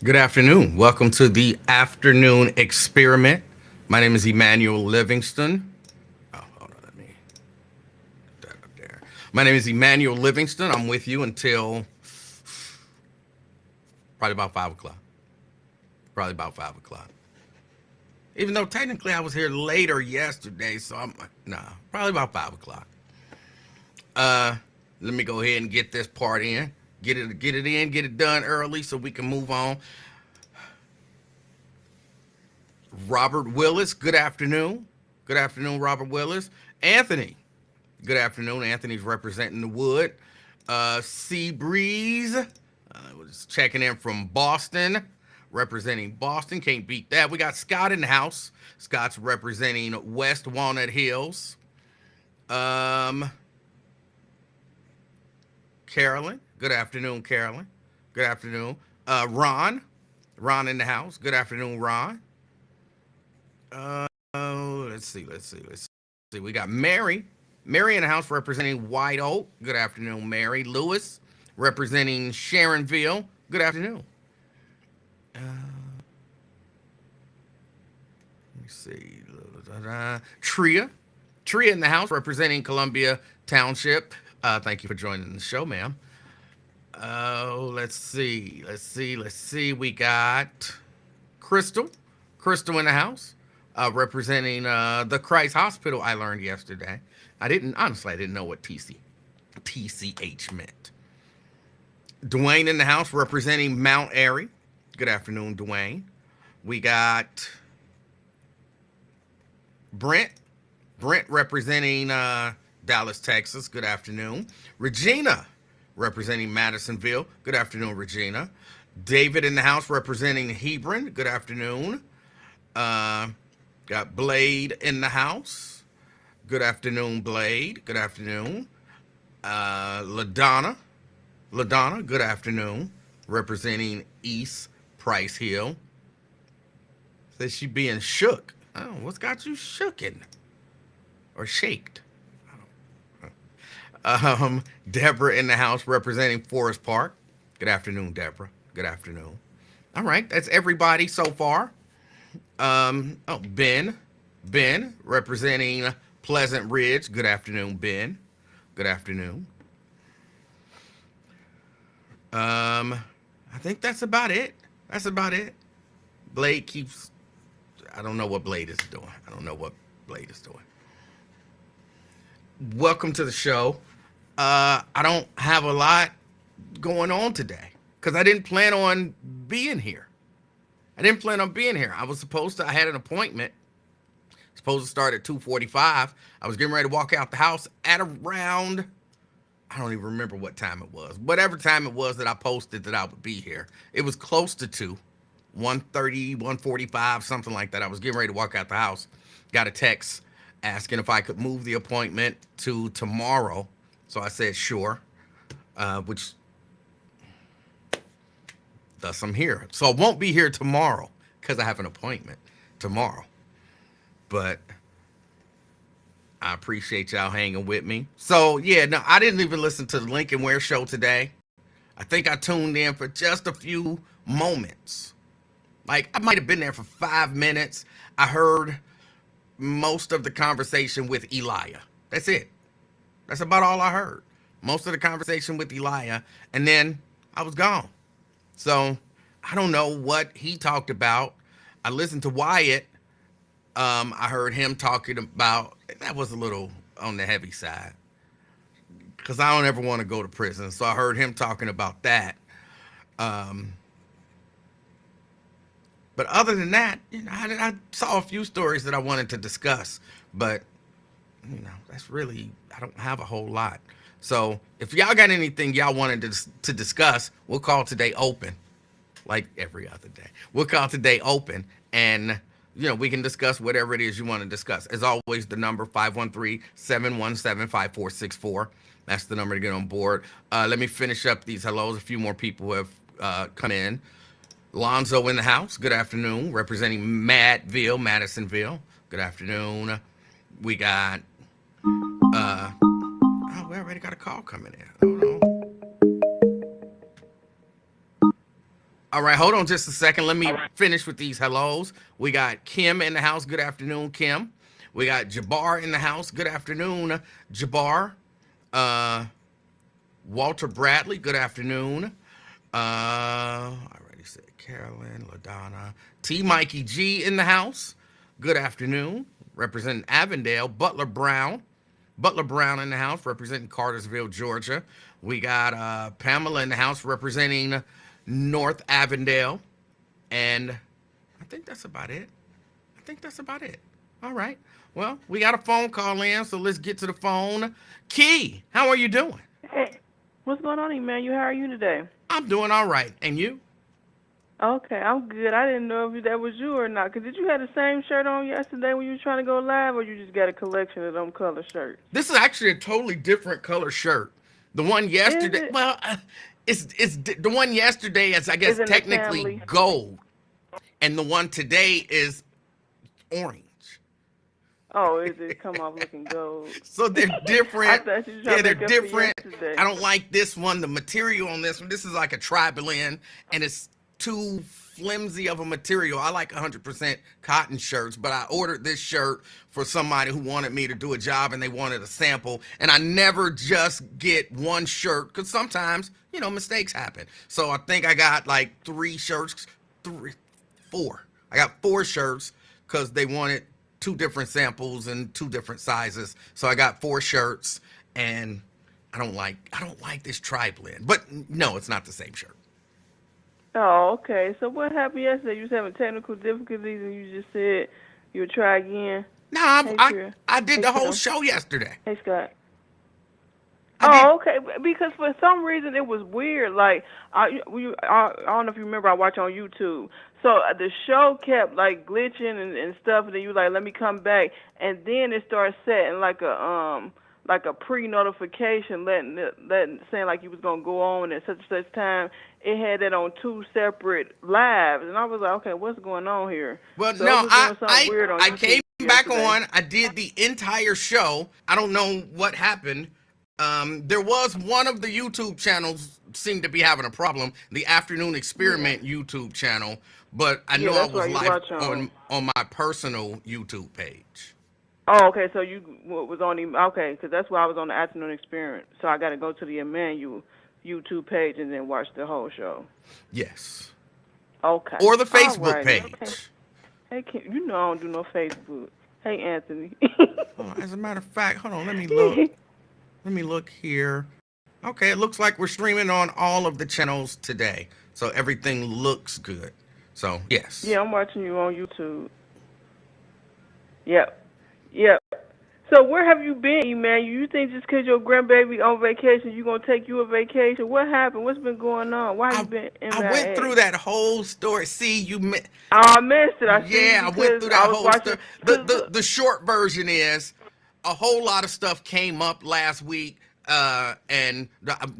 Good afternoon. Welcome to the afternoon experiment. My name is Emanuel Livingston. Oh, hold on, let me put that up there. My name is Emanuel Livingston. I'm with you until probably about 5 o'clock. Probably about 5 o'clock. Even though technically I was here later yesterday, so I'm nah, probably about 5 o'clock. Uh, Let me go ahead and get this part in. Get it done early so we can move on. Robert Willis, good afternoon. Good afternoon, Robert Willis. Anthony, good afternoon. Anthony's representing the Wood. Sea Breeze, was checking in from Boston, representing Boston. Can't beat that. We got Scott in the house. Scott's representing West Walnut Hills. Um, Carolyn, good afternoon, Carolyn. Good afternoon. Ron in the house. Good afternoon, Ron. Let's see. We got Mary. Mary in the house representing White Oak. Good afternoon, Mary. Lewis representing Sharonville. Good afternoon. Uh, Let me see. Tria. Tria in the house representing Columbia Township. Thank you for joining the show, ma'am. Let's see. We got Crystal. Crystal in the house, representing the Christ Hospital. I learned yesterday. I didn't know what TCH meant. Dwayne in the house, representing Mount Airy. Good afternoon, Dwayne. We got Brent. Brent representing Dallas, Texas. Good afternoon. Regina representing Madisonville. Good afternoon, Regina. David in the house representing Hebron. Good afternoon. Uh, Got Blade in the house. Good afternoon, Blade. Good afternoon. LaDonna. LaDonna, good afternoon. Representing East Price Hill. Says she being shook. Oh, what's got you shooken? Or shaked? Deborah in the house representing Forest Park. Good afternoon, Deborah. Good afternoon. All right, that's everybody so far. Ben. Ben representing Pleasant Ridge. Good afternoon, Ben. Good afternoon. I think that's about it. That's about it. Blade keeps. I don't know what Blade is doing. I don't know what Blade is doing. Welcome to the show. I don't have a lot going on today because I didn't plan on being here. I didn't plan on being here. I was supposed to. I had an appointment. Supposed to start at 2:45. I was getting ready to walk out the house at around. I don't even remember what time it was. Whatever time it was that I posted that I would be here. It was close to 2. 1:30, 1:45, something like that. I was getting ready to walk out the house. Got a text asking if I could move the appointment to tomorrow. So I said sure, which thus I'm here. So I won't be here tomorrow because I have an appointment tomorrow. But I appreciate y'all hanging with me. So yeah, no, I didn't even listen to the Lincoln Ware show today. I think I tuned in for just a few moments. Like I might have been there for 5 minutes. I heard most of the conversation with Elijah. That's it. That's about all I heard. Most of the conversation with Elijah, and then I was gone. So I don't know what he talked about. I listened to Wyatt. I heard him talking about that was a little on the heavy side because I don't ever want to go to prison. So I heard him talking about that. Um, but other than that, I saw a few stories that I wanted to discuss, but that's really I don't have a whole lot. So if y'all got anything y'all wanted to discuss, we'll call today open, like every other day. We'll call today open, and we can discuss whatever it is you want to discuss. As always, the number 513-717-5464. That's the number to get on board. Let me finish up these hellos. A few more people have come in. Lonzo in the house. Good afternoon. Representing Madville, Madisonville. Good afternoon. We got we already got a call coming in. Hold on. All right, hold on just a second. Let me finish with these hellos. We got Kim in the house. Good afternoon, Kim. We got Jabbar in the house. Good afternoon, Jabbar. Uh, Walter Bradley. Good afternoon. I already said Carolyn, LaDonna. T. Mikey G in the house. Good afternoon. Representing Avondale. Butler Brown. Butler Brown in the house, representing Cartersville, Georgia. We got Pamela in the house, representing North Avondale. And I think that's about it. All right. Well, we got a phone call in, so let's get to the phone. Key, how are you doing? Hey, what's going on, Emanuel? How are you today? I'm doing all right. And you? Okay, I'm good. I didn't know if that was you or not. Cause did you have the same shirt on yesterday when you were trying to go live, or you just got a collection of them color shirts? This is actually a totally different color shirt. The one Is yesterday, it? well, the one yesterday is, I guess, Is in the technically family? gold, and the one today is orange. Oh, is it come off looking gold? So they're I different. thought you were Yeah, trying to they're make up for different. yesterday. I don't like this one. The material on this one, this is like a tri-blend, and it's too flimsy of a material. I like 100% cotton shirts, but I ordered this shirt for somebody who wanted me to do a job and they wanted a sample. And I never just get one shirt because sometimes, mistakes happen. So I think I got like four. I got four shirts because they wanted two different samples and two different sizes. So I got four shirts, and I don't like this tri-blend. But no, it's not the same shirt. Oh, okay. So what happened yesterday? You was having technical difficulties, and you just said you would try again. No, Hey, Kira. I did Hey, the whole Kim. show yesterday. Hey, Scott. I did. Oh, okay. Because for some reason it was weird. Like I don't know if you remember. I watch on YouTube. So the show kept like glitching and stuff. And then you like, let me come back, and then it started setting like a pre-notification, letting saying like you was gonna go on at such and such time. It had that on two separate lives, and I was like, okay, what's going on here? Well, So it no, was doing something weird on I YouTube came back yesterday. on. I did the entire show. I don't know what happened. There was one of the YouTube channels seemed to be having a problem, the Afternoon Yeah. Experiment YouTube channel, but I Yeah, know I that's was why you live watch on. on my personal YouTube page. Oh, okay. So you was on the okay, because that's why I was on the afternoon experiment. So I got to go to the Emanuel YouTube page and then watch the whole show. Yes. Okay. Or the All Facebook righty. Okay. page. Hey, Kim, you know I don't do no Facebook. Hey, Anthony. Oh, as a matter of fact, hold on, let me look. Let me look here. Okay, it looks like we're streaming on all of the channels today. So everything looks good. So, yes. Yeah, I'm watching you on YouTube. Yep. Yep. So where have you been, man? You think just 'cause your grandbaby on vacation, you gonna take you a vacation? What happened? What's been going on? Why you I been I went MIA? through that whole story. See, Oh, I missed it. I see yeah, I went because through I that was whole watching. story. The, Cause the the short version is a whole lot of stuff came up last week. And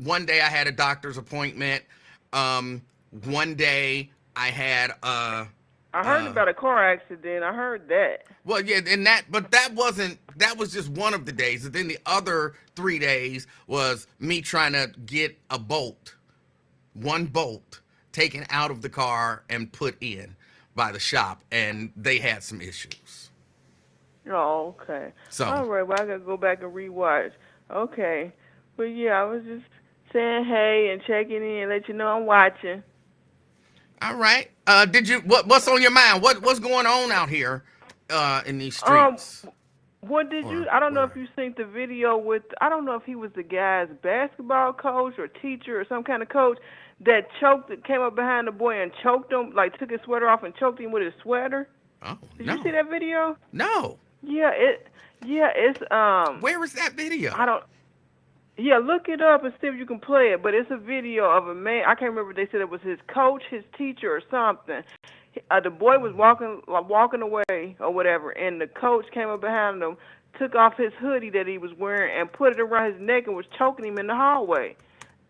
one day I had a doctor's appointment. Um, one day I had I heard uh about a car accident. I heard that. well, yeah, but that was just one of the days. And then the other 3 days was me trying to get one bolt taken out of the car and put in by the shop, and they had some issues. Oh, okay. So, All right. Well, I gotta go back and rewatch. Okay. But yeah, I was just saying hey and checking in, let you know I'm watching. all right. Did you what's on your mind? What's going on out here in these Um, streets what did you? or I don't know if wherever? you seen the video with. I don't know if he was the guy's basketball coach or teacher or some kind of coach that came up behind the boy and choked him, like took his sweater off and choked him with his sweater. Oh, Did you see no. that video? No. Yeah, it's Where is that video? I don't. Yeah, look it up and see if you can play it. But it's a video of a man. I can't remember if they said it was his coach, his teacher, or something. The boy was walking away or whatever, and the coach came up behind him, took off his hoodie that he was wearing, and put it around his neck and was choking him in the hallway.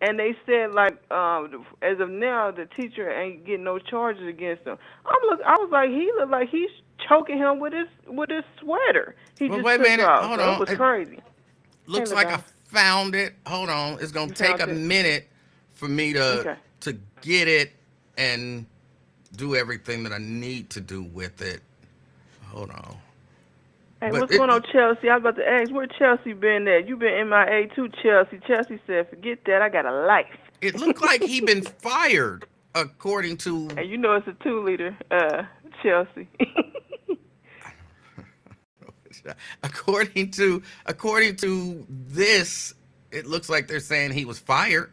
And they said like, as of now, the teacher ain't getting no charges against him. I was like, he looked like he's choking him with his sweater. He Well, just wait a took minute. off. Hold So it on. was crazy. Hey, Looks like I LaDon, found it. Hold on. It's gonna you take found a it? minute for me to Okay. get it. and do everything that I need to do with it. Hold on. Hey, But what's going on, Chelsea? I was about to ask, where Chelsea been at? You been MIA too, Chelsea. Chelsea said, forget that, I got a life. it looked like he been fired, according to And you know it's a 2-liter, Chelsea. according to this. It looks like they're saying he was fired.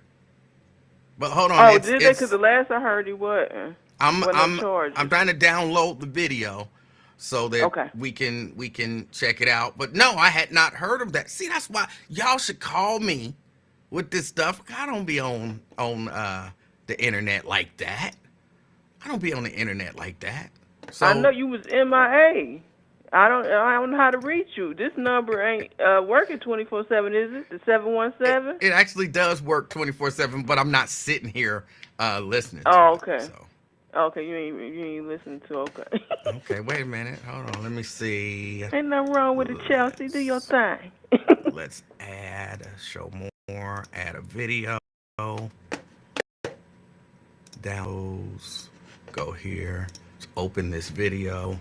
But hold on, Oh, it's did they? Because it's the last I heard he wasn't. I'm Wasn't no I'm charges. I'm trying to download the video so that Okay. we can check it out. But no, I had not heard of that. See, that's why y'all should call me with this stuff. I don't be on the internet like that. I don't be on the internet like that. I know So you was MIA. I don't know how to reach you. This number ain't working 24/7, is it? The 717? it actually does work 24/7, but I'm not sitting here listening to Oh, it. okay. So Okay, you ain't listening to. Okay. okay, wait a minute. Hold on. Let me see. Ain't nothing wrong with it, Chelsea. Do your Let's thing. let's add show more. Add a video. Downloads. Go here. Let's open this video.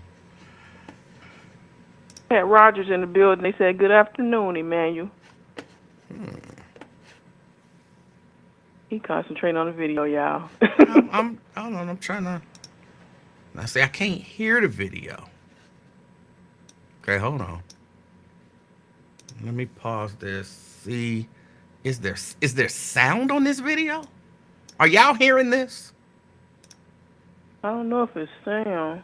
Had Rogers in the building. They said, "Good afternoon, Emanuel." He concentrating on the video, y'all. Hold on. I'm trying to. I say I can't hear the video. Okay, hold on. Let me pause this. See, is there sound on this video? Are y'all hearing this? I don't know if it's sound.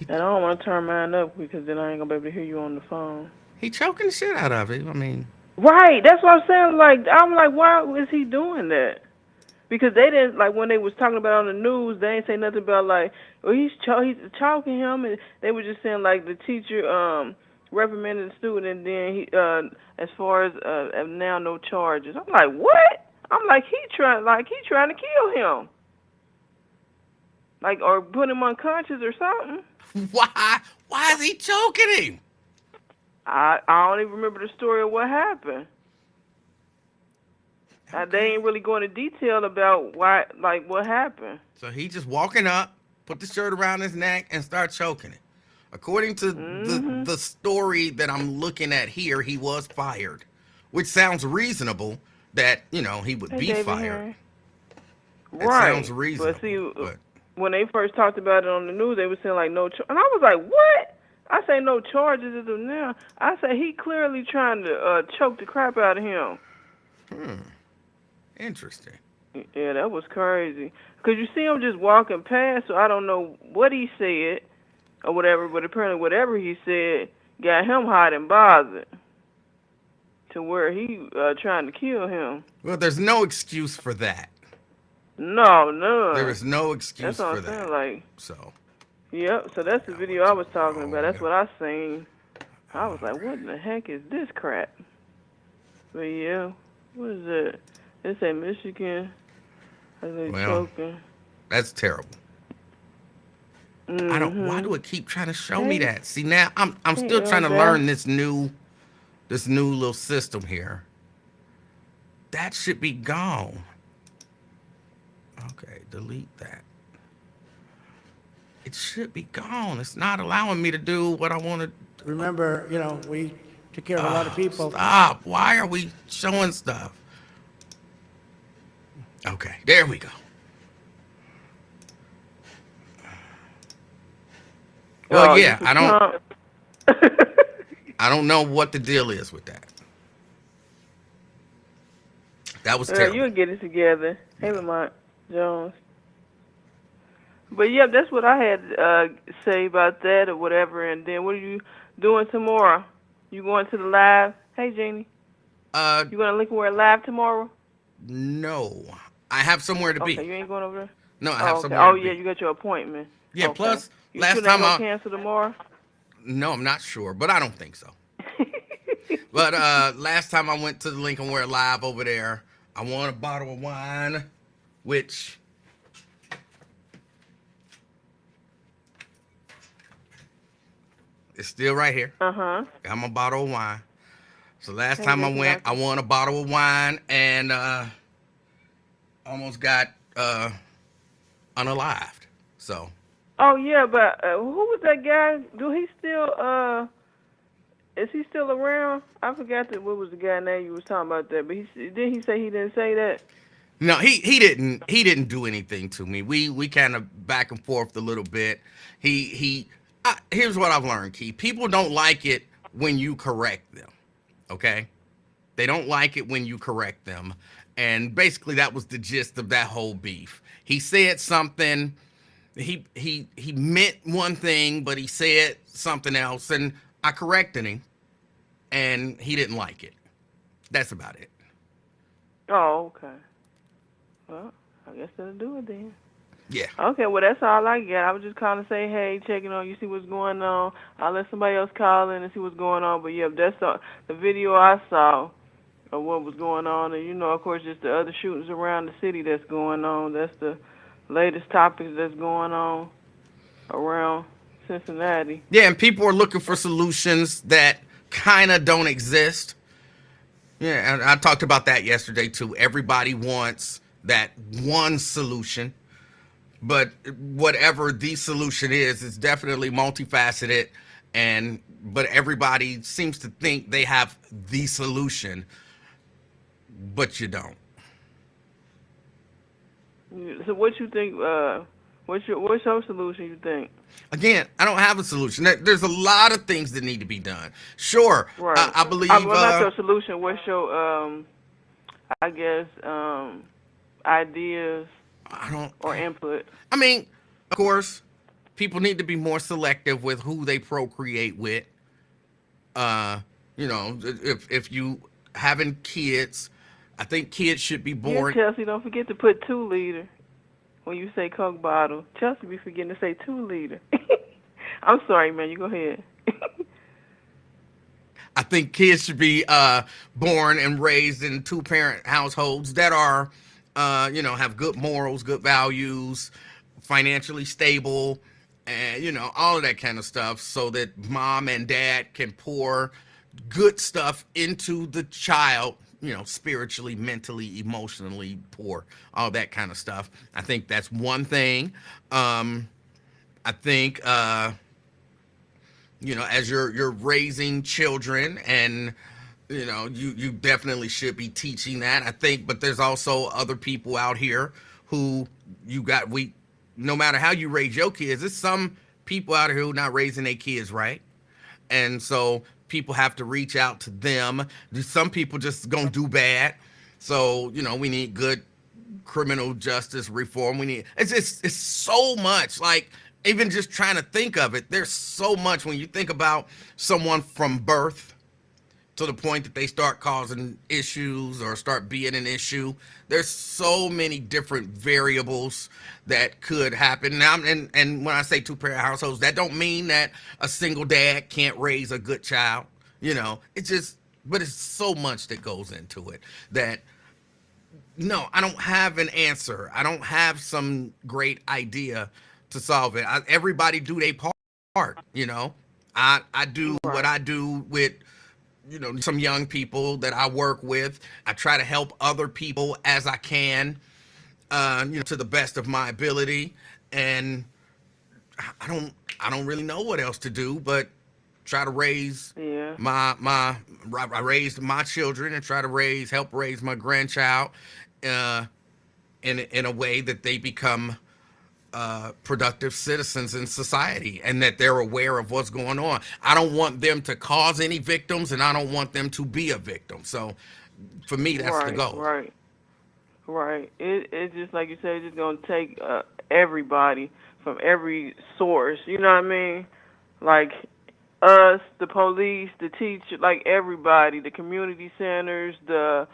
And I don't want to turn mine up because then I ain't gonna be able to hear you on the phone. He choking the shit out of it. I mean, Right, that's what I'm saying. Like, I'm like, why is he doing that? Because they didn't, like, when they was talking about it on the news, they ain't say nothing about like, well, he's choking him, and they were just saying like the teacher reprimanded the student, and then he as far as now no charges. I'm like, what? I'm like, he trying to kill him, like, or put him unconscious or something. why? Why is he choking him? I don't even remember the story of what happened. They ain't really going into detail about why, like, what happened. So he just walking up, put the shirt around his neck, and start choking it. According to the story that I'm looking at here, he was fired, which sounds reasonable that he would Hey, be David fired. Henry. That Right. sounds reasonable. But see, but when they first talked about it on the news, they were saying like no, and I was like, what? I say no charges as of now. I say he clearly trying to choke the crap out of him. Interesting. Yeah, that was crazy. Cause you see him just walking past, so I don't know what he said or whatever. But apparently, whatever he said got him hot and bothered to where he trying to kill him. Well, there's no excuse for that. No, none. There is no excuse That's what for I'm that. saying. Like, So, yep. So that's the video I was talking about. That's what I seen. I was like, what in the heck is this crap? But yeah, what is it? It say Michigan. They choking. That's terrible. Mm-hmm. I don't. Why do it keep trying to show me that? See, now I'm still trying to learn this new little system here. That should be gone. Okay, delete that. It should be gone. It's not allowing me to do what I want to. Remember, we took care of a lot of people. Stop. Why are we showing stuff? Okay, there we go. Well, yeah, I don't know what the deal is with that. That was terrible. You'll get it together. Hey, Lamont Jones. But yeah, that's what I had to say about that or whatever. And then what are you doing tomorrow? You going to the live? Hey, Jeannie. You going to Lincoln Ware live tomorrow? No, I have somewhere to be. Okay, you ain't going over there? No, I have somewhere to be. Oh, yeah, you got your appointment. Yeah, okay. plus, you last sure time they gonna cancel tomorrow? No, I'm not sure, but I don't think so. But last time I went to the Lincoln Ware Live over there, I won a bottle of wine, which is still right here. Uh-huh. Got my bottle of wine. So last Hey, time I thank you, went, I doctor. won a bottle of wine and almost got unalived. So Oh yeah, but who was that guy? Do he still is he still around? I forgot what was the guy name you was talking about that. But did he say he didn't say that? no, he didn't do anything to me. We kind of back and forth a little bit. Here's what I've learned, Key. People don't like it when you correct them. Okay, they don't like it when you correct them, and basically that was the gist of that whole beef. He said something. He meant one thing, but he said something else, and I corrected him, and he didn't like it. That's about it. Oh, okay. Well, I guess that'll do it then. Yeah. Okay, well that's all I got. I was just calling to say hey, checking on you, see what's going on. I'll let somebody else call in and see what's going on. But yeah, that's the video I saw of what was going on, and of course, just the other shootings around the city that's going on. That's the latest topics that's going on around Cincinnati. Yeah, and people are looking for solutions that kind of don't exist. Yeah, and I talked about that yesterday too. Everybody wants that one solution, but whatever the solution is, it's definitely multifaceted, and but everybody seems to think they have the solution, but you don't. So what you think? What's your solution? You think? Again, I don't have a solution. There's a lot of things that need to be done. Sure, Right. I believe. Well, not your solution. What's your I guess ideas I don't. or input? I mean, of course, people need to be more selective with who they procreate with. Uh, if you having kids, I think kids should be Yeah, born. Chelsea, don't forget to put 2 liter when you say Coke bottle. Chelsea be forgetting to say 2 liter. I'm sorry, man. You go ahead. I think kids should be born and raised in two-parent households that are, have good morals, good values, financially stable, and all of that kind of stuff, so that mom and dad can pour good stuff into the child. Spiritually, mentally, emotionally poor, all that kind of stuff. I think that's one thing. I think as you're raising children, and you definitely should be teaching that, I think. But there's also other people out here who no matter how you raise your kids, there's some people out here who not raising their kids right, and so people have to reach out to them. Some people just gonna do bad, so we need good criminal justice reform. It's so much, like, even just trying to think of it, there's so much when you think about someone from birth to the point that they start causing issues or start being an issue. There's so many different variables that could happen. Now, and when I say two-parent households, that don't mean that a single dad can't raise a good child. It's just, but it's so much that goes into it that, no, I don't have an answer. I don't have some great idea to solve it. Everybody do their part. I do what Right. I do with some young people that I work with. I try to help other people as I can, to the best of my ability, and I don't really know what else to do but try to raise Yeah. I raised my children and try to help raise my grandchild uh, in a way that they become productive citizens in society, and that they're aware of what's going on. I don't want them to cause any victims, and I don't want them to be a victim. So for me, that's the Right. goal. Right. Right. It's just like you said. It's just gonna take everybody from every source. You know what I mean? Like us, the police, the teacher, like everybody, the community centers, the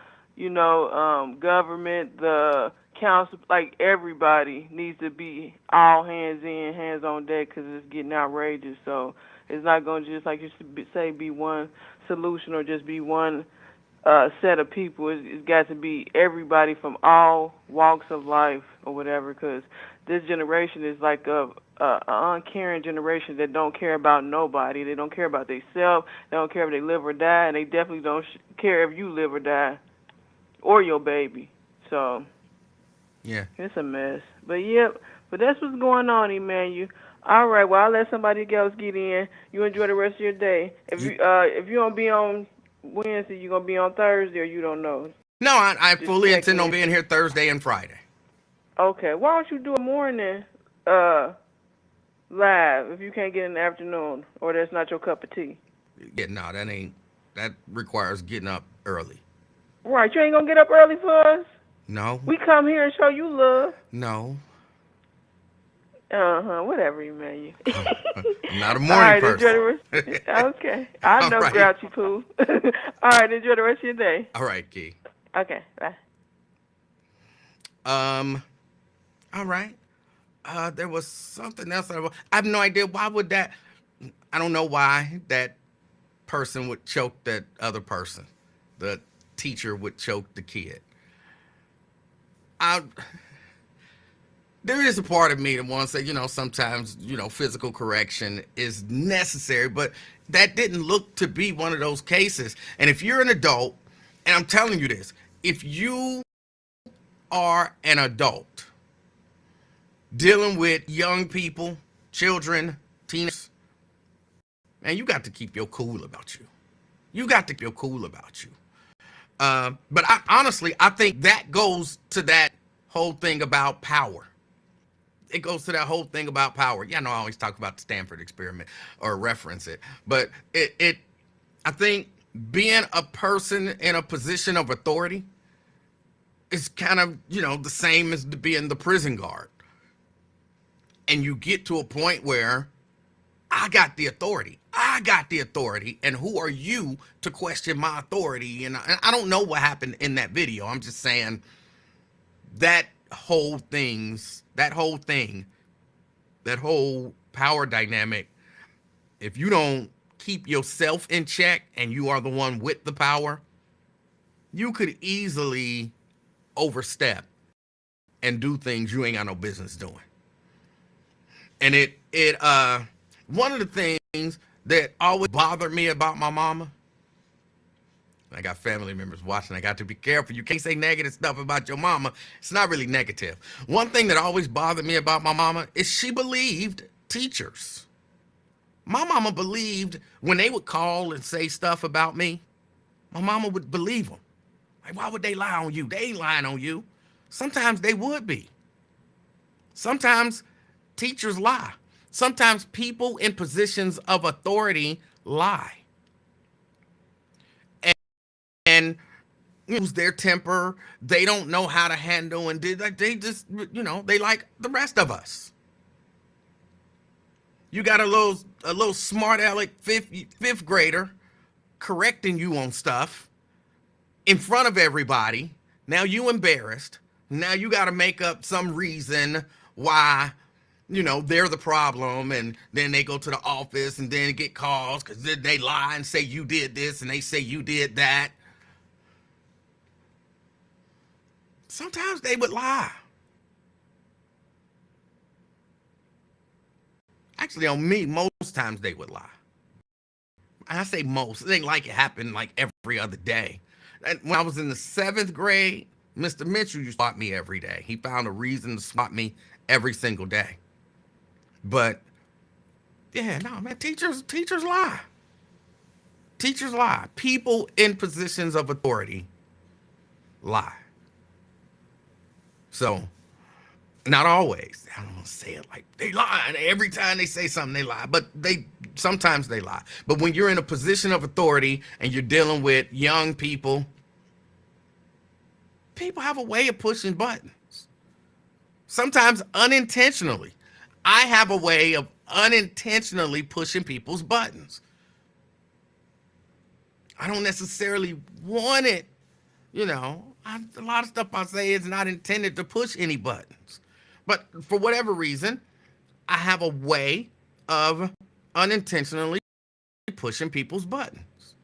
government, the council, like everybody needs to be all hands in, hands on deck, because it's getting outrageous. So it's not going to just, like you say, be one solution or just be one set of people. It's got to be everybody from all walks of life or whatever, because this generation is like a uncaring generation that don't care about nobody. They don't care about themselves. They don't care if they live or die, and they definitely don't care if you live or die or your baby. So Yeah. it's a mess. But yep, but that's what's going on, Emmanuel. All right, well, I'll let somebody else get in. You enjoy the rest of your day. If you don't be on Wednesday, you gonna be on Thursday, or you don't know? No, I Just fully check intend on in. being here Thursday and Friday. Okay, why don't you do a morning live if you can't get in the afternoon, or that's not your cup of tea? Yeah, no, that requires getting up early. Right, you ain't gonna get up early for us. No, We come here and show you love. no. Whatever, Emmanuel. I'm not a All morning right, enjoy person. the rest. Okay, I All know, right. Grouchy Poo. All right, enjoy the rest of your day. All right, Key. Okay, bye. All right. There was something else. I have no idea why would that. I don't know why that person would choke that other person. The teacher would choke the kid. There is a part of me that wants to say, sometimes, physical correction is necessary, but that didn't look to be one of those cases. And if you're an adult, and I'm telling you this, if you are an adult dealing with young people, children, teenagers, man, you got to keep your cool about you. You got to keep your cool about you. But honestly, I think that goes to that whole thing about power. It goes to that whole thing about power. Yeah, I know I always talk about the Stanford experiment or reference it, but I think being a person in a position of authority is kind of, the same as being the prison guard. And you get to a point where I got the authority. And who are you to question my authority? And I don't know what happened in that video. I'm just saying that whole power dynamic, if you don't keep yourself in check and you are the one with the power, you could easily overstep and do things you ain't got no business doing. And one of the things that always bothered me about my mama, I got family members watching, I got to be careful. You can't say negative stuff about your mama. It's not really negative. One thing that always bothered me about my mama is she believed teachers. My mama believed when they would call and say stuff about me, my mama would believe them. Like, why would they lie on you? They ain't lying on you. Sometimes they would be. Sometimes teachers lie. Sometimes people in positions of authority lie. And lose their temper. They don't know how to handle, and they just, they like the rest of us. You got a little smart aleck fifth grader correcting you on stuff in front of everybody. Now you embarrassed. Now you got to make up some reason why, they're the problem, and then they go to the office and then get calls because they lie and say you did this and they say you did that. Sometimes they would lie. Actually, on me, most times they would lie. I say most. It ain't like it happened like every other day. And when I was in the 7th grade, Mr. Mitchell used to swat me every day. He found a reason to swat me every single day. But yeah, no, man, teachers lie. Teachers lie. People in positions of authority lie. So, not always. I don't want to say it like they lie. And every time they say something, they lie. But sometimes they lie. But when you're in a position of authority and you're dealing with young people, people have a way of pushing buttons. Sometimes unintentionally. I have a way of unintentionally pushing people's buttons. I don't necessarily want it. A lot of stuff I say is not intended to push any buttons. But for whatever reason, I have a way of unintentionally pushing people's buttons.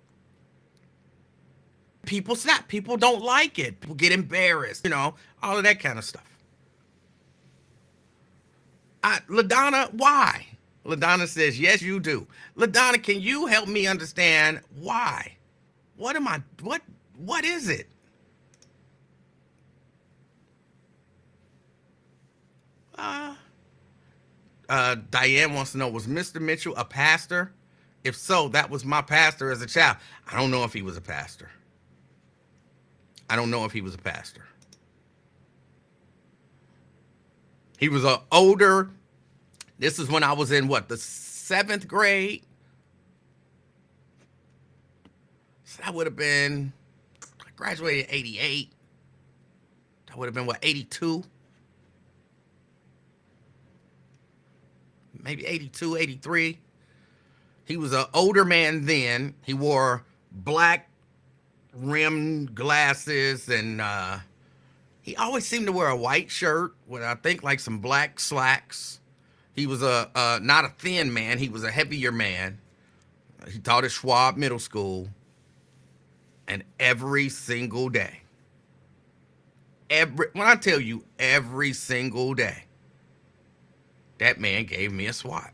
people snap. People don't like it. People get embarrassed, all of that kind of stuff. LaDonna, why? LaDonna says, yes, you do. LaDonna, can you help me understand why? What is it? Diane wants to know, was Mr. Mitchell a pastor? If so, that was my pastor as a child. I don't know if he was a pastor. He was an older, this is when I was in the 7th grade? So that would have been, I graduated in 88. That would have been 82? Maybe 82, 83. He was an older man then. He wore black rimmed glasses, and he always seemed to wear a white shirt with, I think, like some black slacks. He was not a thin man. He was a heavier man. He taught at Schwab Middle School. And every single day, when I tell you every single day, that man gave me a swat.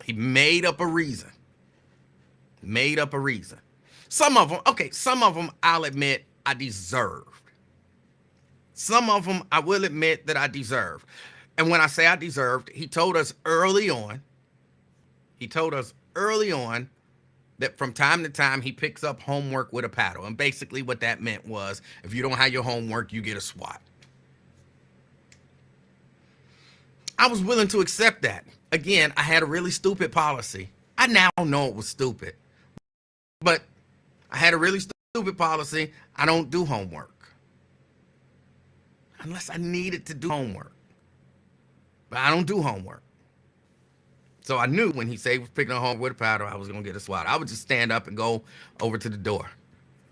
He made up a reason. Some of them, I'll admit I deserved. Some of them, I will admit that I deserved. And when I say I deserved, he told us early on that from time to time he picks up homework with a paddle. And basically what that meant was, if you don't have your homework, you get a swat. I was willing to accept that. Again, I had a really stupid policy. I now know it was stupid. But I had a really stupid policy. I don't do homework. Unless I needed to do homework. But I don't do homework. So I knew when he said he was picking up homework with a paddle, I was going to get a swat. I would just stand up and go over to the door.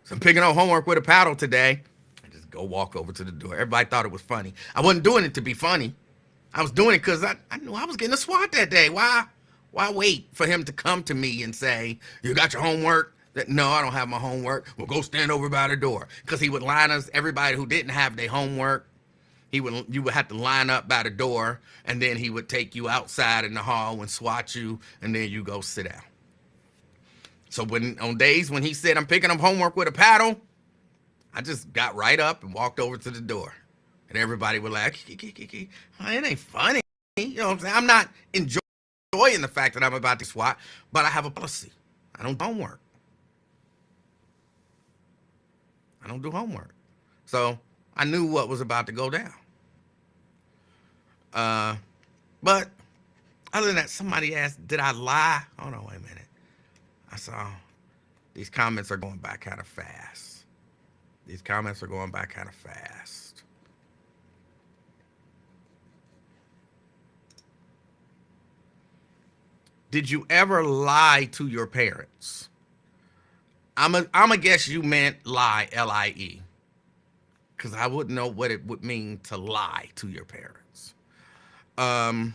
So I'm picking up homework with a paddle today. I just go walk over to the door. Everybody thought it was funny. I wasn't doing it to be funny. I was doing it because I knew I was getting a swat that day. Why wait for him to come to me and say, you got your homework? No, I don't have my homework. Well, go stand over by the door. Because he would line us, everybody who didn't have their homework, you would have to line up by the door, and then he would take you outside in the hall and swat you, and then you go sit down. So on days when he said, I'm picking up homework with a paddle, I just got right up and walked over to the door. And everybody would laugh. It ain't funny. You know what I'm saying? I'm not enjoying the fact that I'm about to swat, but I have a policy. I don't do homework. So I knew what was about to go down. But other than that, somebody asked, did I lie? Hold on, wait a minute. I saw these comments are going by kind of fast. Did you ever lie to your parents? I'm a guess you meant lie, L-I-E. Because I wouldn't know what it would mean to lie to your parents. I'm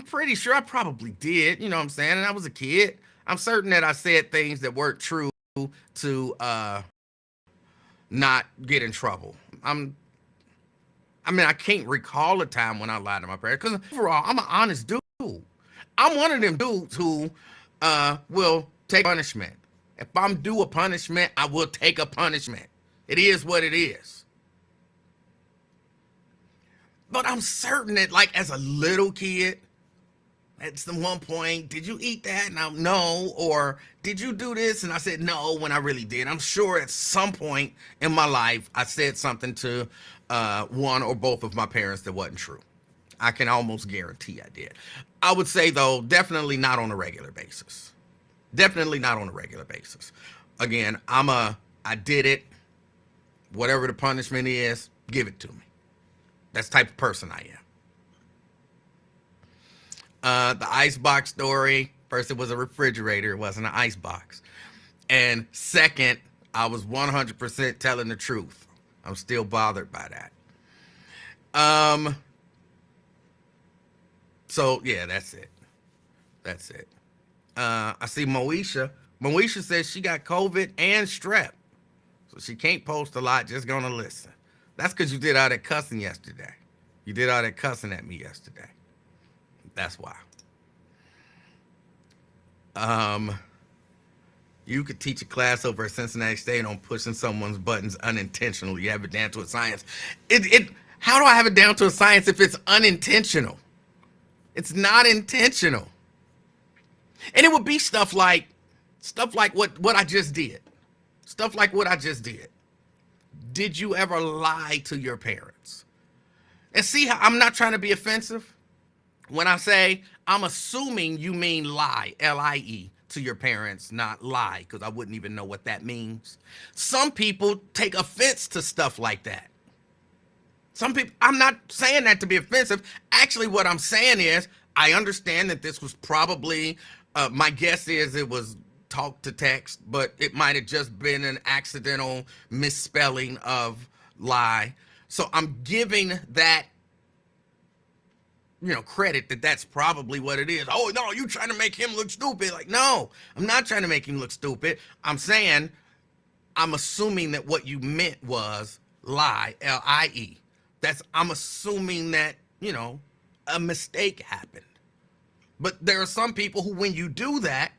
pretty sure I probably did, you know what I'm saying? And I was a kid. I'm certain that I said things that weren't true to not get in trouble. I can't recall a time when I lied to my parents, because overall, I'm an honest dude. I'm one of them dudes who will take punishment. If I'm due a punishment, I will take a punishment. It is what it is. But I'm certain that, like, as a little kid, at some one point, did you eat that? And I'm no. Or did you do this? And I said no when I really did. I'm sure at some point in my life, I said something to one or both of my parents that wasn't true. I can almost guarantee I did. I would say, though, definitely not on a regular basis. Again, I did it. Whatever the punishment is, give it to me. That's the type of person I am. The icebox story. First, it was a refrigerator. It wasn't an icebox. And second, I was 100% telling the truth. I'm still bothered by that. So, yeah, that's it. I see Moesha. Moesha says she got COVID and strep. So she can't post a lot, just gonna listen. That's because you did all that cussing yesterday. You did all that cussing at me yesterday. That's why. You could teach a class over at Cincinnati State on pushing someone's buttons unintentionally. You have it down to a science. How do I have it down to a science if it's unintentional? It's not intentional. And it would be stuff like what I just did. Stuff like what I just did. Did you ever lie to your parents? And see how I'm not trying to be offensive? When I say I'm assuming you mean lie, L-I-E, to your parents, not lie, because I wouldn't even know what that means. Some people take offense to stuff like that. Some people, I'm not saying that to be offensive. Actually, what I'm saying is I understand that this was probably, my guess is it was talk to text, but it might have just been an accidental misspelling of lie. So I'm giving that, credit that that's probably what it is. Oh, no, you trying to make him look stupid. Like, no, I'm not trying to make him look stupid. I'm saying, I'm assuming that what you meant was lie, L-I-E. I'm assuming that, a mistake happened. But there are some people who, when you do that,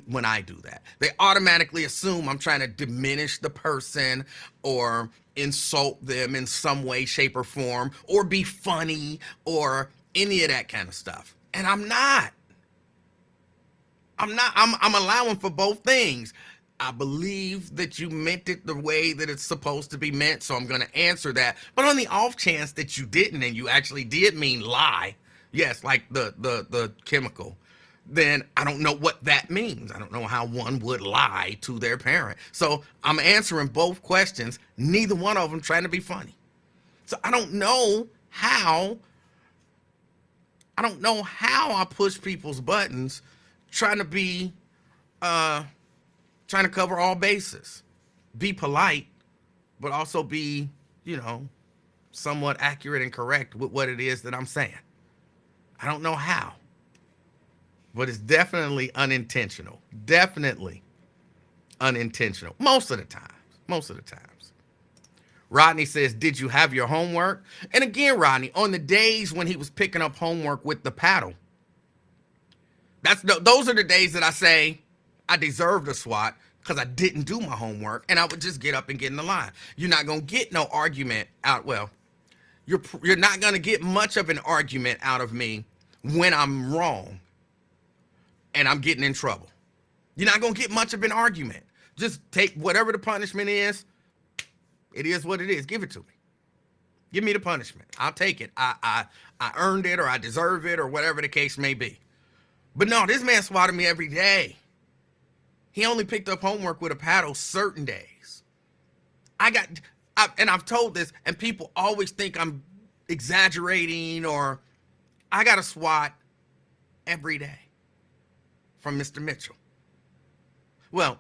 when I do that, they automatically assume I'm trying to diminish the person or insult them in some way, shape, or form, or be funny, or any of that kind of stuff. And I'm not. I'm allowing for both things. I believe that you meant it the way that it's supposed to be meant, so I'm going to answer that. But on the off chance that you didn't and you actually did mean lie, yes, like the chemical, then I don't know what that means. I don't know how one would lie to their parent. So I'm answering both questions, neither one of them trying to be funny. So I don't know how I push people's buttons trying to cover all bases. Be polite, but also be, somewhat accurate and correct with what it is that I'm saying. I don't know how. But it's definitely unintentional. Definitely unintentional. Most of the times. Rodney says, did you have your homework? And again, Rodney, on the days when he was picking up homework with the paddle, those are the days that I say I deserved a SWAT because I didn't do my homework, and I would just get up and get in the line. You're not going to get no argument out. Well, you're not going to get much of an argument out of me when I'm wrong and I'm getting in trouble. You're not going to get much of an argument. Just take whatever the punishment is. It is what it is. Give it to me. Give me the punishment. I'll take it. I earned it, or I deserve it, or whatever the case may be. But no, this man swatted me every day. He only picked up homework with a paddle certain days. And I've told this, and people always think I'm exaggerating, or I got a SWAT every day from Mr. Mitchell. Well,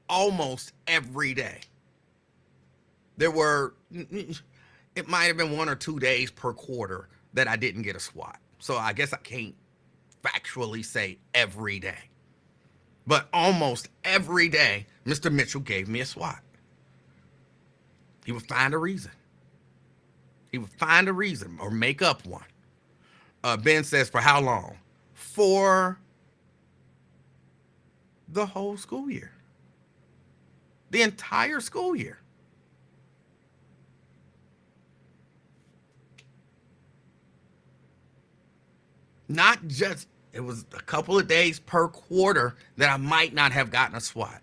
almost every day. It might have been 1 or 2 days per quarter that I didn't get a SWAT. So I guess I can't factually say every day. But almost every day, Mr. Mitchell gave me a SWAT. He would find a reason. Or make up one. Ben says, for how long? For the whole school year. The entire school year. Not just, it was a couple of days per quarter that I might not have gotten a SWAT.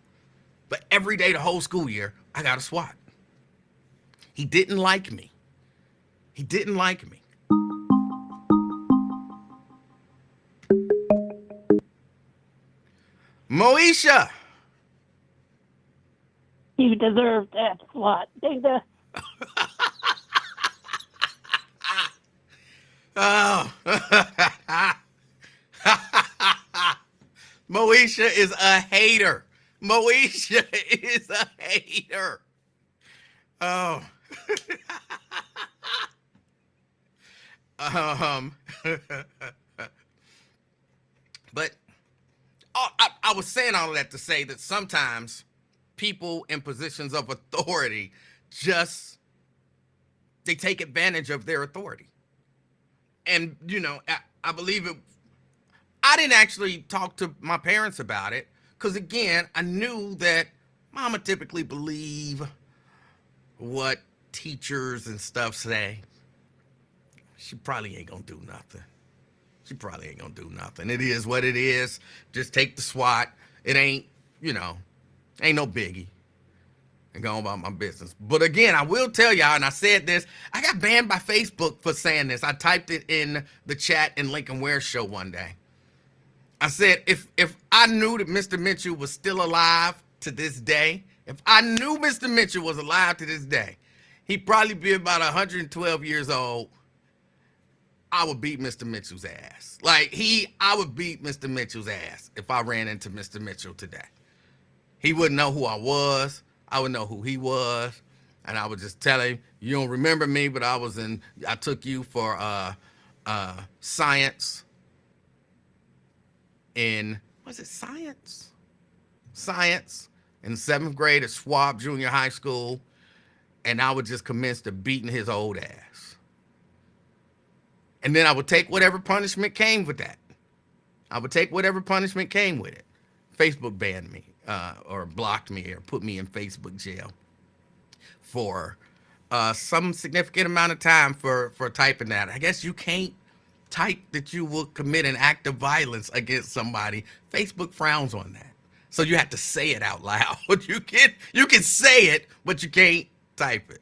But every day the whole school year, I got a SWAT. He didn't like me. Moesha! You deserve that SWAT, Data. Oh. Moesha is a hater. Oh. But I was saying all of that to say that sometimes people in positions of authority just they take advantage of their authority. And I believe it. I didn't actually talk to my parents about it because, again, I knew that mama typically believe what teachers and stuff say. She probably ain't gonna do nothing. She probably ain't gonna do nothing. It is what it is. Just take the SWAT. It ain't no biggie. And go on about my business. But again, I will tell y'all, and I said this, I got banned by Facebook for saying this. I typed it in the chat in Lincoln Ware show one day. I said, if I knew that Mr. Mitchell was still alive to this day, if I knew Mr. Mitchell was alive to this day, he'd probably be about 112 years old. I would beat Mr. Mitchell's ass. I would beat Mr. Mitchell's ass if I ran into Mr. Mitchell today. He wouldn't know who I was. I would know who he was. And I would just tell him, you don't remember me, but I took you for science was it science? Science in 7th grade at Schwab Junior High School. And I would just commence to beating his old ass. And then I would take whatever punishment came with that. I would take whatever punishment came with it. Facebook banned me or blocked me or put me in Facebook jail for some significant amount of time for typing that. I guess you can't type that you will commit an act of violence against somebody. Facebook frowns on that. So you have to say it out loud. You can say it, but you can't type it.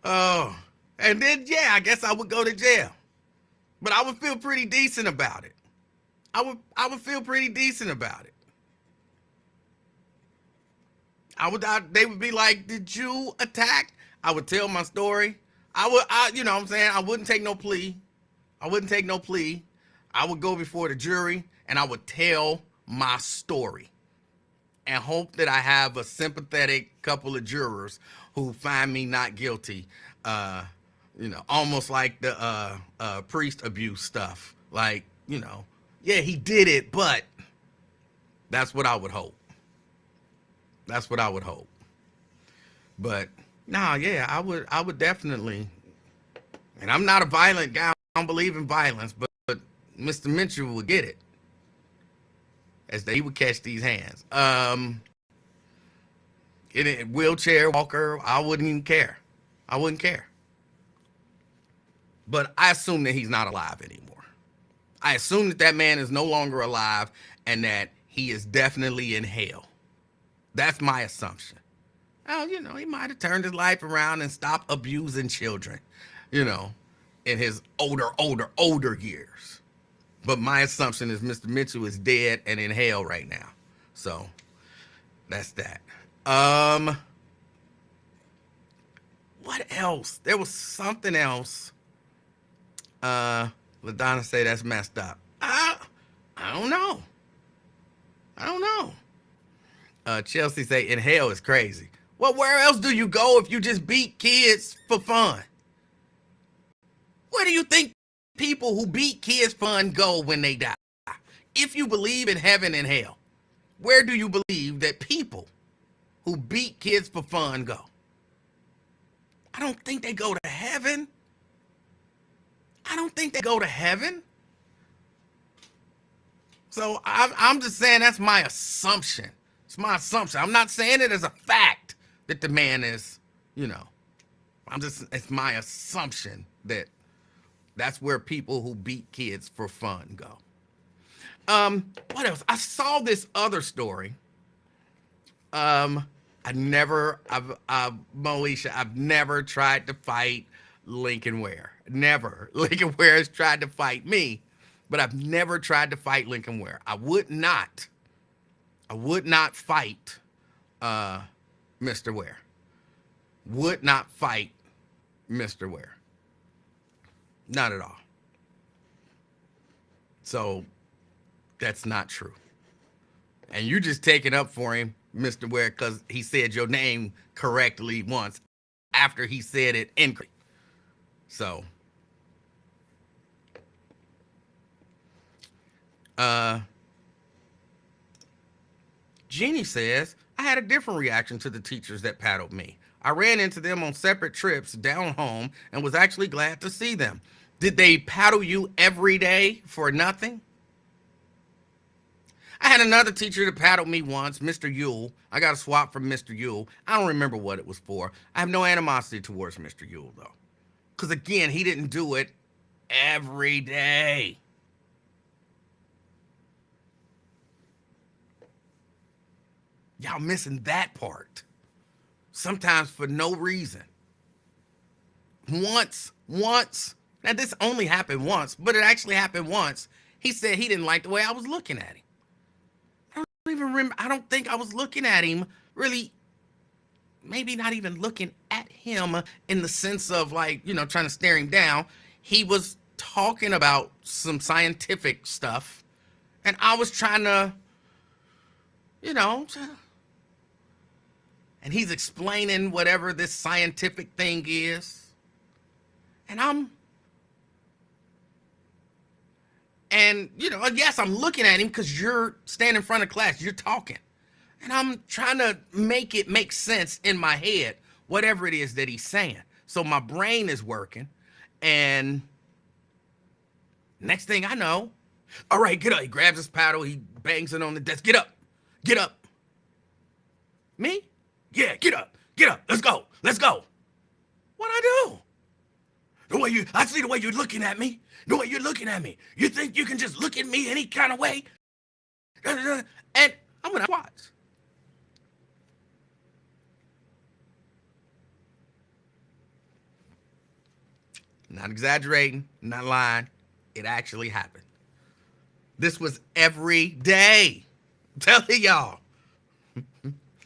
Oh, and then, yeah, I guess I would go to jail. But I would feel pretty decent about it. I would feel pretty decent about it. They would be like, did you attack? I would tell my story. You know what I'm saying? I wouldn't take no plea. I would go before the jury and I would tell my story and hope that I have a sympathetic couple of jurors who find me not guilty. Almost like the priest abuse stuff. Yeah, he did it, but that's what I would hope. But nah, yeah, I would definitely. And I'm not a violent guy. I don't believe in violence, but Mr. Mitchell would get it. He would catch these hands. In a wheelchair walker, I wouldn't even care. I wouldn't care. But I assume that he's not alive anymore. I assume that man is no longer alive and that he is definitely in hell. That's my assumption. Oh, he might have turned his life around and stopped abusing children, in his older years. But my assumption is Mr. Mitchell is dead and in hell right now. So that's that. What else? There was something else. LaDonna say that's messed up. I don't know. Chelsea say in hell is crazy. Well, where else do you go if you just beat kids for fun? Where do you think people who beat kids for fun go when they die? If you believe in heaven and hell, where do you believe that people who beat kids for fun go? I don't think they go to heaven. So I'm just saying that's my assumption. It's my assumption. I'm not saying it as a fact that the man is, it's my assumption that that's where people who beat kids for fun go. What else? I saw this other story. Moesha, I've never tried to fight Lincoln Ware. Never. Lincoln Ware has tried to fight me, but I've never tried to fight Lincoln Ware. I would not fight Mr. Ware. Would not fight Mr. Ware. Not at all. So that's not true. And you just take it up for him, Mr. Ware, because he said your name correctly once after he said it incorrectly. So Uh, Jeannie says, I had a different reaction to the teachers that paddled me. I ran into them on separate trips down home and was actually glad to see them. Did they paddle you every day for nothing? I had another teacher that paddled me once, Mr. Yule. I got a swap from Mr. Yule. I don't remember what it was for. I have no animosity towards Mr. Yule, though. Because, again, he didn't do it every day. Y'all missing that part. Sometimes for no reason. Once. Now, this only happened once, but it actually happened once. He said he didn't like the way I was looking at him. I don't think I was looking at him really, maybe not even looking at him in the sense of like, trying to stare him down. He was talking about some scientific stuff and I was trying to, and he's explaining whatever this scientific thing is. And yes, I'm looking at him because you're standing in front of class, you're talking. And I'm trying to make it make sense in my head, whatever it is that he's saying. So my brain is working. And next thing I know, all right, get up. He grabs his paddle, he bangs it on the desk. Get up. Me? Yeah, get up. Let's go. What'd I do? I see the way you're looking at me. You think you can just look at me any kind of way? And I'm gonna watch. Not exaggerating, not lying. It actually happened. This was every day. I'm telling y'all.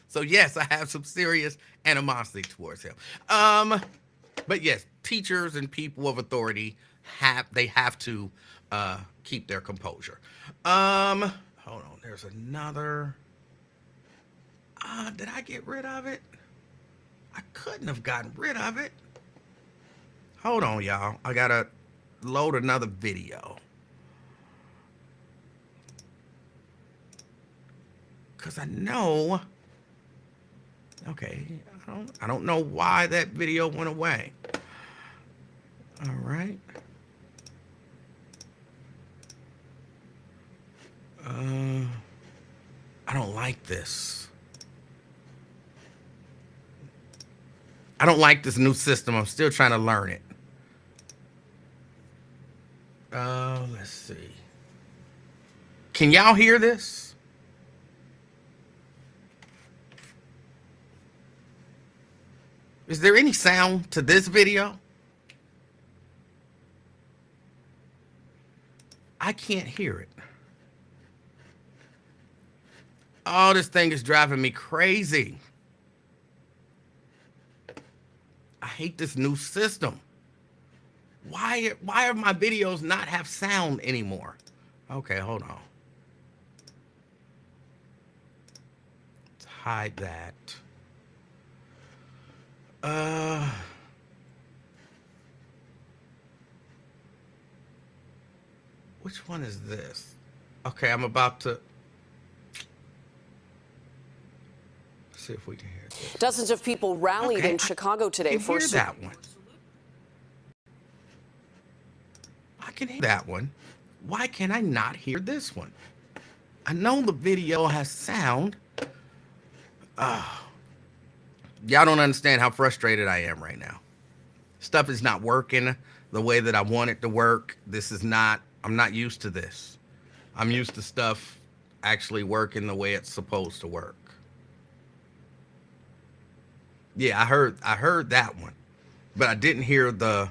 So yes, I have some serious animosity towards him. But yes, teachers and people of authority have to keep their composure. Hold on, there's another. Did I get rid of it? I couldn't have gotten rid of it. Hold on, y'all. I gotta load another video. Cause I know. Okay, I don't know why that video went away. All right. I don't like this. I don't like this new system. I'm still trying to learn it. Let's see. Can y'all hear this? Is there any sound to this video? I can't hear it. Oh, this thing is driving me crazy. I hate this new system. Why are my videos not have sound anymore? Okay, hold on. Let's hide that. Which one is this? Okay, I'm about to see if we can hear this. Dozens of people rallied in Chicago today for that one. I can hear that one. Why can I not hear this one? I know the video has sound. Y'all don't understand how frustrated I am right now. Stuff is not working the way that I want it to work. I'm not used to this. I'm used to stuff actually working the way it's supposed to work. Yeah, I heard that one, but I didn't hear the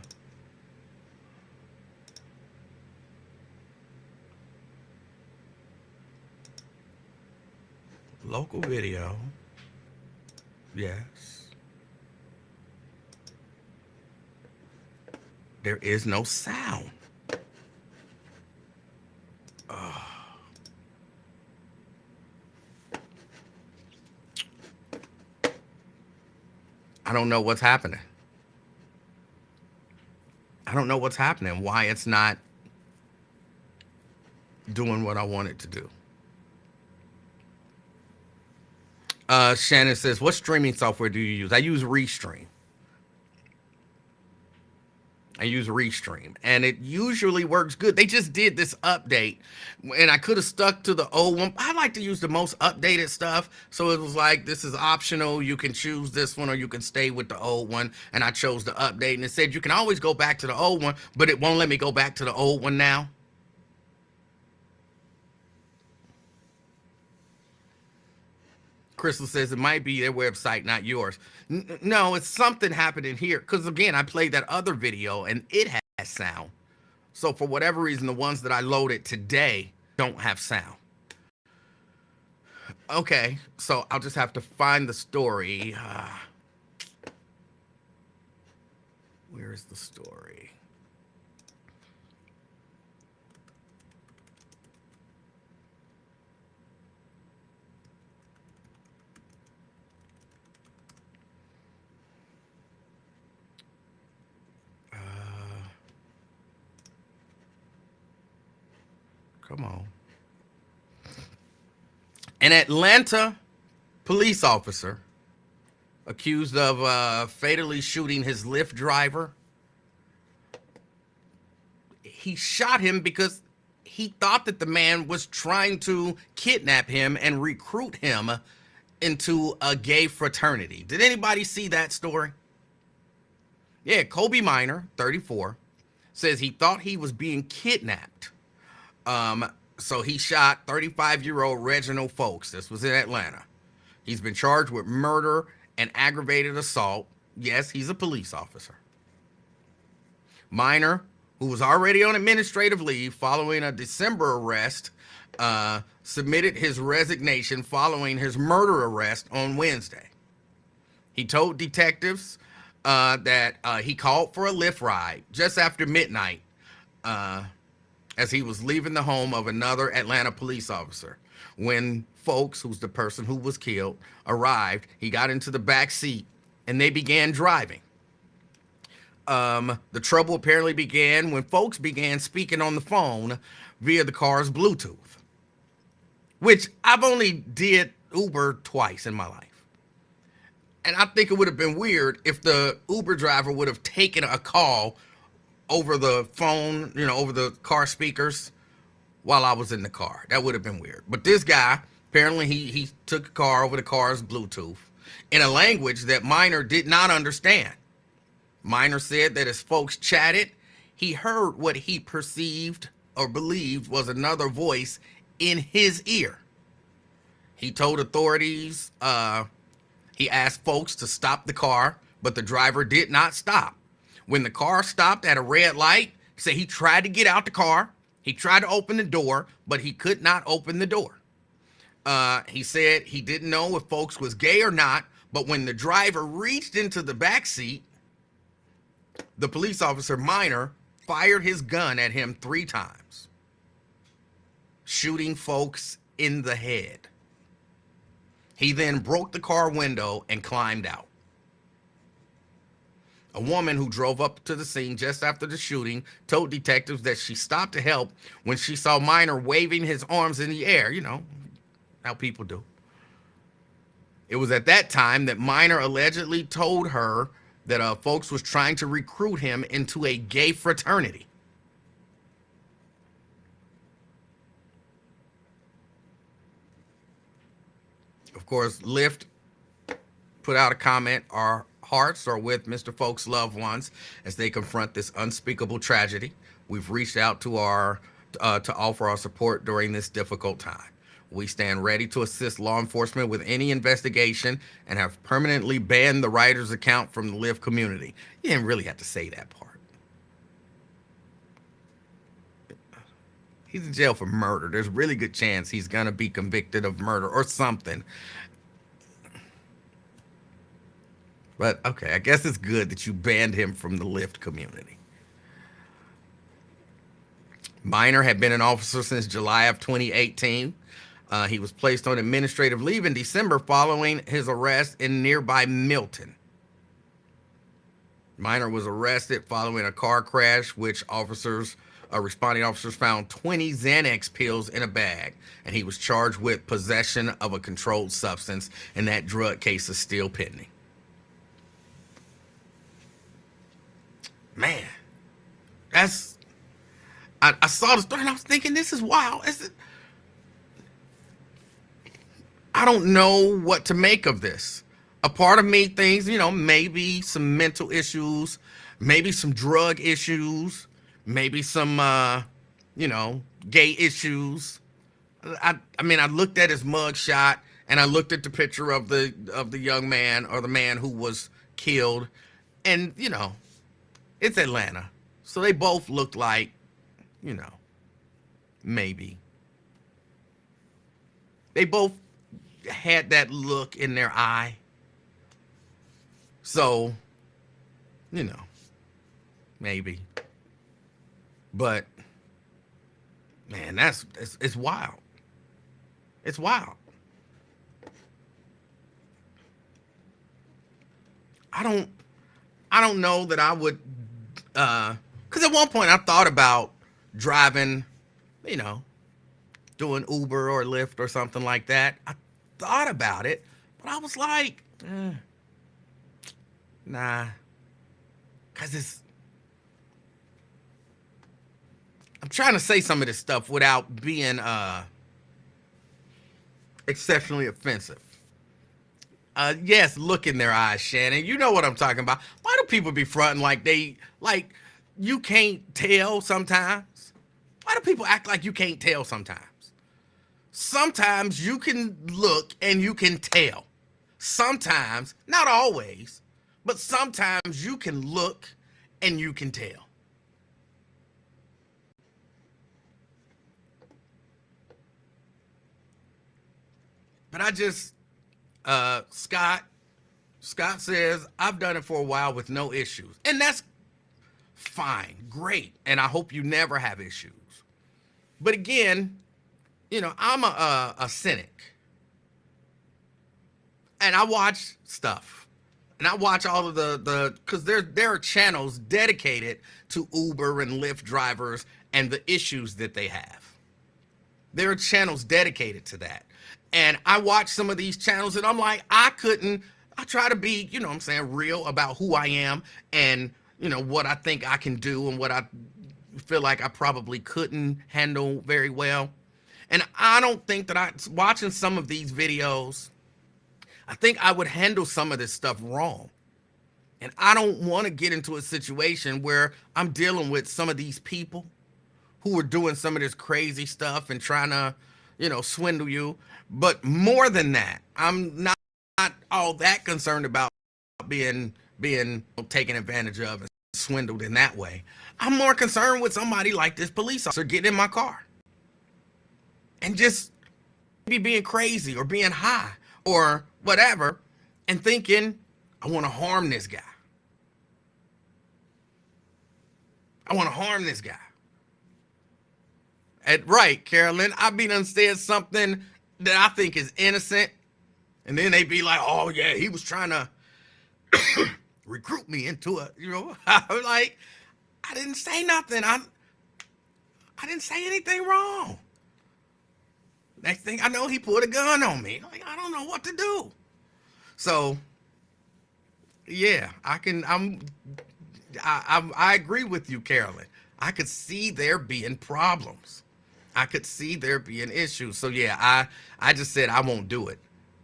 local video. Yes. There is no sound. I don't know what's happening. Why it's not doing what I wanted to do. Shannon says, what streaming software do you use? I use Restream. And it usually works good. They just did this update, and I could have stuck to the old one. I like to use the most updated stuff, so it was like, this is optional. You can choose this one, or you can stay with the old one, and I chose the update, and it said you can always go back to the old one, but it won't let me go back to the old one now. Crystal says it might be their website, not yours. No, it's something happening here. Because, again, I played that other video, and it has sound. So, for whatever reason, the ones that I loaded today don't have sound. Okay, so I'll just have to find the story. Where is the story? Come on. An Atlanta police officer accused of fatally shooting his Lyft driver. He shot him because he thought that the man was trying to kidnap him and recruit him into a gay fraternity. Did anybody see that story? Yeah, Kobe Minor, 34, says he thought he was being kidnapped. So he shot 35-year-old Reginald Folks. This was in Atlanta. He's been charged with murder and aggravated assault. Yes, he's a police officer. Minor, who was already on administrative leave following a December arrest, submitted his resignation following his murder arrest on Wednesday. He told detectives that he called for a Lyft ride just after midnight as he was leaving the home of another Atlanta police officer. When Folks, who's the person who was killed, arrived, he got into the back seat and they began driving. The trouble apparently began when Folks began speaking on the phone via the car's Bluetooth, which I've only did Uber twice in my life. And I think it would have been weird if the Uber driver would have taken a call over the phone, over the car speakers while I was in the car. That would have been weird. But this guy, apparently he took a car over the car's Bluetooth in a language that Minor did not understand. Minor said that as Folks chatted, he heard what he perceived or believed was another voice in his ear. He told authorities, he asked Folks to stop the car, but the driver did not stop. When the car stopped at a red light, he said he tried to get out the car. He tried to open the door, but he could not open the door. He said he didn't know if Folks was gay or not, but when the driver reached into the back seat, the police officer, Minor, fired his gun at him 3 times, shooting Folks in the head. He then broke the car window and climbed out. A woman who drove up to the scene just after the shooting told detectives that she stopped to help when she saw Minor waving his arms in the air, how people do. It was at that time that Minor allegedly told her that Folks was trying to recruit him into a gay fraternity. Of course, Lyft put out a comment, our hearts are with Mr. Folks' loved ones as they confront this unspeakable tragedy. We've reached out to to offer our support during this difficult time. We stand ready to assist law enforcement with any investigation and have permanently banned the writer's account from the Lyft community. You didn't really have to say that part. He's in jail for murder. There's a really good chance he's going to be convicted of murder or something. But, okay, I guess it's good that you banned him from the Lyft community. Minor had been an officer since July of 2018. He was placed on administrative leave in December following his arrest in nearby Milton. Minor was arrested following a car crash, which officers responding officers found 20 Xanax pills in a bag, and he was charged with possession of a controlled substance, and that drug case is still pending. Man, that's... I saw the story and I was thinking, this is wild. I don't know what to make of this. A part of me thinks, maybe some mental issues, maybe some drug issues, maybe some, gay issues. I mean, I looked at his mug shot and I looked at the picture of the young man, or the man who was killed, and it's Atlanta, so they both looked like, maybe they both had that look in their eye. So, maybe. But man, it's wild. It's wild. I don't know that I would, because at one point I thought about driving, doing Uber or Lyft or something like that. I thought about it, but I was like, nah, because I'm trying to say some of this stuff without being exceptionally offensive. Yes, look in their eyes, Shannon. You know what I'm talking about. Why do people be fronting like you can't tell sometimes? Why do people act like you can't tell sometimes? Sometimes you can look and you can tell. Sometimes, not always, but sometimes you can look and you can tell. But I just, Scott says, I've done it for a while with no issues. And that's fine, great. And I hope you never have issues. But again, I'm a cynic. And I watch stuff. And I watch all of because there are channels dedicated to Uber and Lyft drivers and the issues that they have. There are channels dedicated to that. And I watch some of these channels and I'm like, I try to be, real about who I am and, what I think I can do and what I feel like I probably couldn't handle very well. And I don't think that watching some of these videos, I think I would handle some of this stuff wrong. And I don't want to get into a situation where I'm dealing with some of these people who are doing some of this crazy stuff and trying to, swindle you. But more than that, I'm not all that concerned about being taken advantage of and swindled in that way. I'm more concerned with somebody like this police officer getting in my car and just maybe being crazy or being high or whatever and thinking, I want to harm this guy. I want to harm this guy. Right, Carolyn, I be done said something that I think is innocent, and then they be like, oh yeah, he was trying to recruit me into it. I was like, I didn't say nothing. I didn't say anything wrong. Next thing I know, he pulled a gun on me. Like, I don't know what to do. So yeah, I agree with you, Carolyn. I could see there being problems. I could see there being issues. So yeah, I just said I won't do it.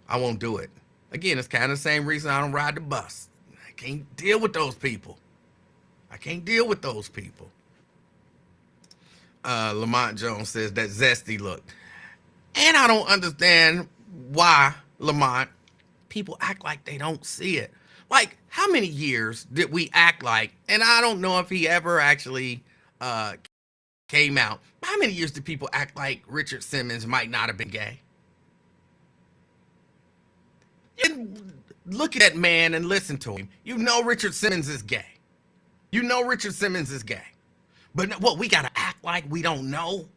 I won't do it. Again, it's kind of the same reason I don't ride the bus. I can't deal with those people. Lamont Jones says that zesty look. And I don't understand why, Lamont, people act like they don't see it. Like, how many years did we act like, and I don't know if he ever actually came out, how many years did people act like Richard Simmons might not have been gay? And look at that man and listen to him. Richard Simmons is gay. Richard Simmons is gay. But what, we got to act like we don't know?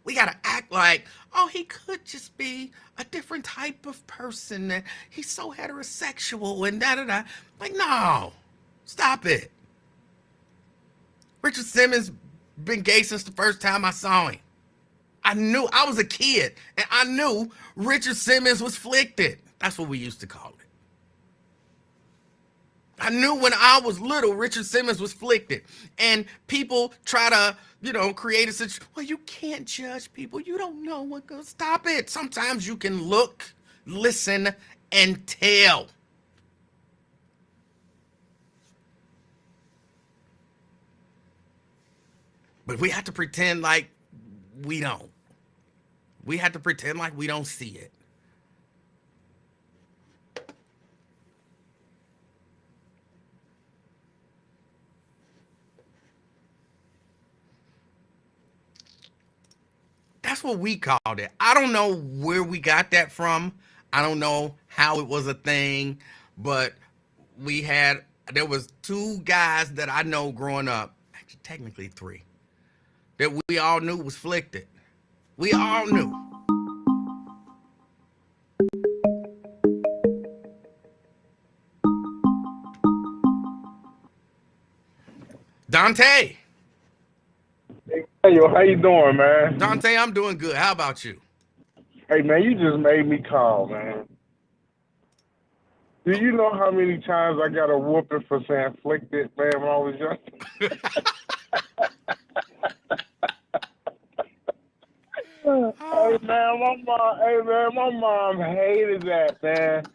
We got to act like, oh, he could just be a different type of person. And he's so heterosexual and da-da-da. Like, no. Stop it. Richard Simmons been gay since the first time I saw him. I knew I was a kid, and I knew Richard Simmons was flicked. That's what we used to call it. I knew when I was little, Richard Simmons was flicked. And people try to, create a situation. Well, you can't judge people. You don't know what goes. Stop it. Sometimes you can look, listen, and tell. But we have to pretend like we don't. We have to pretend like we don't see it. That's what we called it. I don't know where we got that from. I don't know how it was a thing, but there was 2 guys that I know growing up, actually technically 3, that we all knew was flicked. We all knew. Dante. Hey, yo, how you doing, man? Dante, I'm doing good. How about you? Hey, man, you just made me call, man. Do you know how many times I got a whooping for saying "flicked," man, when I was young? Hey, man, my mom hated that, man.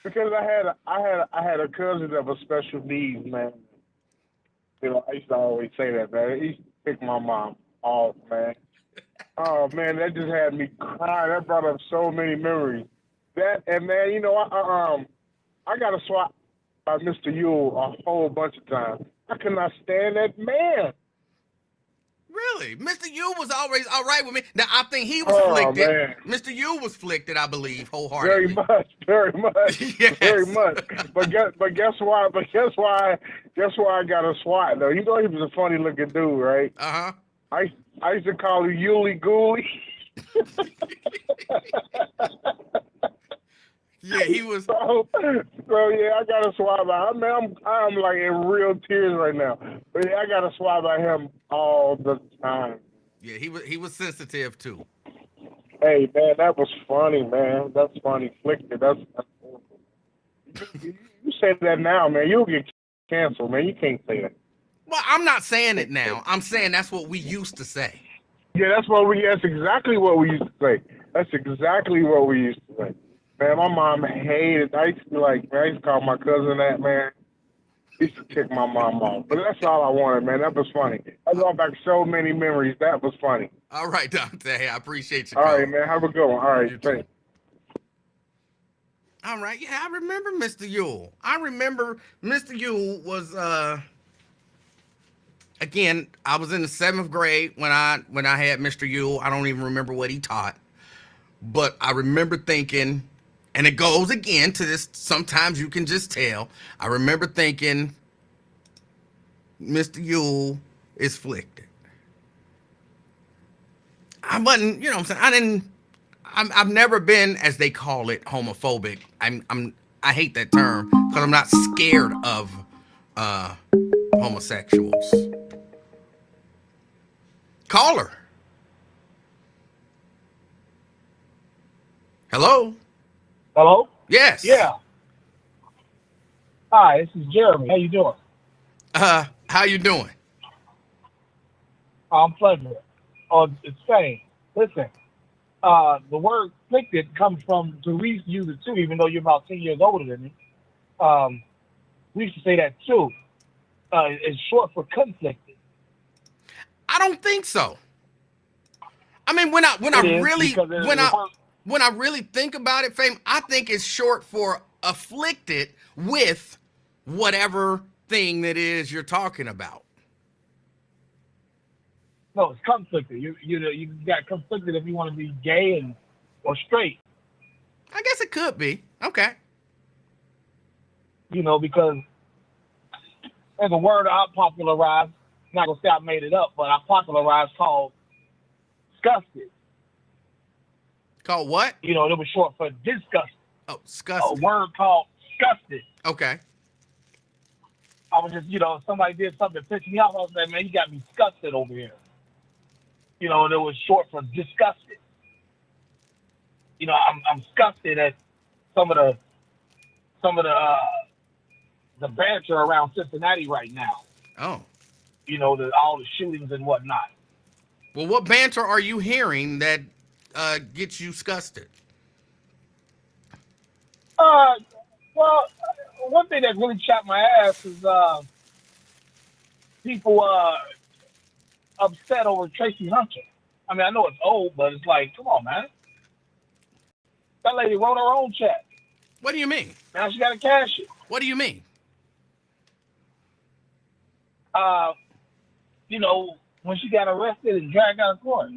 Because I had a cousin that was special needs, man. I used to always say that, man. It used to pick my mom off, man. Oh, man, that just had me crying. That brought up so many memories. That, and man, I got a swat by Mr. Yule a whole bunch of times. I could not stand that man. Really? Mr. Yu was always all right with me. Now, I think he was flicked. Man. Mr. Yu was flicked, I believe, wholeheartedly. Very much, Yes. very much. But guess why? Guess why I got a SWAT though? You know he was a funny looking dude, right? Uh-huh. I used to call him Yuli Gooly. Yeah, he was. So yeah, I got a swab by him. Man, I'm like in real tears right now. But yeah, I got a swab by him all the time. Yeah, he was sensitive too. Hey man, that was funny, man. That's funny. Flicked it. That's horrible. You say that now, man, you'll get canceled, man. You can't say that. Well, I'm not saying it now. I'm saying that's what we used to say. Yeah, that's exactly what we used to say. That's exactly what we used to say. Man, my mom hated. I used to be like, man, I used to call my cousin that, man. I used to kick my mom off. But that's all I wanted, man. That was funny. I brought back so many memories. That was funny. All right, Dante. I appreciate you. All right, man. Have a good one. All right, thanks. All right. Yeah, I remember Mr. Yule. I remember Mr. Yule was again, I was in the 7th grade when I had Mr. Yule. I don't even remember what he taught. But I remember thinking, and it goes again to this, sometimes you can just tell. I remember thinking, Mr. Yule is flicked. I wasn't, you know what I'm saying? I've never been, as they call it, homophobic. I hate that term because I'm not scared of homosexuals. Caller. Hello? Hello? Yes. Yeah. Hi, this is Jeremy. How you doing? How you doing? I'm pleasant. Oh, it's Fane. Listen, the word "conflicted" comes from, we used to use it too, even though you're about 10 years older than me. We used to say that too. It's short for conflicted. I don't think so. I mean, when I really think about it, Fame, I think it's short for afflicted with whatever thing that is you're talking about. No, it's conflicted. You got conflicted if you want to be gay or straight. I guess it could be. Okay. Because there's a word I popularized. I'm not gonna say I made it up, but I popularized called disgusted. Called what? It was short for disgusted. Oh, disgusted. A word called disgusted. Okay. I was just, if somebody did something that pissed me off, I was like, man, you got me disgusted over here. And it was short for disgusted. I'm disgusted at some of the banter around Cincinnati right now. Oh. All the shootings and whatnot. Well, what banter are you hearing that gets you disgusted? Well, one thing that really chapped my ass is people upset over Tracy Hunter. I mean, I know it's old, but it's like, come on, man. That lady wrote her own check. What do you mean? Now she got to cash it. What do you mean? When she got arrested and dragged out of court.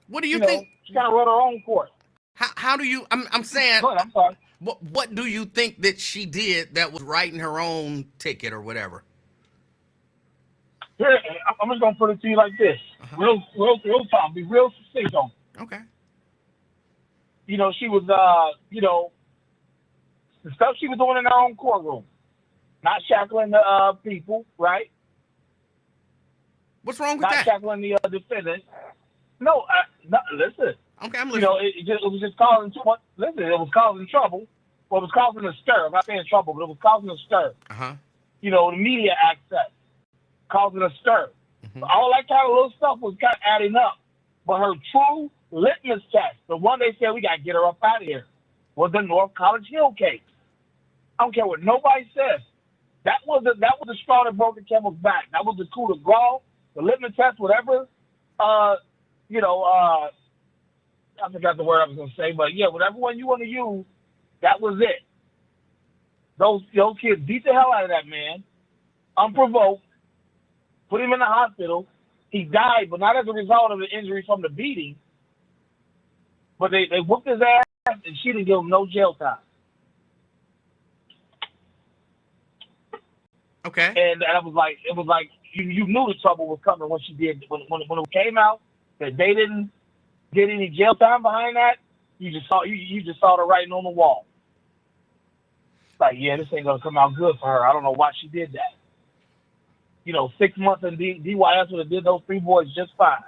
What do you think? She kind of wrote her own court. How do you? I'm saying. Go ahead, I'm sorry. What do you think that she did that was writing her own ticket or whatever? Here, I'm just gonna put it to you like this, real time, be real succinct on it. Okay. She was, the stuff she was doing in her own courtroom, not shackling the people, right? What's wrong with Not that? shackling the defendant. No, listen. Okay, I'm listening. It was just causing too much. Listen, it was causing trouble. Well, it was causing a stir. I'm not saying trouble, but it was causing a stir. The media access causing a stir. Mm-hmm. All that kind of little stuff was kind of adding up. But her true litmus test, the one they said we got to get her up out of here, was the North College Hill case. I don't care what nobody says. That was the straw that broke the camel's back. That was the coup de grace, the litmus test, whatever. I forgot the word I was going to say, but yeah, whatever one you want to use, that was it. Those kids beat the hell out of that man, unprovoked, put him in the hospital. He died, but not as a result of the injury from the beating. But they whooped his ass, and she didn't give him no jail time. Okay. And it was like you knew the trouble was coming when she did when it came out that they didn't get any jail time behind that. You just saw the writing on the wall. Like, yeah, this ain't gonna come out good for her. I don't know why she did that. 6 months in DYS would have did those 3 boys just fine.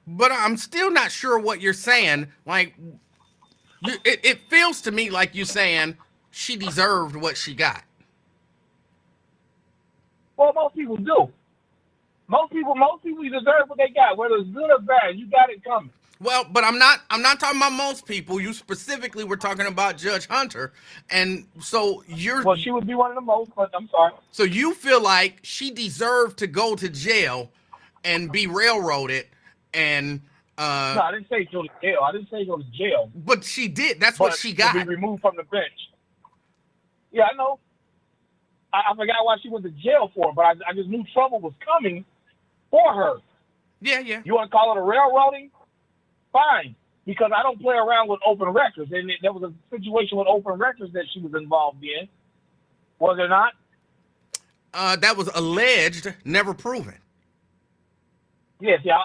But I'm still not sure what you're saying. Like, it feels to me like you're saying she deserved what she got. Well, most people do. Most people deserve what they got, whether it's good or bad. You got it coming. Well, but I'm not talking about most people. You specifically were talking about Judge Hunter. And so Well, she would be one of the most, but I'm sorry. So you feel like she deserved to go to jail and be railroaded and no, I didn't say go to jail. I didn't say go to jail. But she did. That's what she got. To be removed from the bench. Yeah, I know. I forgot why she went to jail for, but I just knew trouble was coming for her. Yeah. You want to call it a railroading? Fine, because I don't play around with open records, and there was a situation with open records that she was involved in. Was there not? That was alleged, never proven. Yes, yeah.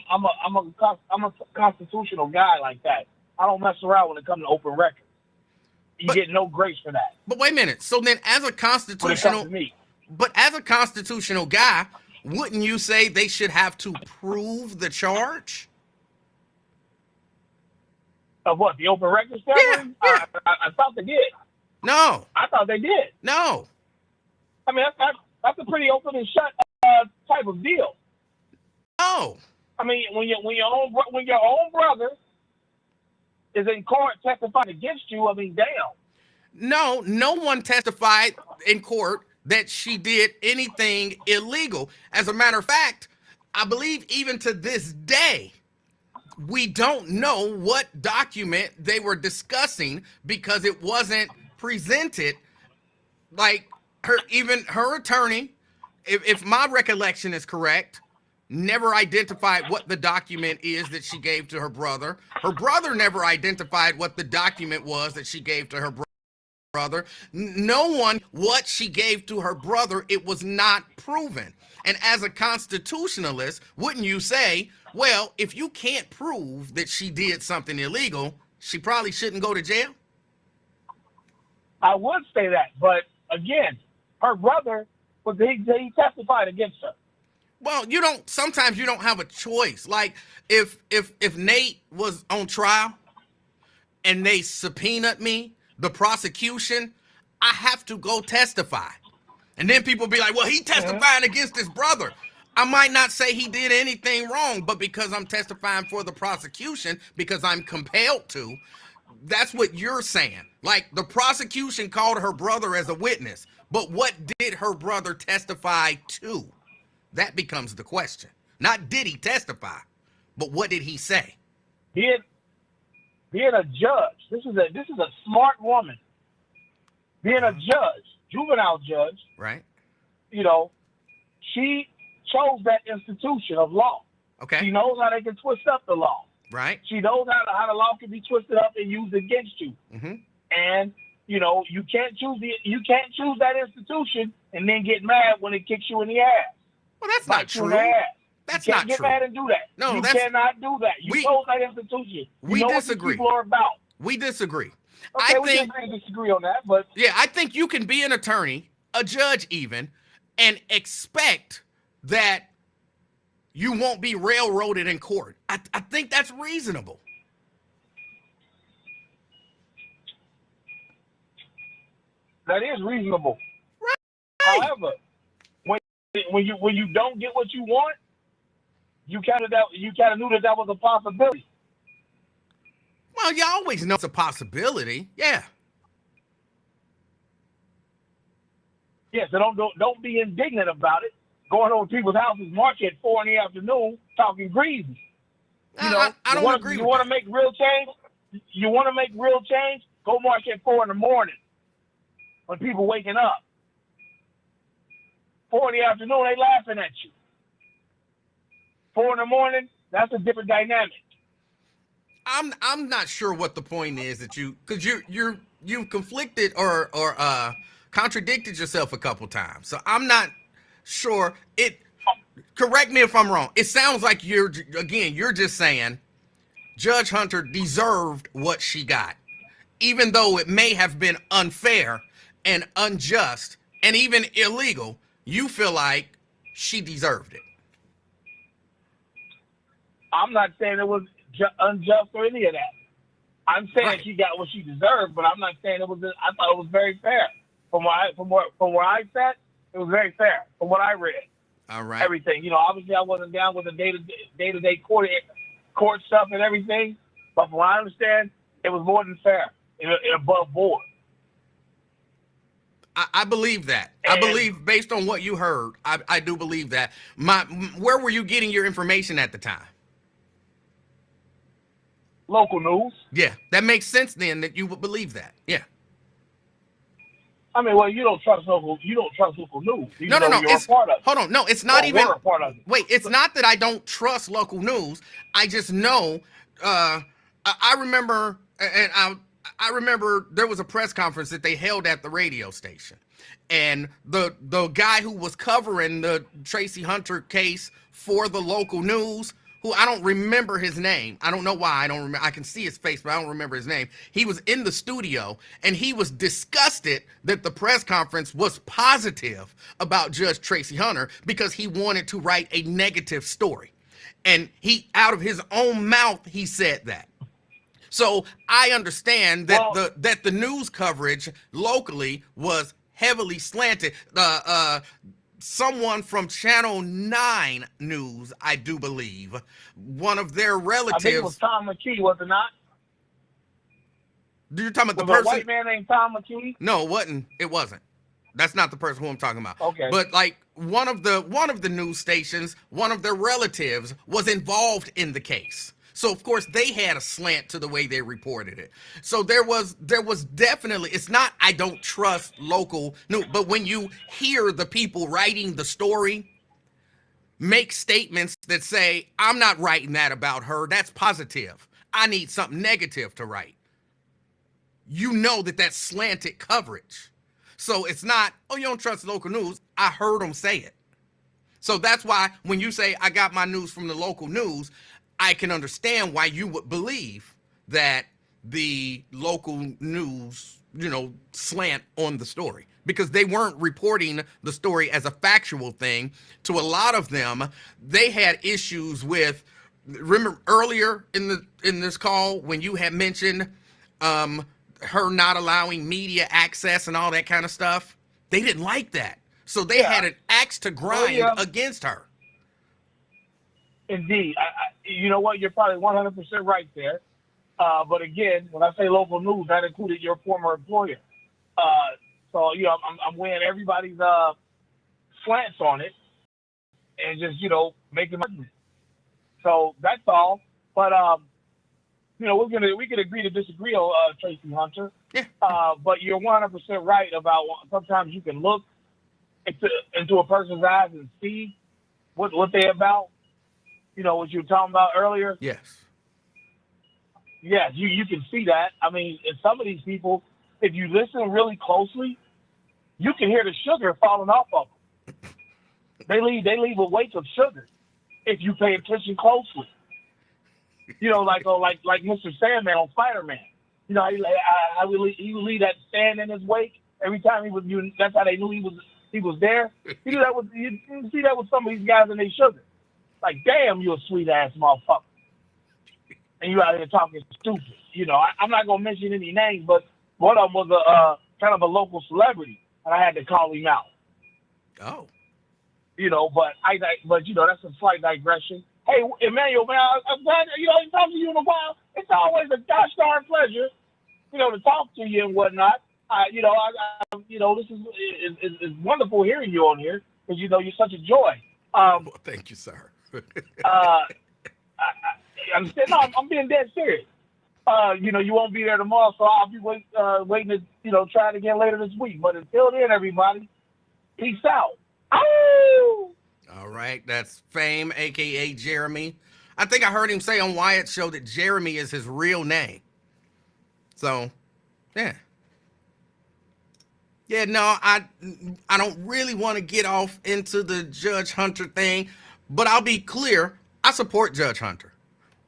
I'm a constitutional guy like that. I don't mess around when it comes to open records. You get no grace for that. But wait a minute. So then, as a constitutional guy, wouldn't you say they should have to prove the charge? Of what, the open records? Yeah. I thought they did. No. I thought they did. No. I mean, that's a pretty open and shut type of deal. No. I mean, when your own brother is in court testifying against you, I mean, damn. No one testified in court that she did anything illegal. As a matter of fact, I believe even to this day, we don't know what document they were discussing because it wasn't presented. Like her attorney, if my recollection is correct, never identified what the document is that she gave to her brother. Her brother never identified what the document was that she gave to her brother. No one what she gave to her brother, it was not proven. And as a constitutionalist, wouldn't you say, well, if you can't prove that she did something illegal, she probably shouldn't go to jail? I would say that, but again, Her brother he testified against her. Well, sometimes you don't have a choice. Like if Nate was on trial and they subpoenaed me, the prosecution, I have to go testify. And then people be like, well, he testifying against his brother. I might not say he did anything wrong, but because I'm testifying for the prosecution, because I'm compelled to, that's what you're saying. Like the prosecution called her brother as a witness, but what did her brother testify to? That becomes the question. Not did he testify, but what did he say? Being a judge, this is a smart woman. Being a judge, juvenile judge, Right. you know, she chose that institution of law. Okay. She knows how they can twist up the law. Right. She knows how the law can be twisted up and used against you. Mm-hmm. And you know, you can't choose that institution and then get mad when it kicks you in the ass. Well, that's not true. That's you not can't get true. mad and do that. No, you that's, cannot do that. You chose that institution. You we know disagree. What the people are about. We disagree. Okay, we can disagree on that, but yeah, I think you can be an attorney, a judge even, and expect that you won't be railroaded in court. I think that's reasonable. that is reasonable. Right. However, when you don't get what you want, you kind of knew that was a possibility. Well, you always know it's a possibility. Yeah. Yeah, so don't be indignant about it. Going over people's houses, march at 4 in the afternoon, talking greasy. You know, I don't agree with that. You want to make real change? You want to make real change? Go march at 4 in the morning when people waking up. 4 in the afternoon, they laughing at you. 4 in the morning, that's a different dynamic. I'm not sure what the point is that because you've conflicted or contradicted yourself a couple times. So I'm not sure it. Correct me if I'm wrong. It sounds like you're just saying Judge Hunter deserved what she got, even though it may have been unfair and unjust and even illegal. You feel like she deserved it. I'm not saying it was unjust or any of that. I'm saying she got what she deserved, but I'm not saying it was. I thought it was very fair. From where I sat, it was very fair. From what I read, all right, everything. You know, obviously I wasn't down with the day-to-day court stuff and everything, but from what I understand, it was more than fair. It above board. I believe that. I believe based on what you heard, I do believe that. Where were you getting your information at the time? Local news. Yeah, that makes sense then that you would believe that. Yeah. I mean, well, you don't trust local news. No. It's part of it. Hold on. No, it's not even. We're a part of it. Wait, it's not that I don't trust local news. I just know. I remember, and I remember there was a press conference that they held at the radio station, and the guy who was covering the Tracy Hunter case for the local news, who I don't remember his name. I don't know why I don't remember. I can see his face, but I don't remember his name. He was in the studio and he was disgusted that the press conference was positive about Judge Tracy Hunter because he wanted to write a negative story. And he, out of his own mouth, he said that. So I understand that that the news coverage locally was heavily slanted. Someone from Channel 9 News, I do believe, one of their relatives. I think it was Tom McKee, was it not? You're talking about was the person? A white man named Tom McKee? No, it wasn't. That's not the person who I'm talking about. Okay. But like one of the news stations, one of their relatives was involved in the case. So of course they had a slant to the way they reported it. So there was definitely, it's not I don't trust local news, but when you hear the people writing the story make statements that say, I'm not writing that about her, that's positive. I need something negative to write. You know that that's slanted coverage. So it's not, oh, you don't trust local news. I heard them say it. So that's why when you say I got my news from the local news, I can understand why you would believe that the local news, slant on the story because they weren't reporting the story as a factual thing. To a lot of them, they had issues with, remember earlier in this call when you had mentioned her not allowing media access and all that kind of stuff? They didn't like that. So they had an axe to grind against her. Indeed. You know what? You're probably 100% right there. But again, when I say local news, that included your former employer. So, you know, I'm weighing everybody's slants on it and just, you know, making money. So that's all. But, you know, we can agree to disagree on Tracy Hunter. Yeah. But you're 100% right about sometimes you can look into a person's eyes and see what they're about. You know, what you were talking about earlier? Yes. Yes, you can see that. I mean, and some of these people, if you listen really closely, you can hear the sugar falling off of them. They leave a wake of sugar if you pay attention closely. You know, like Mr. Sandman on Spider-Man. You know, he would leave that sand in his wake every time he was. That's how they knew he was there. You do that with you see that with some of these guys and they sugar. Like, damn, you a sweet ass motherfucker. And you out here talking stupid. You know, I'm not gonna mention any names, but one of them was a kind of a local celebrity, and I had to call him out. Oh. You know, but you know, that's a slight digression. Hey, Emmanuel, man, I'm glad you know I talked to you in a while. It's always a gosh darn pleasure, you know, to talk to you and whatnot. You know, you know, this is wonderful hearing you on here because you know you're such a joy. Well, thank you, sir. I'm being dead serious. You know, you won't be there tomorrow, so I'll be waiting to, you know, try it again later this week. But until then, everybody, peace out. Oh! All right, that's Fame, a.k.a. Jeremy. I think I heard him say on Wyatt's show that Jeremy is his real name. So, yeah. Yeah, no, I don't really want to get off into the Judge Hunter thing, but I'll be clear, I support Judge Hunter.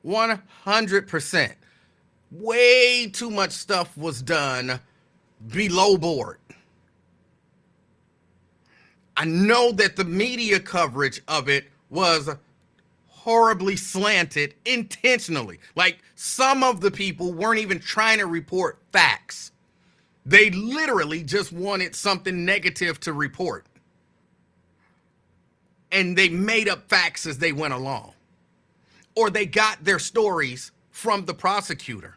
100%. Way too much stuff was done below board. I know that the media coverage of it was horribly slanted intentionally. Like, some of the people weren't even trying to report facts. They literally just wanted something negative to report. And they made up facts as they went along. Or they got their stories from the prosecutor.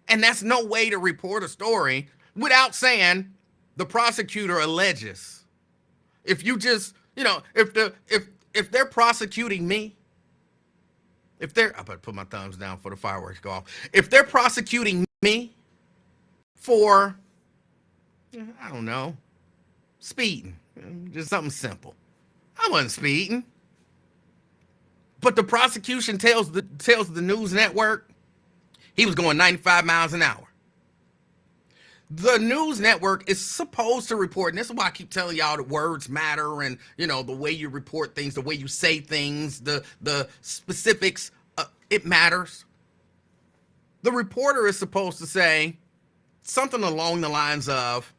And that's no way to report a story without saying the prosecutor alleges. If you just, you know, if they're prosecuting me, I better put my thumbs down for the fireworks go off. If they're prosecuting me for, I don't know, speeding, just something simple. I wasn't speeding. But the prosecution tells the news network he was going 95 miles an hour. The news network is supposed to report, and this is why I keep telling y'all that words matter, and you know, the way you report things, the way you say things, the specifics, it matters. The reporter is supposed to say something along the lines of,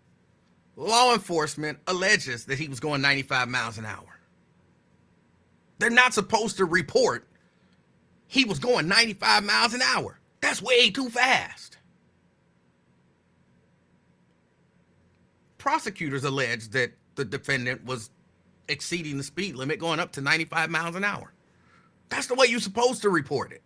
law enforcement alleges that he was going 95 miles an hour. They're not supposed to report he was going 95 miles an hour. That's way too fast. Prosecutors allege that the defendant was exceeding the speed limit going up to 95 miles an hour. That's the way you're supposed to report it.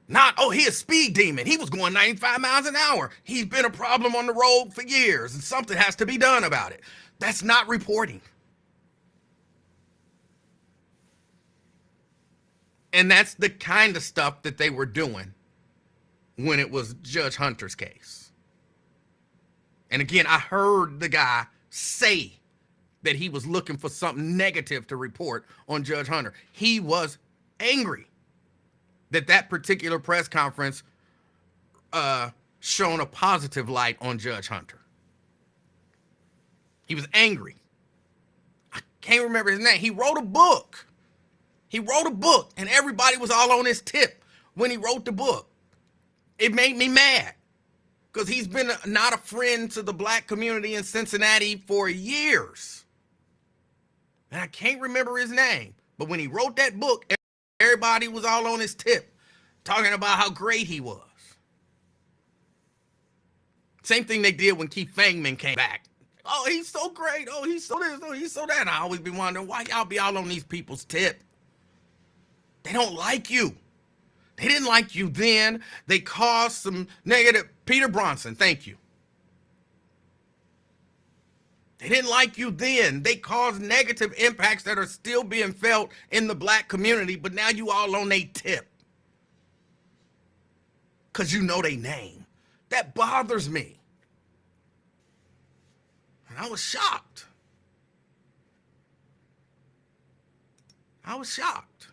Not, oh, he a speed demon. He was going 95 miles an hour. He's been a problem on the road for years and something has to be done about it. That's not reporting. And that's the kind of stuff that they were doing when it was Judge Hunter's case. And again, I heard the guy say that he was looking for something negative to report on Judge Hunter. He was angry that particular press conference shone a positive light on Judge Hunter. He was angry. I can't remember his name. He wrote a book. And everybody was all on his tip when he wrote the book. It made me mad. because he's been not a friend to the black community in Cincinnati for years. And I can't remember his name, but when he wrote that book, everybody was all on his tip, talking about how great he was. Same thing they did when Keith Fangman came back. Oh, he's so great. Oh, he's so this. Oh, he's so that. And I always be wondering, why y'all be all on these people's tip? They don't like you. They didn't like you then. They caused some negative. Peter Bronson, thank you. They didn't like you then. They caused negative impacts that are still being felt in the black community, but now you all on they tip. Because you know they name. That bothers me. And I was shocked. I was shocked.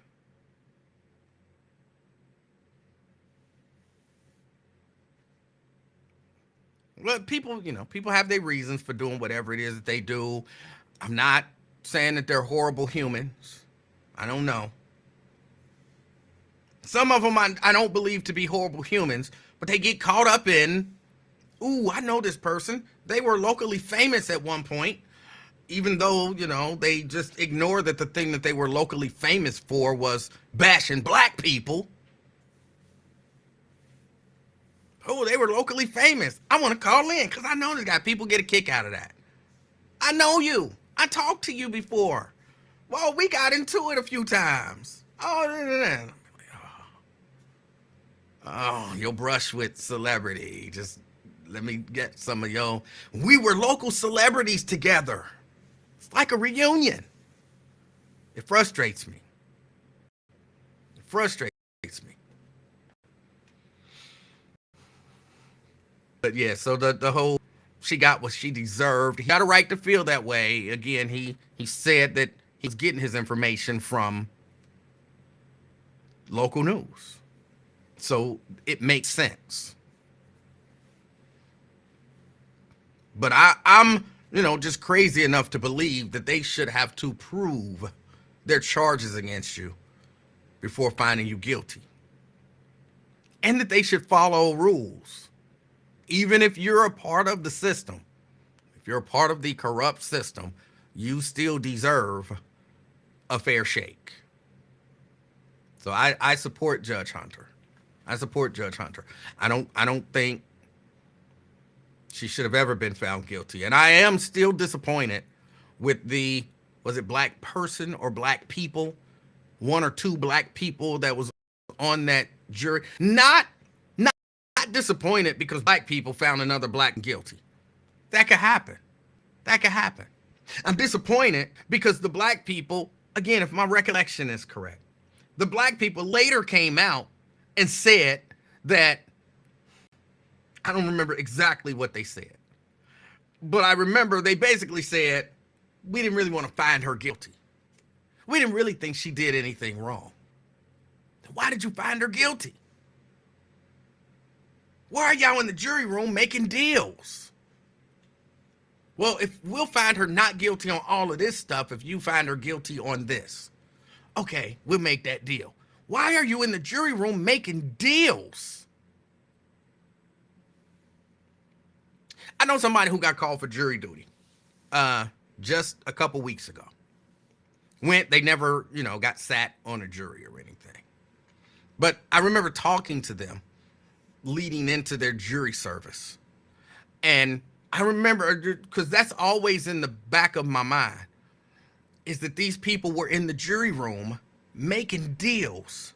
Well, people, people have their reasons for doing whatever it is that they do. I'm not saying that they're horrible humans. I don't know. Some of them I don't believe to be horrible humans, but they get caught up in, ooh, I know this person. They were locally famous at one point, even though, they just ignore that the thing that they were locally famous for was bashing black people. Oh, they were locally famous. I want to call in because I know this guy. People get a kick out of that. I know you. I talked to you before. Well, we got into it a few times. Oh, your brush with celebrity. Just let me get some of your. We were local celebrities together. It's like a reunion. It frustrates me. It frustrates me. But yeah, so the whole, she got what she deserved. He got a right to feel that way. Again, he said that he's getting his information from local news. So it makes sense. But I'm, just crazy enough to believe that they should have to prove their charges against you before finding you guilty. And that they should follow rules. Even if you're a part of the system, if you're a part of the corrupt system, you still deserve a fair shake. So I support Judge Hunter. I support Judge Hunter. I don't think she should have ever been found guilty. And I am still disappointed with was it black person or black people? One or two black people that was on that jury. Not disappointed because black people found another black guilty. That could happen. I'm disappointed because the black people, again, if my recollection is correct, the black people later came out and said that, I don't remember exactly what they said, but I remember they basically said, we didn't really want to find her guilty. We didn't really think she did anything wrong. Why did you find her guilty? Why are y'all in the jury room making deals? Well, if we'll find her not guilty on all of this stuff, if you find her guilty on this, okay, we'll make that deal. Why are you in the jury room making deals? I know somebody who got called for jury duty just a couple weeks ago. They never, got sat on a jury or anything. But I remember talking to them leading into their jury service. And I remember, because that's always in the back of my mind, is that these people were in the jury room making deals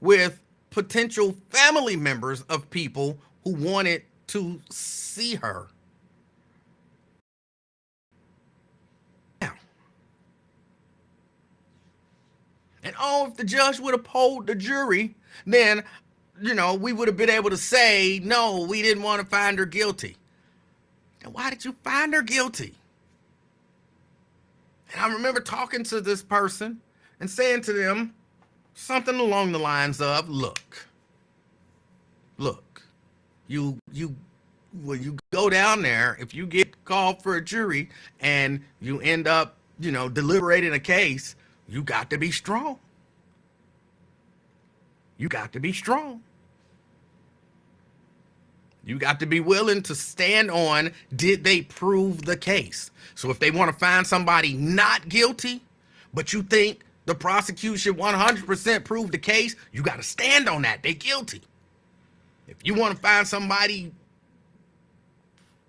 with potential family members of people who wanted to see her. And if the judge would have polled the jury, then we would have been able to say, no, we didn't want to find her guilty. And why did you find her guilty? And I remember talking to this person and saying to them something along the lines of, look, when you go down there, if you get called for a jury and you end up, deliberating a case, you got to be strong. You got to be strong. You got to be willing to stand on, did they prove the case? So if they want to find somebody not guilty, but you think the prosecution 100% proved the case, you got to stand on that. They guilty. If you want to find somebody,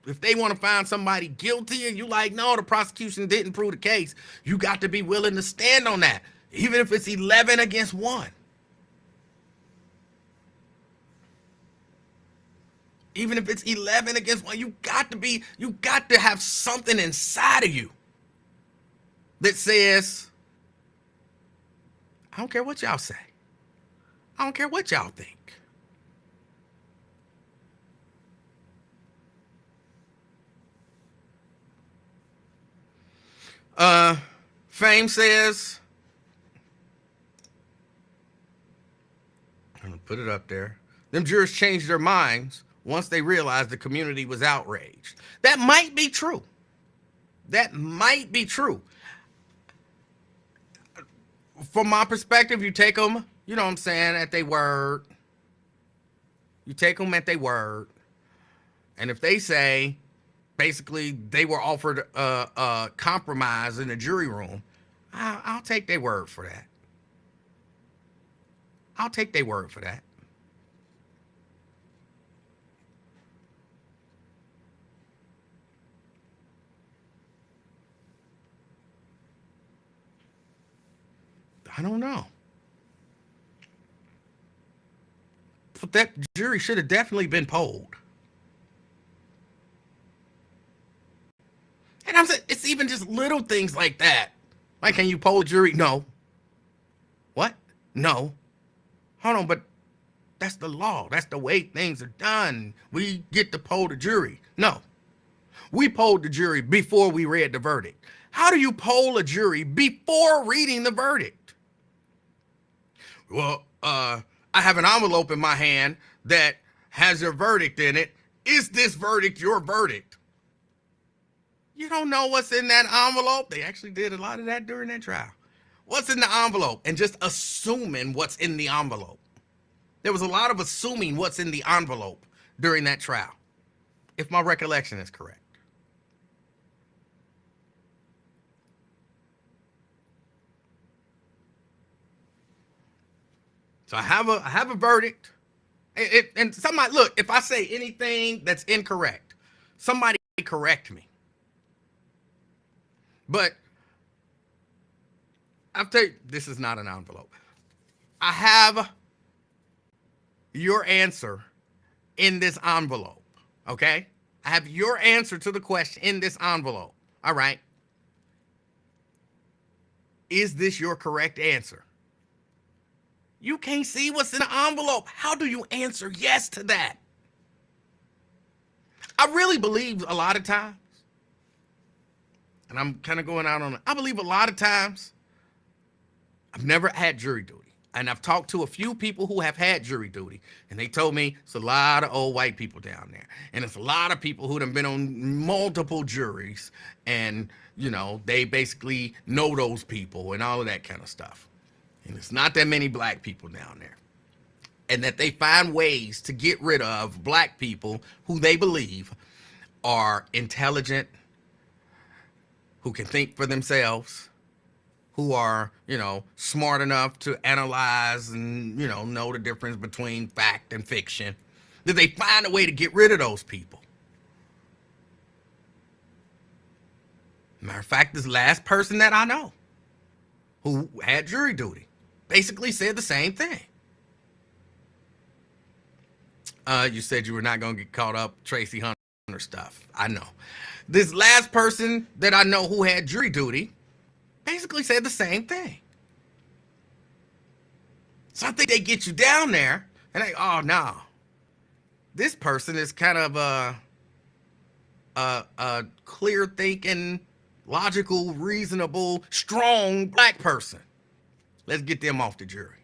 if they want to find somebody guilty and you like, no, the prosecution didn't prove the case, you got to be willing to stand on that, even if it's 11 against 1. Even if it's 11 against 1, you got to have something inside of you that says, I don't care what y'all say. I don't care what y'all think. Fame says, I'm gonna put it up there. Them jurors changed their minds once they realized the community was outraged. That might be true. That might be true. From my perspective, you take them, you know what I'm saying, at their word. You take them at their word. And if they say, basically, they were offered a compromise in the jury room, I'll take their word for that. I'll take their word for that. I don't know. But that jury should have definitely been polled. And I'm saying, it's even just little things like that. Like, can you poll a jury? No. What? No. Hold on, but that's the law. That's the way things are done. We get to poll the jury. No. We polled the jury before we read the verdict. How do you poll a jury before reading the verdict? Well, I have an envelope in my hand that has your verdict in it. Is this verdict your verdict? You don't know what's in that envelope. They actually did a lot of that during that trial. What's in the envelope? And just assuming what's in the envelope. There was a lot of assuming what's in the envelope during that trial, if my recollection is correct. So I have a verdict. And somebody, look, if I say anything that's incorrect, somebody correct me. But I'll tell you, this is not an envelope. I have your answer in this envelope, okay? I have your answer to the question in this envelope, all right? Is this your correct answer? You can't see what's in the envelope. How do you answer yes to that? I really believe a lot of times, and I'm kind of going out on it, I believe a lot of times, I've never had jury duty. And I've talked to a few people who have had jury duty, and they told me it's a lot of old white people down there. And it's a lot of people who have been on multiple juries, and, you know, they basically know those people and all of that kind of stuff. And it's not that many black people down there. And that they find ways to get rid of black people who they believe are intelligent, who can think for themselves, who are, you know, smart enough to analyze and, you know the difference between fact and fiction. That they find a way to get rid of those people. Matter of fact, this last person that I know who had jury duty basically said the same thing. You said you were not going to get caught up Tracy Hunter stuff. I know. This last person that I know who had jury duty basically said the same thing. So I think they get you down there and they, oh, no. This person is kind of a clear thinking, logical, reasonable, strong black person. Let's get them off the jury.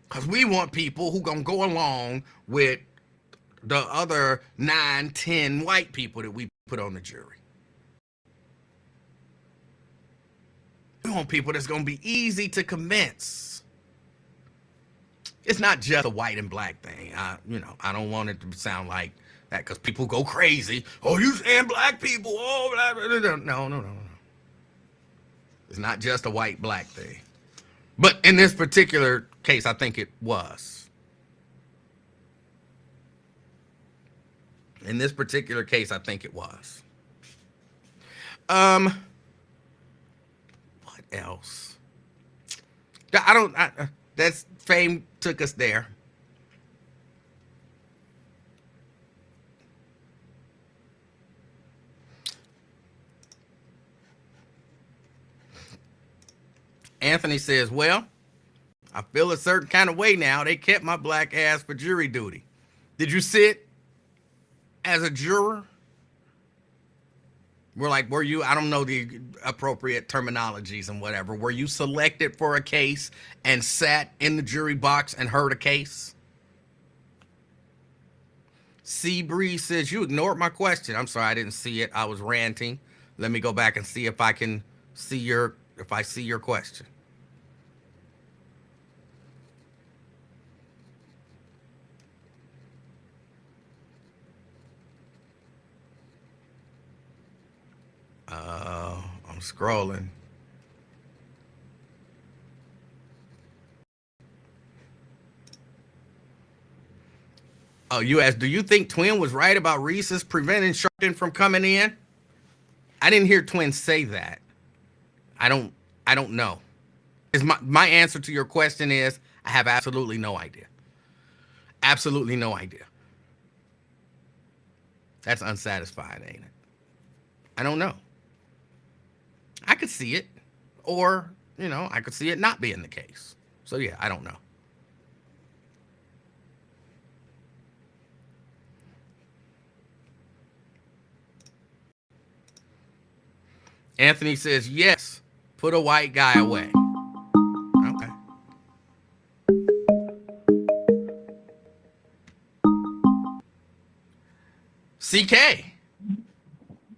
Because we want people who going to go along with the other 9, 10 white people that we put on the jury. We want people that's going to be easy to convince. It's not just a white and black thing. I don't want it to sound like that because people go crazy. Oh, you saying black people? Oh, blah, blah, blah. No. It's not just a white black thing. But in this particular case, I think it was. In this particular case, I think it was. What else? That's fame took us there. Anthony says, well, I feel a certain kind of way now. They kept my black ass for jury duty. Did you sit as a juror? Were you, I don't know the appropriate terminologies and whatever. Were you selected for a case and sat in the jury box and heard a case? Sea Breeze says, you ignored my question. I'm sorry, I didn't see it. I was ranting. Let me go back and see if I see your question. I'm scrolling. Oh, you asked, do you think Twin was right about Reese's preventing Sharpton from coming in? I didn't hear Twin say that. I don't know. My answer to your question is I have absolutely no idea. Absolutely no idea. That's unsatisfied, ain't it? I don't know. I could see it, or, I could see it not being the case. So, yeah, I don't know. Anthony says, yes, put a white guy away. Okay. CK.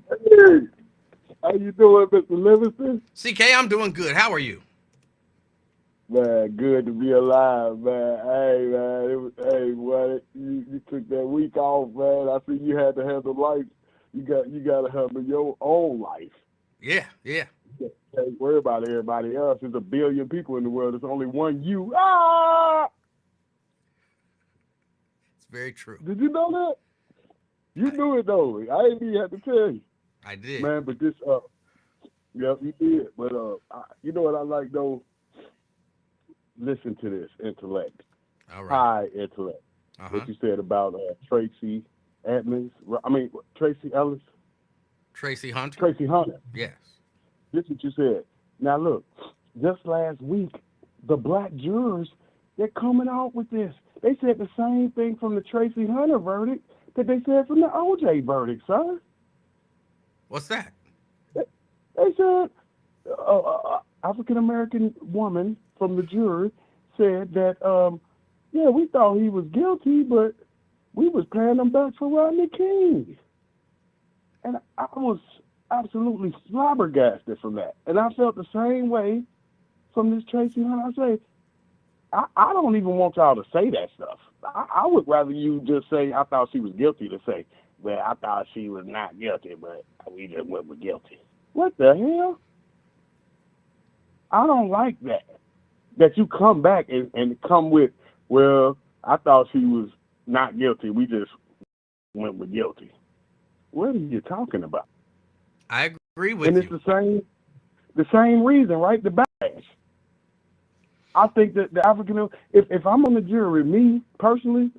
Hey, how you doing, Mr. Livingston? CK, I'm doing good. How are you? Man, good to be alive, man. Hey, man, you took that week off, man. I see you had to handle life. You got to handle your own life. Yeah. Can't worry about everybody else. There's a billion people in the world. There's only one you. Ah! It's very true. Did you know that? You knew it, though. I ain't even have to tell you. I did. Man, but this, yeah, you did. But, you know what I like, though? Listen to this intellect. All right. High intellect. What you said about Tracy Ellis. Tracy Hunter? Tracy Hunter. Yes. This is what you said. Now, look, just last week, the black jurors, they're coming out with this. They said the same thing from the Tracy Hunter verdict that they said from the OJ verdict, sir. What's that? They said African-American woman from the jury said that, yeah, we thought he was guilty, but we was paying him back for Rodney King. And I was absolutely flabbergasted from that. And I felt the same way from this Tracy Hunter. I say, I don't even want y'all to say that stuff. I would rather you just say, I thought she was guilty, to say, well, I thought she was not guilty, but we just went with guilty. What the hell? I don't like that. That you come back and come with, well, I thought she was not guilty. We just went with guilty. What are you talking about? I agree with you. And it's the same reason, right? The backlash. I think that the African, if I'm on the jury, me personally,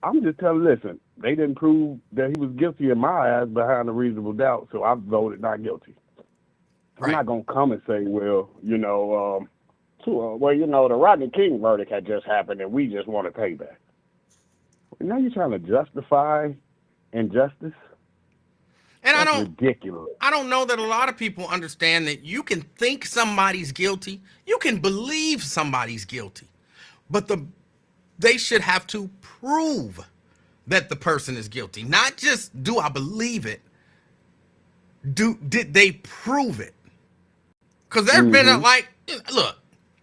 I'm just telling, listen, they didn't prove that he was guilty in my eyes behind a reasonable doubt, so I voted not guilty. Right. I'm not going to come and say, well, the Rodney King verdict had just happened and we just want to pay back. Now you're trying to justify injustice? And That's ridiculous. I don't know that a lot of people understand that you can think somebody's guilty, you can believe somebody's guilty, but they should have to prove that the person is guilty. Not just do I believe it, did they prove it? Because there's been look,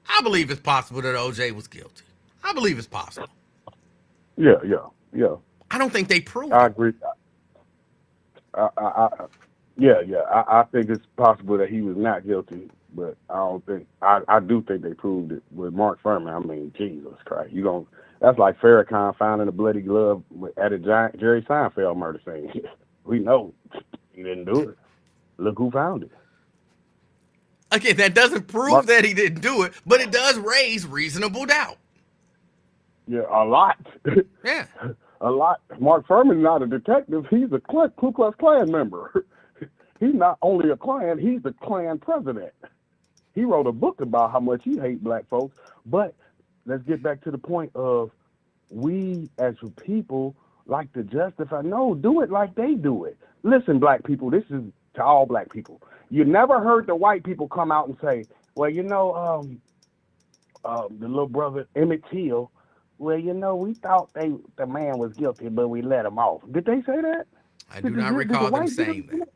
I believe it's possible that OJ was guilty. I believe it's possible. Yeah. I don't think they proved I it. agree. I think it's possible that he was not guilty, but I don't think I do think they proved it with Mark Furman. I mean, Jesus Christ, that's like Farrakhan finding a bloody glove at a giant Jerry Seinfeld murder scene. We know he didn't do it. Look who found it. Again, that doesn't prove Mark, that he didn't do it, but it does raise reasonable doubt. yeah, a lot. Yeah. A lot. Mark Furman's not a detective. He's a Ku Klux Klan member. He's not only a Klan, he's the Klan president. He wrote a book about how much he hates black folks. But let's get back to the point of we as a people like to justify. No, do it like they do it. Listen, black people, this is to all black people. You never heard the white people come out and say, well, the little brother Emmett Till, well, we thought the man was guilty, but we let him off. Did they say that? I do not recall them saying that.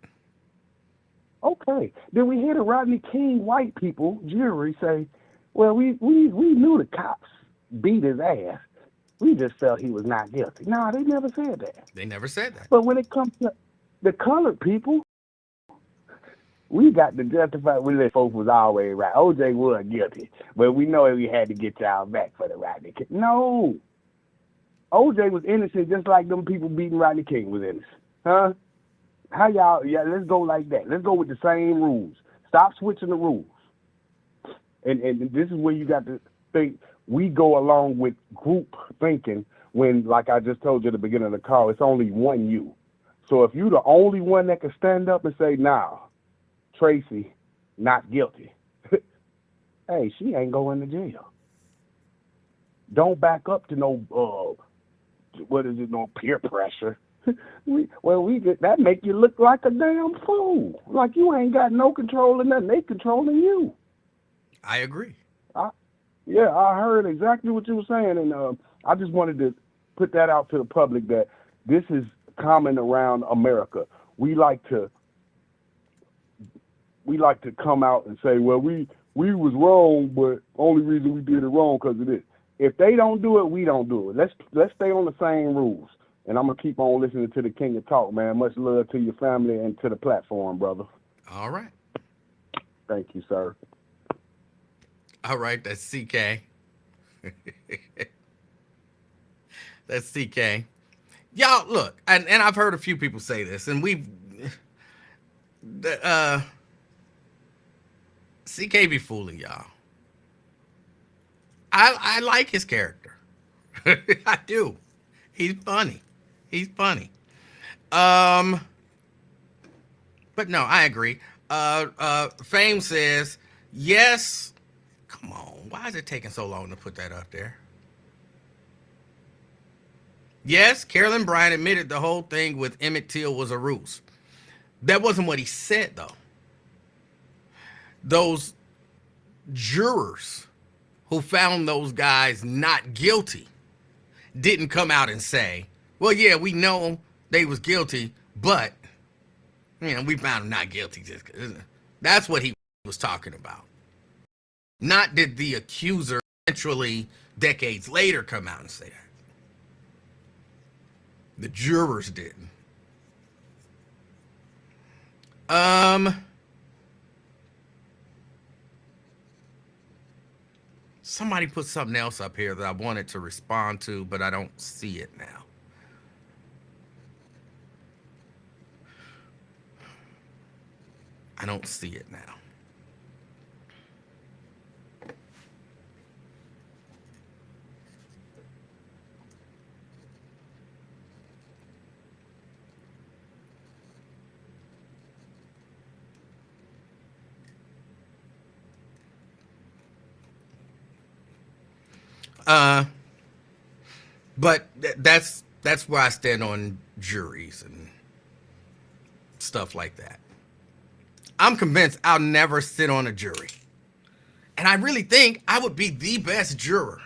Okay. Then we hear the Rodney King white people, jury, say, well, we knew the cops beat his ass. We just felt he was not guilty. No, they never said that. They never said that. But when it comes to the colored people, we got to justify. We let folks was always right. OJ was guilty, but we know we had to get y'all back for the Rodney King. No, OJ was innocent, just like them people beating Rodney King was innocent, huh? How y'all? Yeah, let's go like that. Let's go with the same rules. Stop switching the rules. And this is where you got to think. We go along with group thinking when, like I just told you at the beginning of the call, it's only one you. So if you're the only one that can stand up and say, nah, Tracy, not guilty. Hey, she ain't going to jail. Don't back up to no, no peer pressure. That make you look like a damn fool. Like you ain't got no control in nothing. They controlling you. I agree. I heard exactly what you were saying, and I just wanted to put that out to the public that this is common around America. We like to come out and say, well, we was wrong, but only reason we did it wrong because of this. If they don't do it, we don't do it. Let's stay on the same rules. And I'm gonna keep on listening to the King of Talk, man. Much love to your family and to the platform, brother. All right. Thank you, sir. All right, that's CK. That's CK. Y'all, look, and I've heard a few people say this, and CK be fooling y'all. I like his character. I do. He's funny. But no, I agree. Fame says, yes. Come on, why is it taking so long to put that up there? Yes, Carolyn Bryant admitted the whole thing with Emmett Till was a ruse. That wasn't what he said, though. Those jurors who found those guys not guilty didn't come out and say, well, yeah, we know they was guilty, but, we found them not guilty. That's what he was talking about. Not did the accuser eventually, decades later, come out and say that. The jurors didn't. Somebody put something else up here that I wanted to respond to, but I don't see it now. I don't see it now. But that's where I stand on juries and stuff like that. I'm convinced I'll never sit on a jury. And I really think I would be the best juror.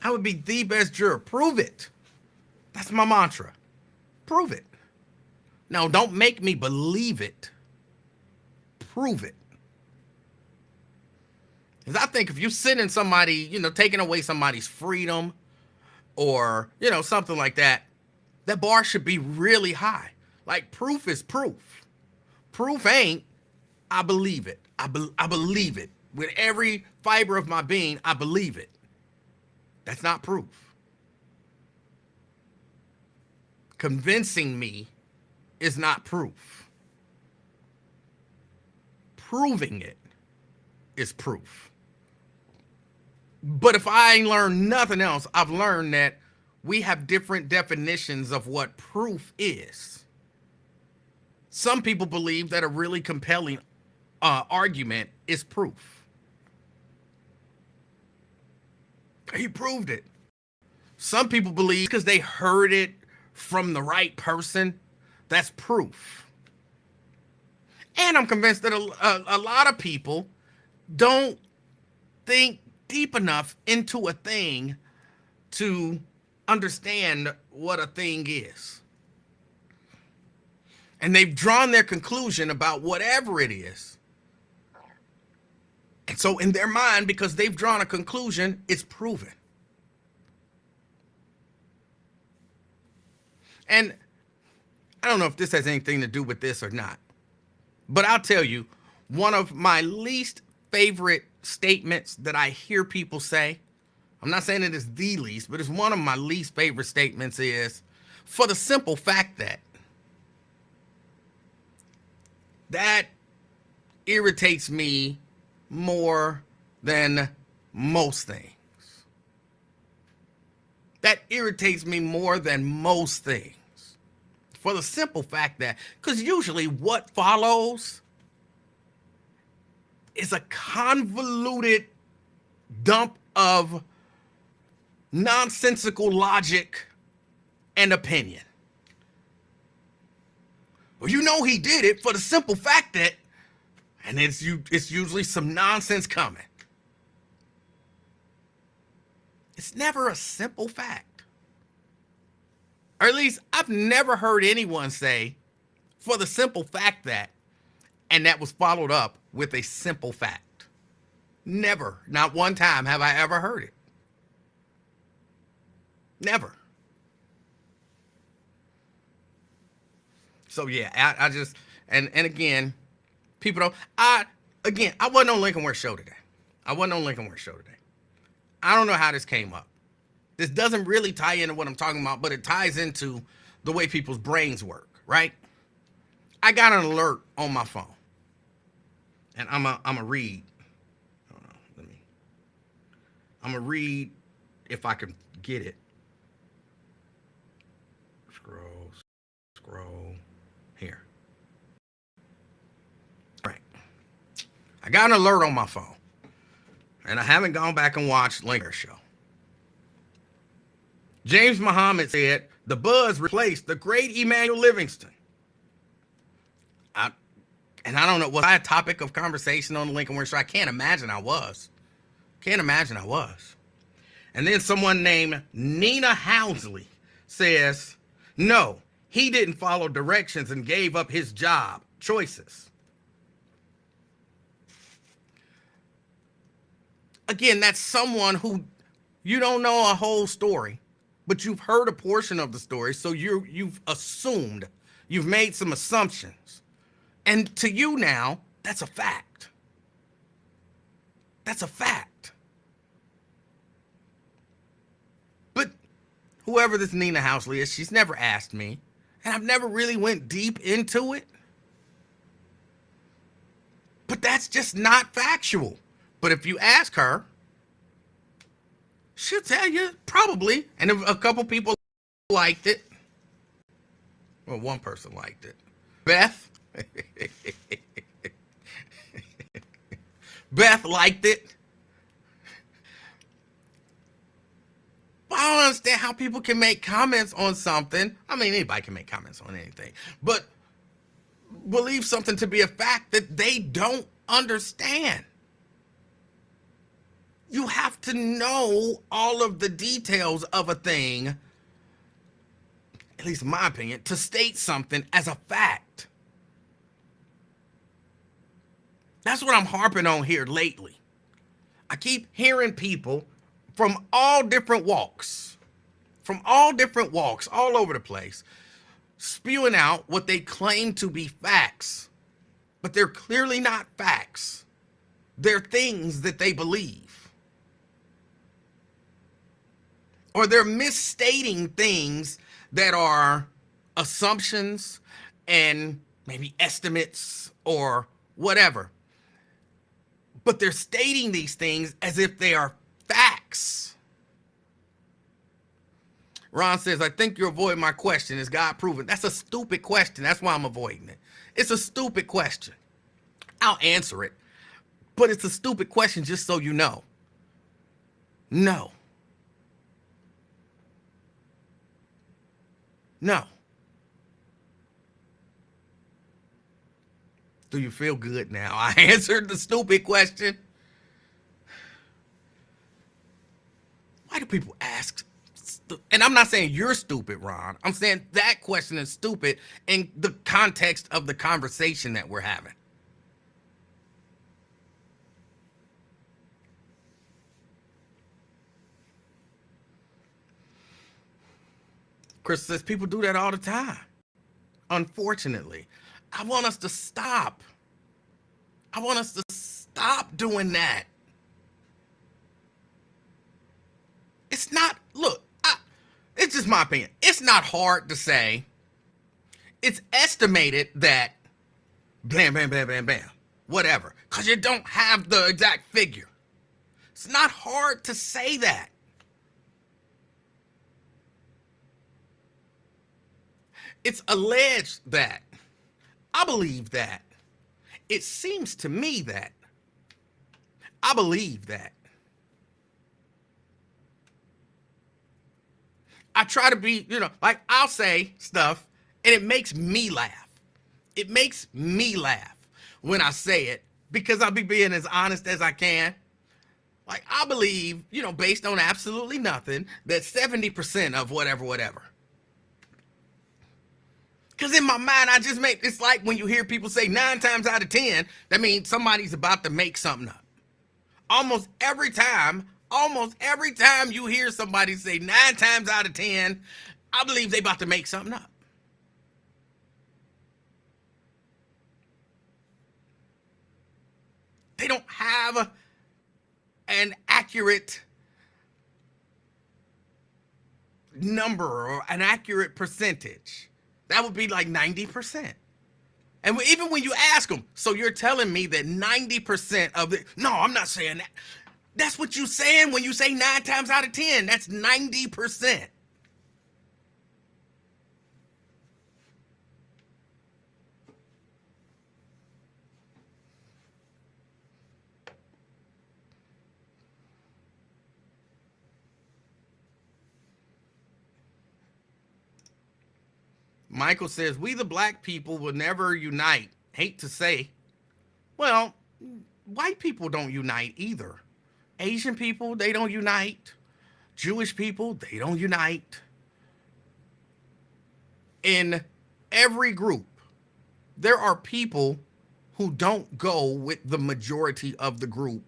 I would be the best juror. Prove it. That's my mantra. Prove it. Now, don't make me believe it. Prove it. Because I think if you sending somebody, taking away somebody's freedom or, something like that, that bar should be really high. Like, proof is proof. Proof ain't, I believe it. I believe it. With every fiber of my being, I believe it. That's not proof. Convincing me is not proof. Proving it is proof. But if I ain't learned nothing else, I've learned that we have different definitions of what proof is. Some people believe that a really compelling argument is proof. He proved it. Some people believe because they heard it from the right person, that's proof. And I'm convinced that a lot of people don't think deep enough into a thing to understand what a thing is. And they've drawn their conclusion about whatever it is. And so in their mind, because they've drawn a conclusion, it's proven. And I don't know if this has anything to do with this or not, but I'll tell you, one of my least favorite statements that I hear people say, I'm not saying it is the least, but it's one of my least favorite statements, is for the simple fact that irritates me more than most things. That irritates me more than most things. For the simple fact that, because usually what follows is a convoluted dump of nonsensical logic and opinion. Well, he did it for the simple fact that, and it's usually some nonsense coming. It's never a simple fact. Or at least I've never heard anyone say for the simple fact that, and that was followed up with a simple fact. Never, not one time have I ever heard it. Never. So yeah, I just, and again, people don't, I wasn't on Lincoln Worth Show today. I don't know how this came up. This doesn't really tie into what I'm talking about, but it ties into the way people's brains work, right? I got an alert on my phone. And I'm a read. Hold on, I'm a read if I can get it. Scroll here. Right. I got an alert on my phone. And I haven't gone back and watched Lincoln Worth Show. James Muhammad said the Buzz replaced the great Emanuel Livingston. I don't know, was I a topic of conversation on the Lincoln Worth Show? I can't imagine I was. And then someone named Nina Housley says, no, he didn't follow directions and gave up his job choices. Again, that's someone who you don't know a whole story, but you've heard a portion of the story, so you've assumed, you've made some assumptions. And to you now, that's a fact. That's a fact. But whoever this Nina Housley is, she's never asked me, and I've never really went deep into it. But that's just not factual. But if you ask her, she'll tell you probably. And if a couple people liked it. Well, one person liked it. Beth. Beth liked it. But I don't understand how people can make comments on something. I mean, anybody can make comments on anything. But believe something to be a fact that they don't understand. You have to know all of the details of a thing, at least in my opinion, to state something as a fact. That's what I'm harping on here lately. I keep hearing people from all different walks, all over the place, spewing out what they claim to be facts, but they're clearly not facts. They're things that they believe. Or they're misstating things that are assumptions and maybe estimates or whatever. But they're stating these things as if they are facts. Ron says, I think you avoid my question. Is God proven? That's a stupid question. That's why I'm avoiding it. It's a stupid question. I'll answer it. But it's a stupid question, just so you know. No. No. Do you feel good now? I answered the stupid question. Why do people ask? And I'm not saying you're stupid, Ron. I'm saying that question is stupid in the context of the conversation that we're having. Chris says people do that all the time. Unfortunately, I want us to stop. I want us to stop doing that. It's not, look, it's just my opinion. It's not hard to say. It's estimated that bam, bam, bam, bam, bam, whatever, because you don't have the exact figure. It's not hard to say that. It's alleged that. I believe that. It seems to me that. I believe that. I try to be, like I'll say stuff and it makes me laugh. It makes me laugh when I say it because I'll be being as honest as I can. Like I believe, based on absolutely nothing, that 70% of whatever. Because in my mind, it's like when you hear people say 9 times out of 10, that means somebody's about to make something up. Almost every time you hear somebody say 9 times out of 10, I believe they about to make something up. They don't have an accurate number or an accurate percentage. That would be like 90%. And even when you ask them, so you're telling me that 90% of it, no, I'm not saying that. That's what you're saying when you say 9 times out of 10. That's 90%. Michael says, we the black people will never unite. Hate to say. Well, white people don't unite either. Asian people, they don't unite. Jewish people, they don't unite. In every group, there are people who don't go with the majority of the group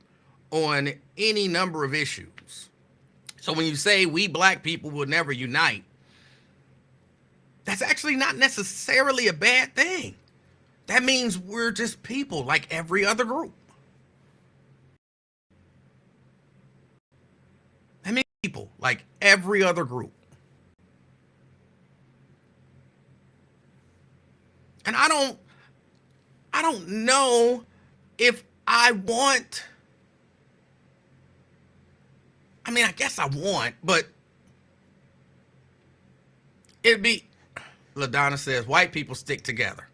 on any number of issues. So when you say we black people will never unite, that's actually not necessarily a bad thing. That means we're just people like every other group. That means people like every other group. And I don't know if I want, I guess I want, but it'd be, LaDonna says, white people stick together.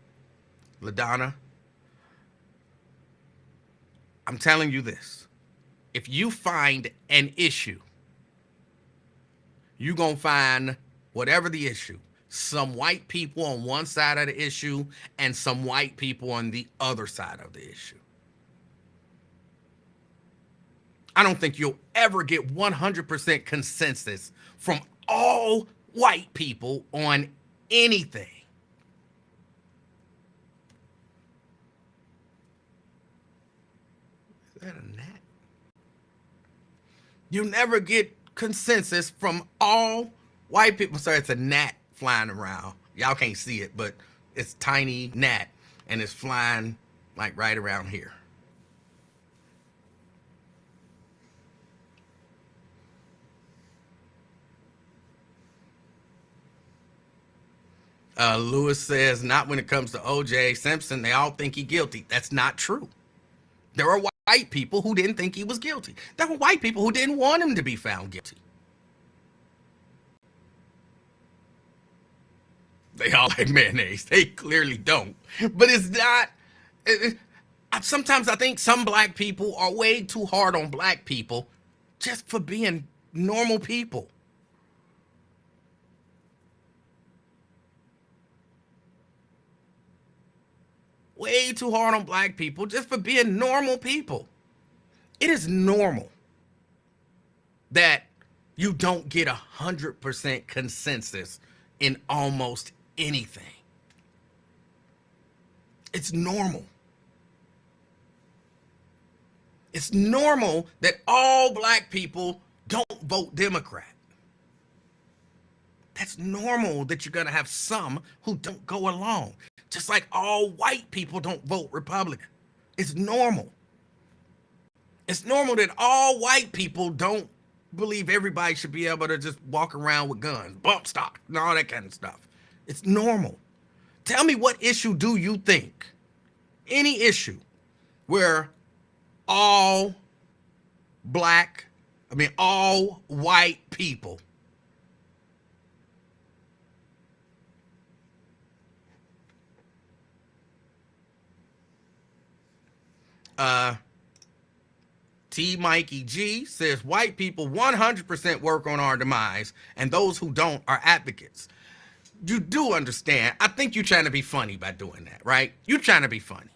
LaDonna, I'm telling you this. If you find an issue, you're going to find whatever the issue, some white people on one side of the issue and some white people on the other side of the issue. I don't think you'll ever get 100% consensus from all white people on anything. Is that a gnat? You never get consensus from all white people. Sorry, it's a gnat flying around. Y'all can't see it, but it's tiny gnat, and it's flying like right around here. Lewis says, not when it comes to O.J. Simpson. They all think he's guilty. That's not true. There are white people who didn't think he was guilty. There were white people who didn't want him to be found guilty. They all like mayonnaise. They clearly don't. But it's not. Sometimes I think some black people are way too hard on black people just for being normal people. Way too hard on black people just for being normal people. It is normal that you don't get 100% consensus in almost anything. It's normal. It's normal that all black people don't vote Democrat. That's normal that you're going to have some who don't go along. Just like all white people don't vote Republican. It's normal. It's normal that all white people don't believe everybody should be able to just walk around with guns, bump stock, and all that kind of stuff. It's normal. Tell me, what issue do you think, any issue where all white people T. Mikey G says white people 100% work on our demise, and those who don't are advocates. You do understand. I think you're trying to be funny by doing that, right? You're trying to be funny.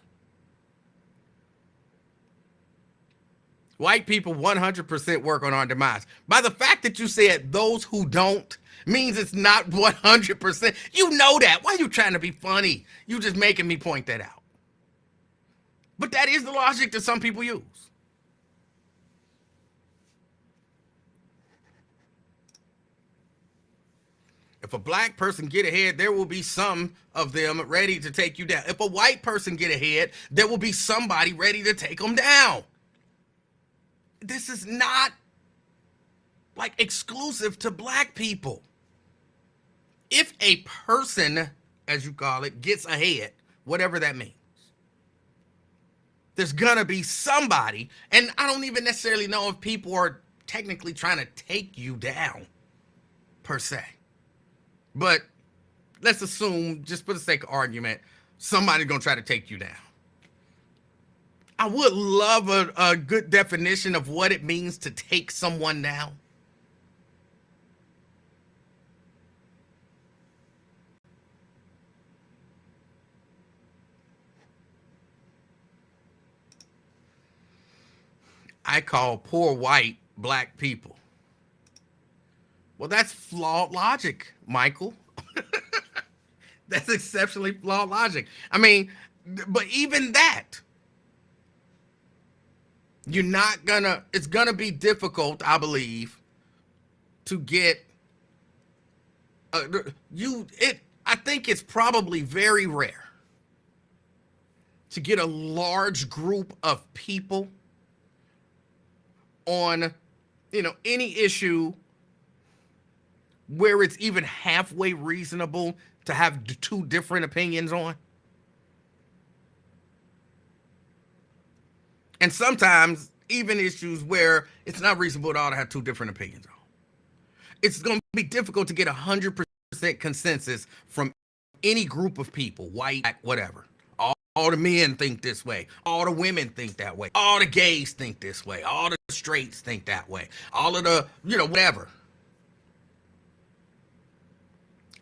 White people 100% work on our demise. By the fact that you said those who don't means it's not 100%. You know that. Why are you trying to be funny? You just making me point that out. But that is the logic that some people use. If a black person get ahead, there will be some of them ready to take you down. If a white person get ahead, there will be somebody ready to take them down. This is not like exclusive to black people. If a person, as you call it, gets ahead, whatever that means, there's gonna be somebody, and I don't even necessarily know if people are technically trying to take you down, per se. But let's assume, just for the sake of argument, somebody's gonna try to take you down. I would love a good definition of what it means to take someone down. I call poor white black people. Well, that's flawed logic, Michael. That's exceptionally flawed logic. I mean, but even that, it's gonna be difficult, I believe, to get I think it's probably very rare to get a large group of people on, any issue where it's even halfway reasonable to have two different opinions on. And sometimes even issues where it's not reasonable at all to have two different opinions on. It's going to be difficult to get 100% consensus from any group of people, white, black, whatever. All the men think this way. All the women think that way. All the gays think this way. All the straights think that way. All of the, whatever.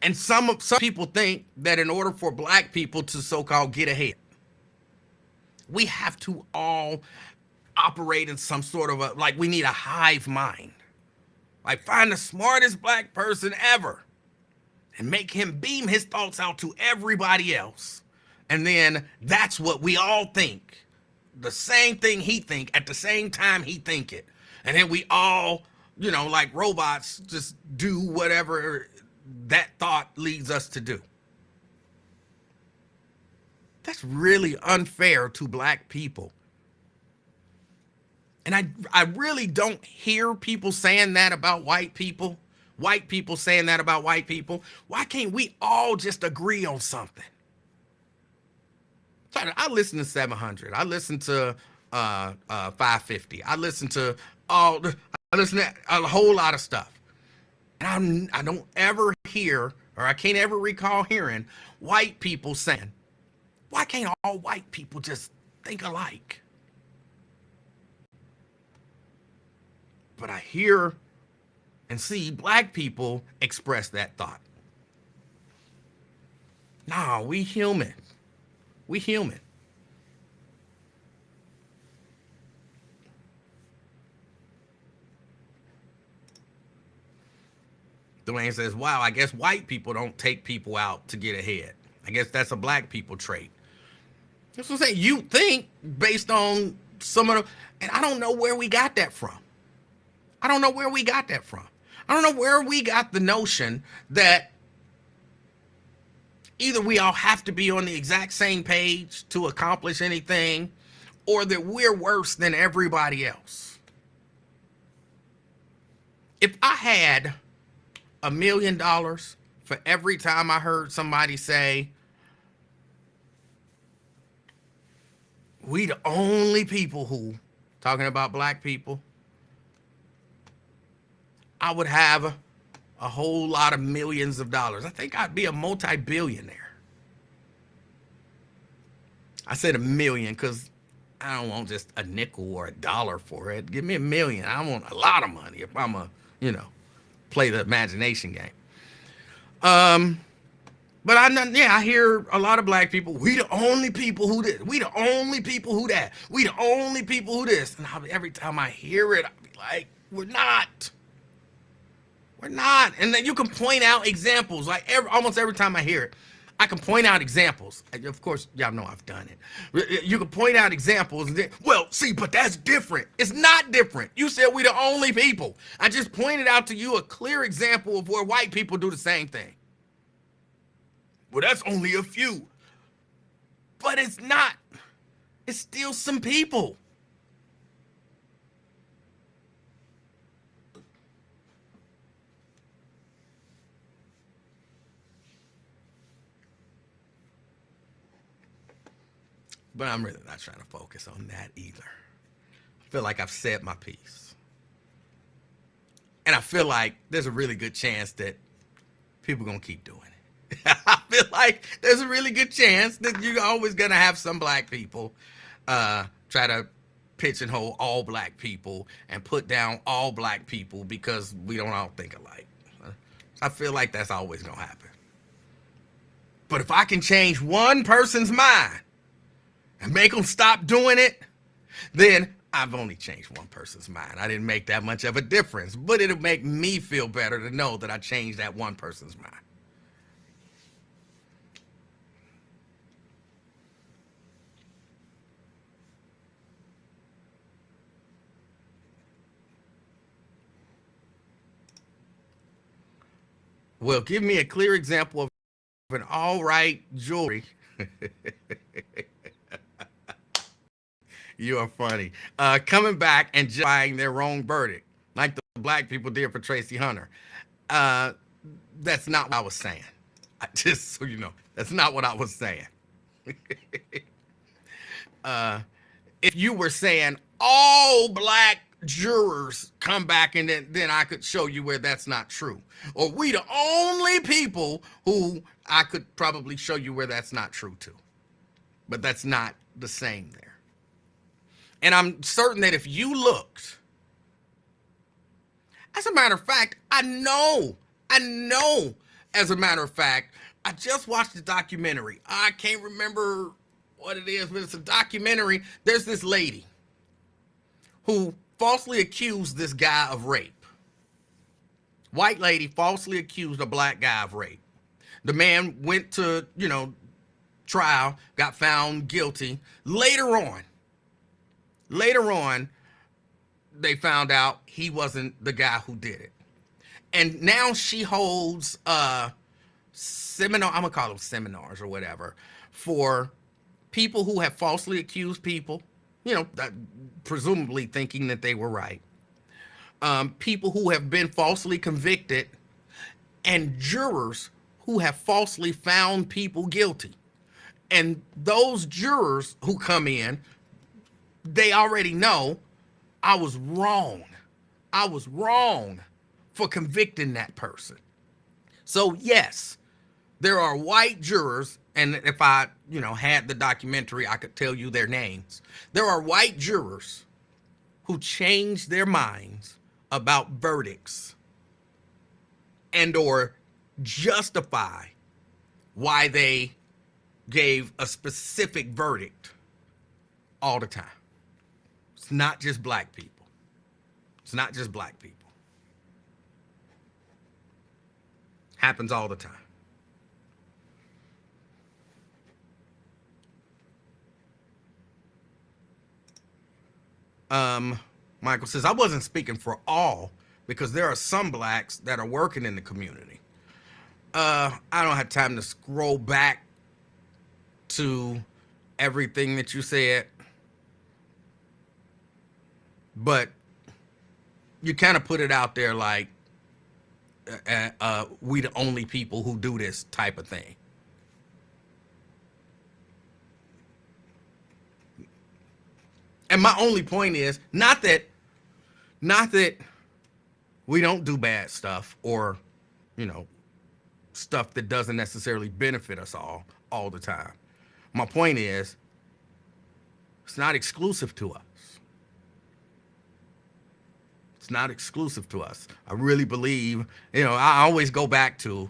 And some people think that in order for black people to so-called get ahead, we have to all operate in some sort of we need a hive mind. Like, find the smartest black person ever and make him beam his thoughts out to everybody else. And then that's what we all think. The same thing he think at the same time he think it. And then we all, like robots, just do whatever that thought leads us to do. That's really unfair to black people. And I really don't hear people saying that about white people. White people saying that about white people. Why can't we all just agree on something? I listen to 700. I listen to 550. I listen to a whole lot of stuff. And I don't ever hear, or I can't ever recall hearing white people saying, why can't all white people just think alike? But I hear and see black people express that thought. Nah, we human. We human. Dwayne says, wow, I guess white people don't take people out to get ahead. I guess that's a black people trait. That's what I'm saying. You think based on some of the, and I don't know where we got that from. I don't know where we got that from. I don't know where we got the notion that either we all have to be on the exact same page to accomplish anything, or that we're worse than everybody else. If I had $1 million for every time I heard somebody say, we the only people who, talking about black people, I would have a whole lot of millions of dollars. I think I'd be a multi-billionaire. I said $1 million because I don't want just a nickel or a dollar for it. Give me $1 million. I want a lot of money if I'm play the imagination game. But I hear a lot of black people, we the only people who this, we the only people who that, we the only people who this. And every time I hear it, I'll be like, we're not. We're not. And then you can point out examples. Like almost every time I hear it, I can point out examples. Of course, y'all know I've done it. You can point out examples. And then, well, see, but that's different. It's not different. You said we the only people. I just pointed out to you a clear example of where white people do the same thing. Well, that's only a few. But it's not. It's still some people. But I'm really not trying to focus on that either. I feel like I've said my piece. And I feel like there's a really good chance that people are going to keep doing it. I feel like there's a really good chance that you're always going to have some black people try to pigeonhole all black people and put down all black people because we don't all think alike. I feel like that's always going to happen. But if I can change one person's mind and make them stop doing it, then I've only changed one person's mind. I didn't make that much of a difference, but it'll make me feel better to know that I changed that one person's mind. Well, give me a clear example of an all right jewelry. You are funny. Coming back and justifying their wrong verdict, like the black people did for Tracy Hunter. That's not what I was saying. Just so you know, that's not what I was saying. If you were saying all black jurors come back and then I could show you where that's not true. Or we the only people who, I could probably show you where that's not true too. But that's not the same there. And I'm certain that if you looked, as a matter of fact, I know, as a matter of fact, I just watched the documentary. I can't remember what it is, but it's a documentary. There's this lady who falsely accused this guy of rape. White lady falsely accused a black guy of rape. The man went to, trial, got found guilty. Later on, they found out he wasn't the guy who did it. And now she holds seminar, I'm gonna call them seminars or whatever, for people who have falsely accused people, presumably thinking that they were right. People who have been falsely convicted, and jurors who have falsely found people guilty. And those jurors who come in, they already know I was wrong. I was wrong for convicting that person. So yes, there are white jurors, and if I, had the documentary, I could tell you their names. There are white jurors who changed their minds about verdicts and or justify why they gave a specific verdict all the time. It's not just black people. It's not just black people. Happens all the time. Michael says, I wasn't speaking for all because there are some blacks that are working in the community. I don't have time to scroll back to everything that you said, but you kind of put it out there like we the only people who do this type of thing. And my only point is not that we don't do bad stuff or, stuff that doesn't necessarily benefit us all the time. My point is, it's not exclusive to us. It's not exclusive to us. I really believe, I always go back to,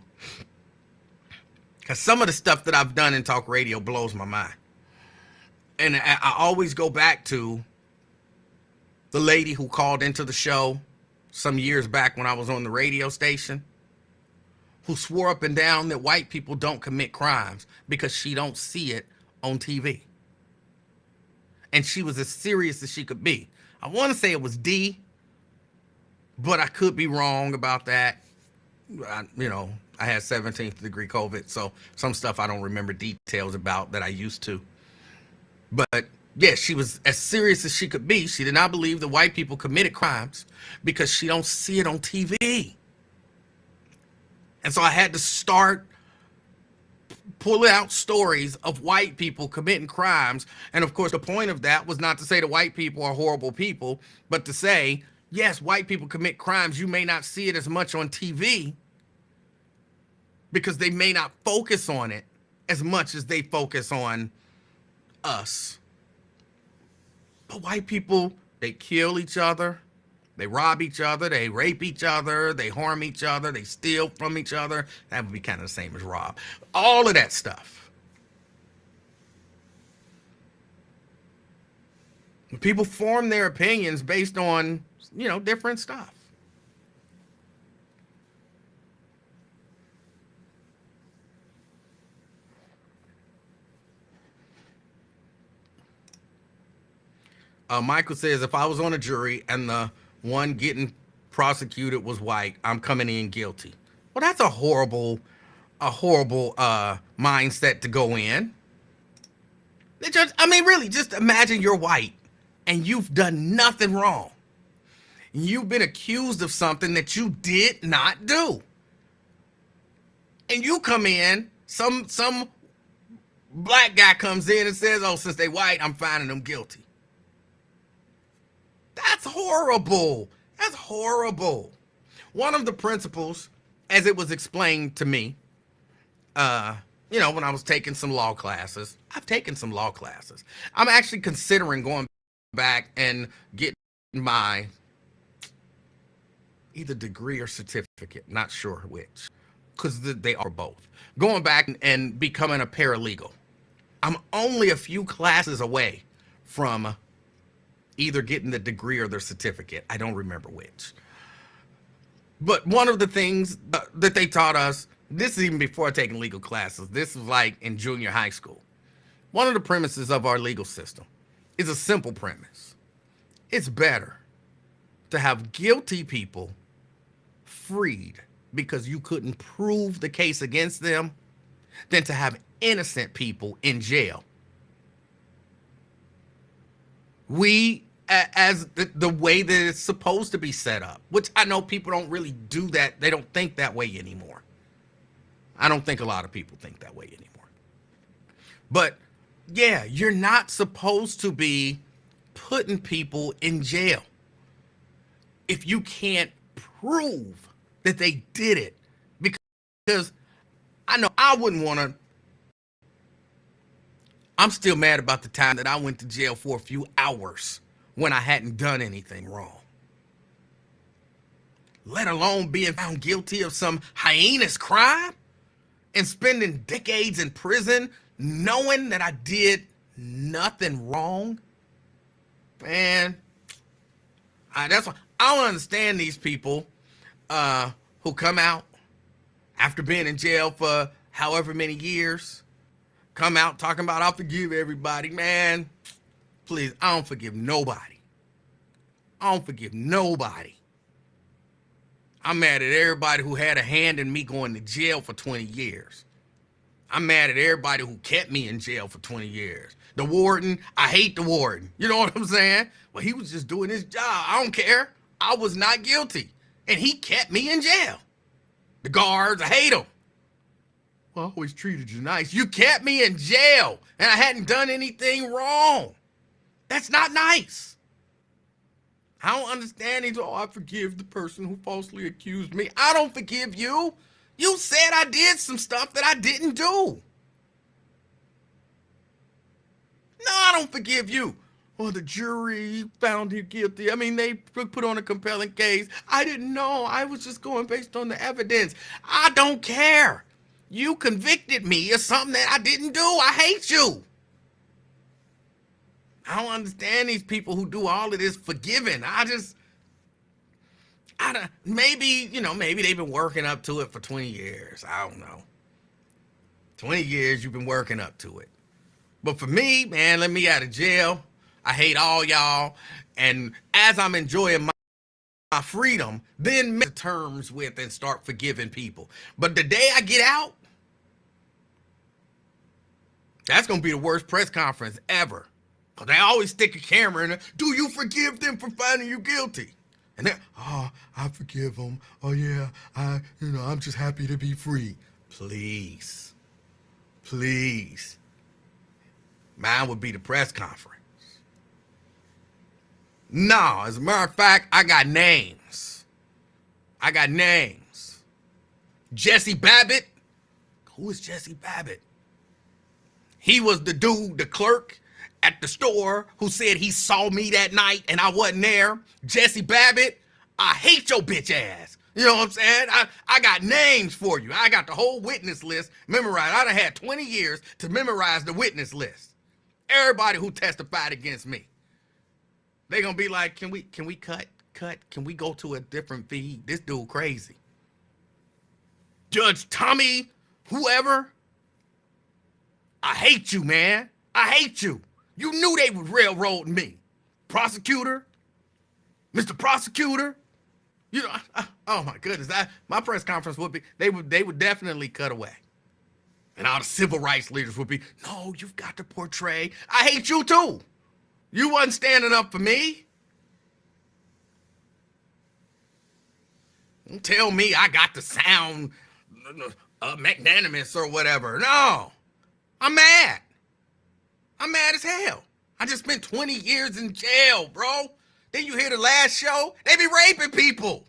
because some of the stuff that I've done in talk radio blows my mind. And I always go back to the lady who called into the show some years back when I was on the radio station, who swore up and down that white people don't commit crimes because she don't see it on TV. And she was as serious as she could be. I want to say it was D, but I could be wrong about that. I had 17th degree COVID, so some stuff I don't remember details about that I used to. But yeah, she was as serious as she could be. She did not believe that white people committed crimes because she don't see it on TV. And so I had to start pulling out stories of white people committing crimes. And of course, the point of that was not to say that white people are horrible people, but to say, yes, white people commit crimes. You may not see it as much on TV because they may not focus on it as much as they focus on us. But white people, they kill each other. They rob each other, they rape each other, they harm each other, they steal from each other. That would be kind of the same as rob. All of that stuff. People form their opinions based on, different stuff. Michael says, if I was on a jury and the one getting prosecuted was white, I'm coming in guilty. Well, that's a horrible mindset to go in. Really, just imagine you're white and you've done nothing wrong. You've been accused of something that you did not do. And you come in, some black guy comes in and says, oh, since they white, I'm finding them guilty. That's horrible. That's horrible. One of the principles, as it was explained to me, when I was taking some law classes, I've taken some law classes. I'm actually considering going back and getting my either degree or certificate, not sure which, because they are both. Going back and becoming a paralegal. I'm only a few classes away from either getting the degree or the certificate. I don't remember which. But one of the things that they taught us, this is even before taking legal classes, this was like in junior high school. One of the premises of our legal system is a simple premise. It's better to have guilty people freed because you couldn't prove the case against them than to have innocent people in jail. We, as the way that it's supposed to be set up, which I know people don't really do that. They don't think that way anymore. I don't think a lot of people think that way anymore. But yeah, you're not supposed to be putting people in jail if you can't prove that they did it. Because I know I wouldn't want to. I'm still mad about the time that I went to jail for a few hours when I hadn't done anything wrong. Let alone being found guilty of some heinous crime and spending decades in prison knowing that I did nothing wrong. Man, that's why I don't understand these people who come out after being in jail for however many years, come out talking about, I'll forgive everybody. Man, please, I don't forgive nobody. I don't forgive nobody. I'm mad at everybody who had a hand in me going to jail for 20 years. I'm mad at everybody who kept me in jail for 20 years. The warden, I hate the warden. You know what I'm saying? Well, he was just doing his job. I don't care. I was not guilty. And he kept me in jail. The guards, I hate them. Well, I always treated you nice. You kept me in jail and I hadn't done anything wrong. That's not nice. I don't understand these. Oh, I forgive the person who falsely accused me. I don't forgive you. You said I did some stuff that I didn't do. No, I don't forgive you. Well, the jury found you guilty. I mean, they put on a compelling case. I didn't know. I was just going based on the evidence. I don't care. You convicted me of something that I didn't do. I hate you. I don't understand these people who do all of this forgiving. Maybe they've been working up to it for 20 years. I don't know. 20 years you've been working up to it. But for me, man, let me out of jail. I hate all y'all. And as I'm enjoying my freedom, then make terms with and start forgiving people. But the day I get out, that's going to be the worst press conference ever. Because they always stick a camera in it. Do you forgive them for finding you guilty? And then, oh, I forgive them. Oh, yeah, I'm just happy to be free. Please. Please. Mine would be the press conference. No, as a matter of fact, I got names. Jesse Babbitt. Who is Jesse Babbitt? He was the dude, the clerk at the store who said he saw me that night and I wasn't there. Jesse Babbitt, I hate your bitch ass. You know what I'm saying? I got names for you. I got the whole witness list memorized. I done had 20 years to memorize the witness list. Everybody who testified against me. They gonna be like, can we cut? Can we go to a different feed? This dude crazy. Judge Tommy, whoever. I hate you, man. I hate you. You knew they was railroading me. Prosecutor, Mr. Prosecutor. You know, oh my goodness. My press conference would be, they would definitely cut away. And all the civil rights leaders would be, no, you've got to portray. I hate you too. You wasn't standing up for me. Don't tell me I got to sound magnanimous or whatever. No, I'm mad. I'm mad as hell. I just spent 20 years in jail, bro. Then you hear the last show, they be raping people.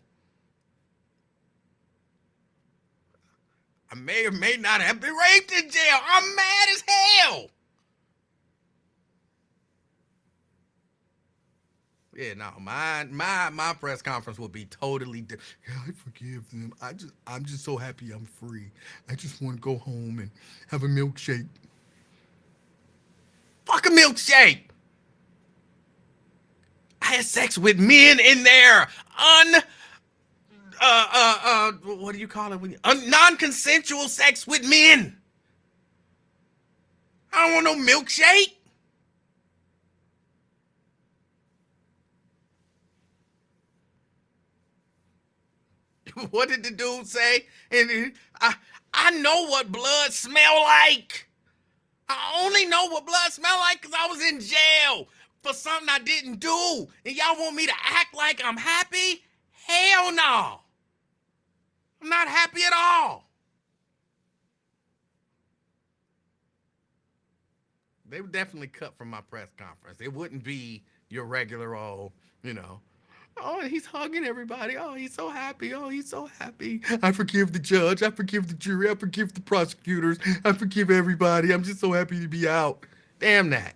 I may or may not have been raped in jail. I'm mad as hell. Yeah, no, my press conference would be totally different. Yeah, I forgive them. I'm just so happy I'm free. I just want to go home and have a milkshake. Fuck a milkshake. I had sex with men in there. What do you call it when you non-consensual sex with men? I don't want no milkshake. What did the dude say? And I know what blood smell like. I only know what blood smell like because I was in jail for something I didn't do. And y'all want me to act like I'm happy? Hell no. I'm not happy at all. They would definitely cut from my press conference. It wouldn't be your regular old, oh, he's hugging everybody. Oh, he's so happy. Oh, he's so happy. I forgive the judge. I forgive the jury. I forgive the prosecutors. I forgive everybody. I'm just so happy to be out. Damn that.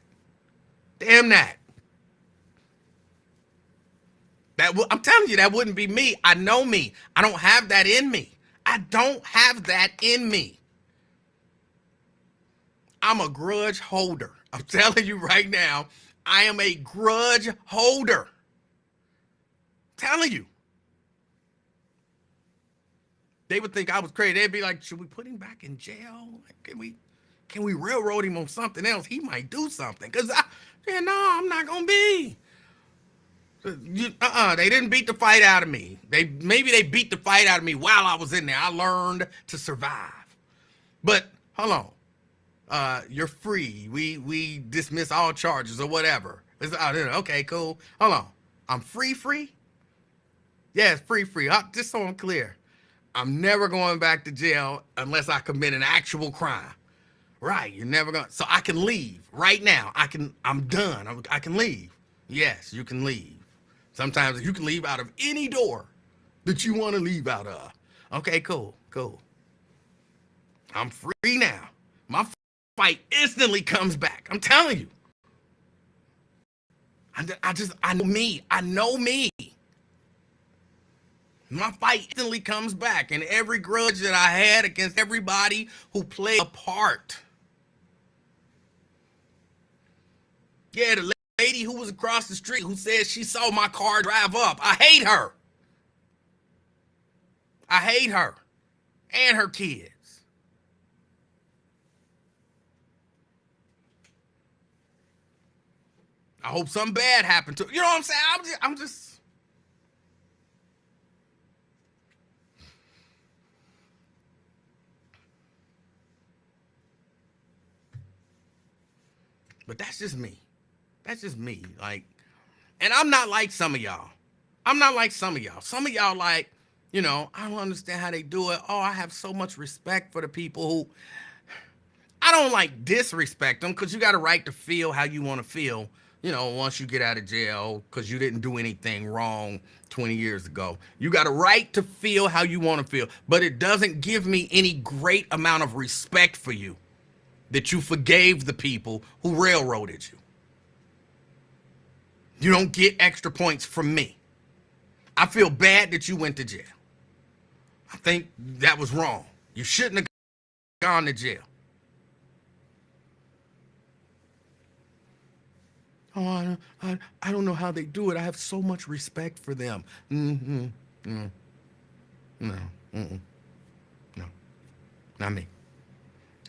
Damn that. I'm telling you, that wouldn't be me. I know me. I don't have that in me. I don't have that in me. I'm a grudge holder. I'm telling you right now, I am a grudge holder. I'm telling you. They would think I was crazy. They'd be like, should we put him back in jail? Can we railroad him on something else? He might do something. Because, no, I'm not going to be. They didn't beat the fight out of me. Maybe they beat the fight out of me while I was in there. I learned to survive. But, hold on. You're free. We dismiss all charges or whatever. Okay, cool. Hold on. I'm free? Yes, free. Just so I'm clear. I'm never going back to jail unless I commit an actual crime. Right, you're never going to. So I can leave right now. I'm done. I can leave. Yes, you can leave. Sometimes you can leave out of any door that you want to leave out of. Okay, cool. I'm free now. My fight instantly comes back. I'm telling you. I know me. My fight instantly comes back, and every grudge that I had against everybody who played a part. Yeah, the lady who was across the street who said she saw my car drive up. I hate her. And her kids. I hope something bad happened to her. You know what I'm saying? I'm just. But that's just me. Like, and I'm not like some of y'all. Some of y'all like, I don't understand how they do it. Oh, I have so much respect for the people who, I don't like disrespect them because you got a right to feel how you want to feel, once you get out of jail because you didn't do anything wrong 20 years ago. You got a right to feel how you want to feel, but it doesn't give me any great amount of respect for you that you forgave the people who railroaded you. You don't get extra points from me. I feel bad that you went to jail. I think that was wrong. You shouldn't have gone to jail. Oh, I don't know how they do it. I have so much respect for them. No, not me.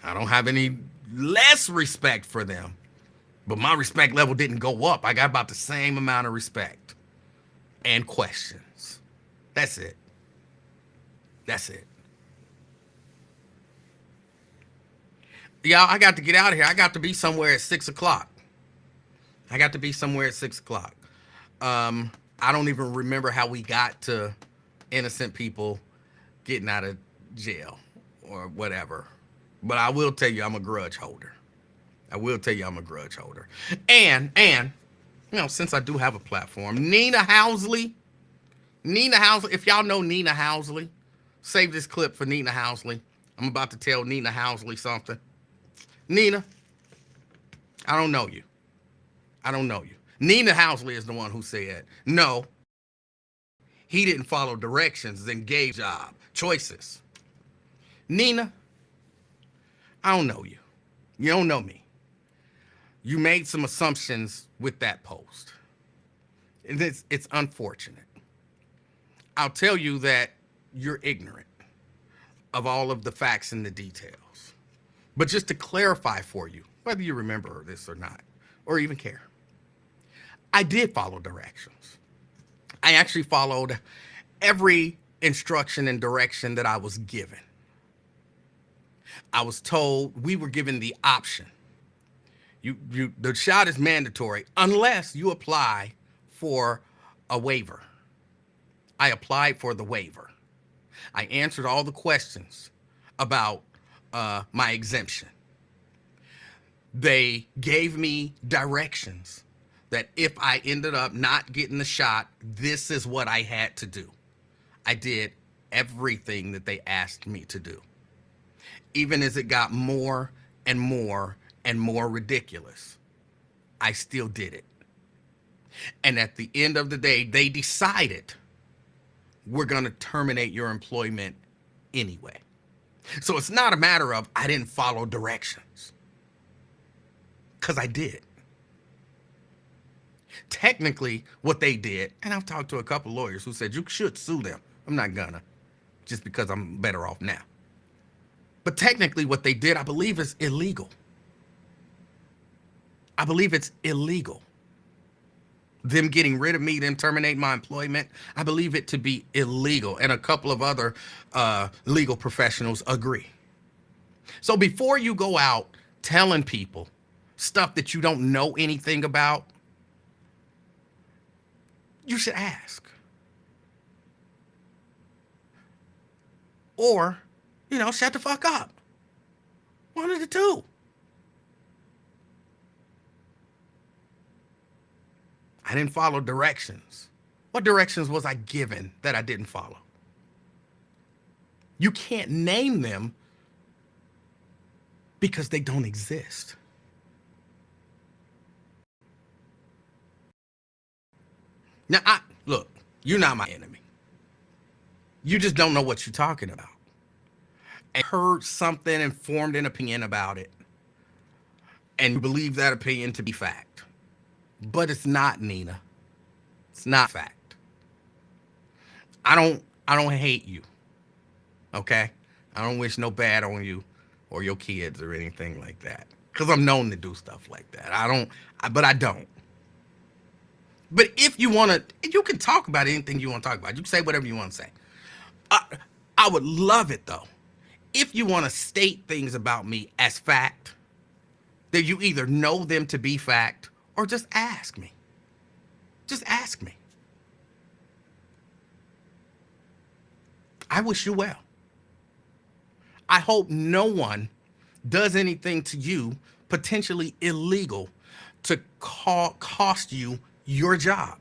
I don't have any less respect for them, but my respect level didn't go up. I got about the same amount of respect and questions. That's it. Y'all, I got to get out of here. I got to be somewhere at 6 o'clock. I don't even remember how we got to innocent people getting out of jail or whatever. But I will tell you I'm a grudge holder. And since I do have a platform, Nina Housley, if y'all know Nina Housley, save this clip for Nina Housley. I'm about to tell Nina Housley something. Nina, I don't know you. Nina Housley is the one who said, no, he didn't follow directions and gave job choices. Nina, I don't know you. You don't know me. You made some assumptions with that post. And it's unfortunate. I'll tell you that you're ignorant of all of the facts and the details. But just to clarify for you, whether you remember this or not, or even care, I did follow directions. I actually followed every instruction and direction that I was given. I was told we were given the option. The shot is mandatory unless you apply for a waiver. I applied for the waiver. I answered all the questions about my exemption. They gave me directions that if I ended up not getting the shot, this is what I had to do. I did everything that they asked me to do, even as it got more and more and more ridiculous. I still did it. And at the end of the day, they decided we're going to terminate your employment anyway. So it's not a matter of I didn't follow directions, because I did. Technically, what they did, and I've talked to a couple lawyers who said you should sue them. I'm not gonna, just because I'm better off now. But technically what they did, I believe, is illegal. I believe it's illegal. Them getting rid of me, them terminating my employment, I believe it to be illegal. And a couple of other legal professionals agree. So before you go out telling people stuff that you don't know anything about, you should ask. Or, shut the fuck up. One of the two. I didn't follow directions. What directions was I given that I didn't follow? You can't name them because they don't exist. Now, look, you're not my enemy. You just don't know what you're talking about. And heard something and formed an opinion about it, and you believe that opinion to be fact. But it's not, Nina. It's not fact. I don't hate you. Okay? I don't wish no bad on you or your kids or anything like that. Because I'm known to do stuff like that. But I don't. But if you want to, you can talk about anything you want to talk about. You can say whatever you want to say. I would love it, though, if you want to state things about me as fact, that you either know them to be fact or just ask me. Just ask me. I wish you well. I hope no one does anything to you potentially illegal to cost you your job.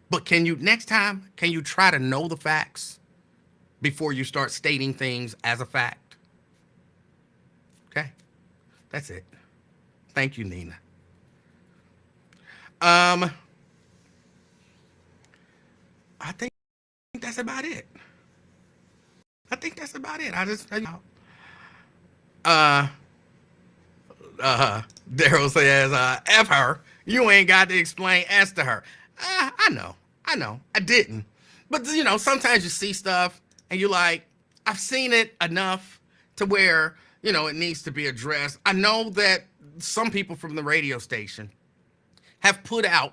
But next time, can you try to know the facts before you start stating things as a fact? Okay, that's it. Thank you, Nina. I think that's about it. Daryl says, F her. You ain't got to explain S to her. I know. I didn't. But, sometimes you see stuff and you're like, I've seen it enough to where, it needs to be addressed. I know that some people from the radio station have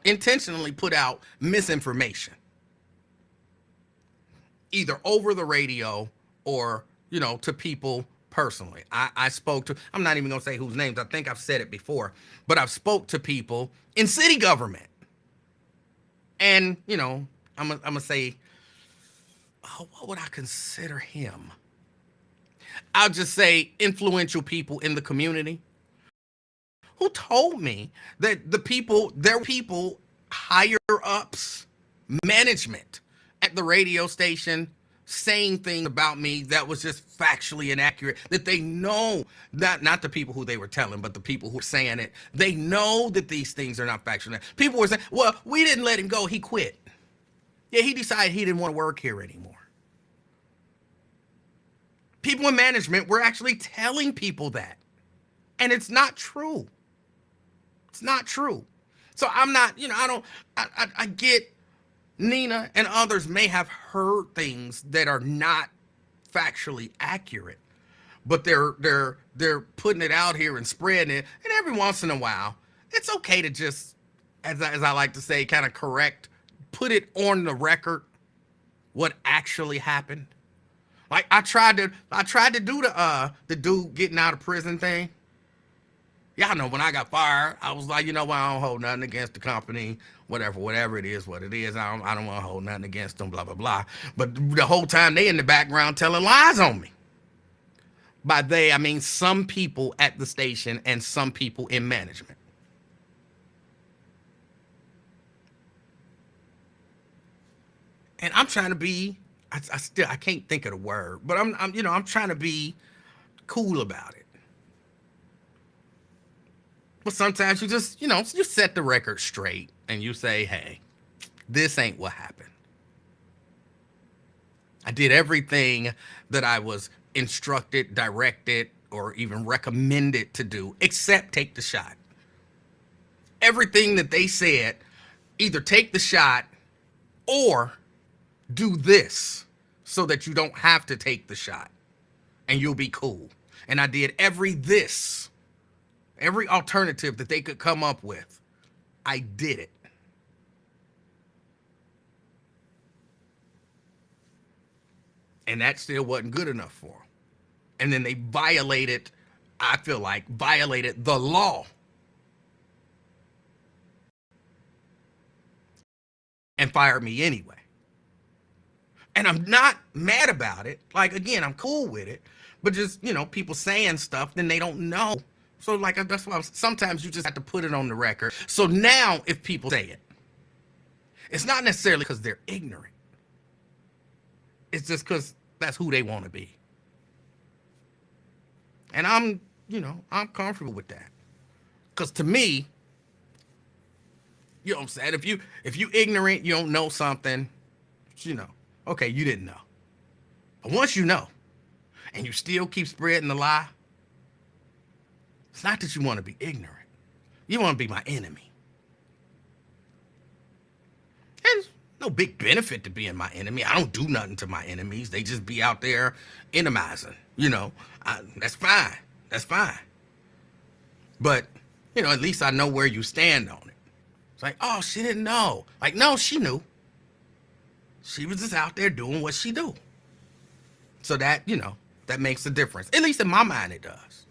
intentionally put out misinformation, either over the radio or, to people personally. I spoke to, I'm not even going to say whose names. I think I've said it before, but I've spoke to people in city government. And, I'm going to say, what would I consider him? I'll just say influential people in the community who told me that their people, higher ups, management at the radio station, saying things about me that was just factually inaccurate, that they know, not the people who they were telling, but the people who were saying it, they know that these things are not factual. People were saying, well, we didn't let him go, he quit. Yeah, he decided he didn't want to work here anymore. People in management were actually telling people that. And it's not true. It's not true. So I'm not, I get Nina and others may have heard things that are not factually accurate, but they're putting it out here and spreading it. And every once in a while, it's okay to just, as I like to say, kind of correct put it on the record what actually happened. Like I tried to do the dude getting out of prison thing. Y'all know when I got fired, I was like, you know what, I don't hold nothing against the company, whatever it is, what it is. I don't want to hold nothing against them, blah, blah, blah. But the whole time they in the background telling lies on me. By they, I mean some people at the station and some people in management. And I'm trying to be, I can't think of the word, but I'm trying to be cool about it. But sometimes you just, you set the record straight and you say, hey, this ain't what happened. I did everything that I was instructed, directed, or even recommended to do, except take the shot. Everything that they said, either take the shot or do this so that you don't have to take the shot and you'll be cool. And I did every alternative that they could come up with. I did it. And that still wasn't good enough for them. And then they violated the law. And fired me anyway. And I'm not mad about it. Like, again, I'm cool with it. But just, people saying stuff, then they don't know. So, like, that's why sometimes you just have to put it on the record. So now, if people say it, it's not necessarily because they're ignorant. It's just because that's who they want to be. And I'm comfortable with that. Because to me, you know what I'm saying? If you ignorant, you don't know something, okay, you didn't know. But once you know, and you still keep spreading the lie, it's not that you want to be ignorant. You want to be my enemy. There's no big benefit to being my enemy. I don't do nothing to my enemies. They just be out there enemizing. That's fine. That's fine. But, at least I know where you stand on it. It's like, oh, she didn't know. Like, no, she knew. She was just out there doing what she do. So that, that makes a difference. At least in my mind, it does.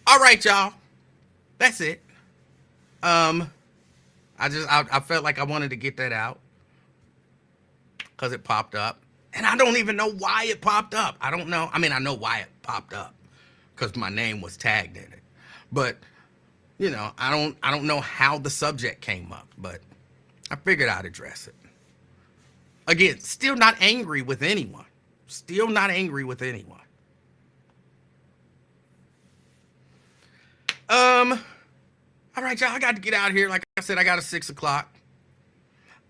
All right, y'all. That's it. I felt like I wanted to get that out because it popped up. And I don't even know why it popped up. I don't know. I mean, I know why it popped up because my name was tagged in it. But, I don't know how the subject came up, but I figured I'd address it. Again, still not angry with anyone. Still not angry with anyone. All right, y'all, I got to get out of here. Like I said, I got a 6 o'clock.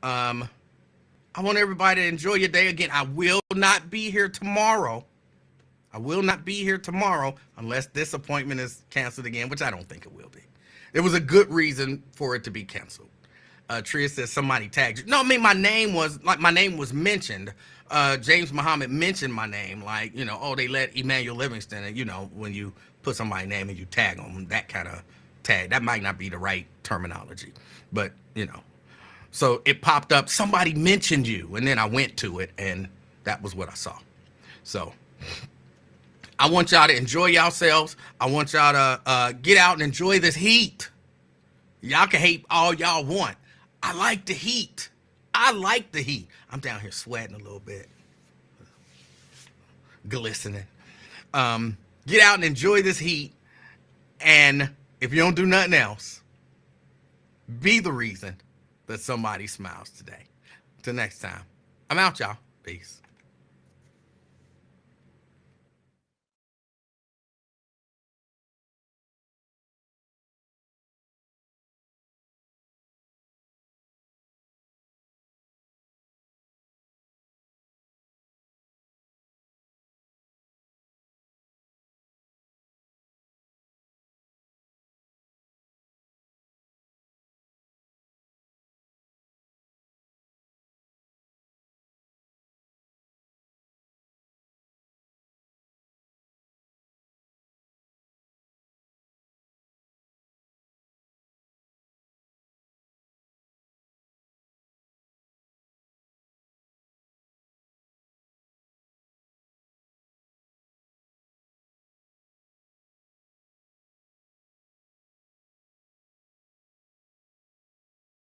I want everybody to enjoy your day. Again, I will not be here tomorrow. Unless this appointment is canceled again, which I don't think it will be. There was a good reason for it to be canceled. Tria says somebody tagged you. No, I mean, my name was mentioned. James Muhammad mentioned my name. Like, they let Emanuel Livingston, and when you put somebody's name and you tag them, that kind of tag, that might not be the right terminology, but so it popped up, somebody mentioned you, and then I went to it and that was what I saw. So I want y'all to enjoy yourselves. I want y'all to get out and enjoy this heat. Y'all can hate all y'all want. I like the heat. I'm down here sweating a little bit, glistening. Get out and enjoy this heat. And if you don't do nothing else, be the reason that somebody smiles today. Till next time, I'm out, y'all. Peace.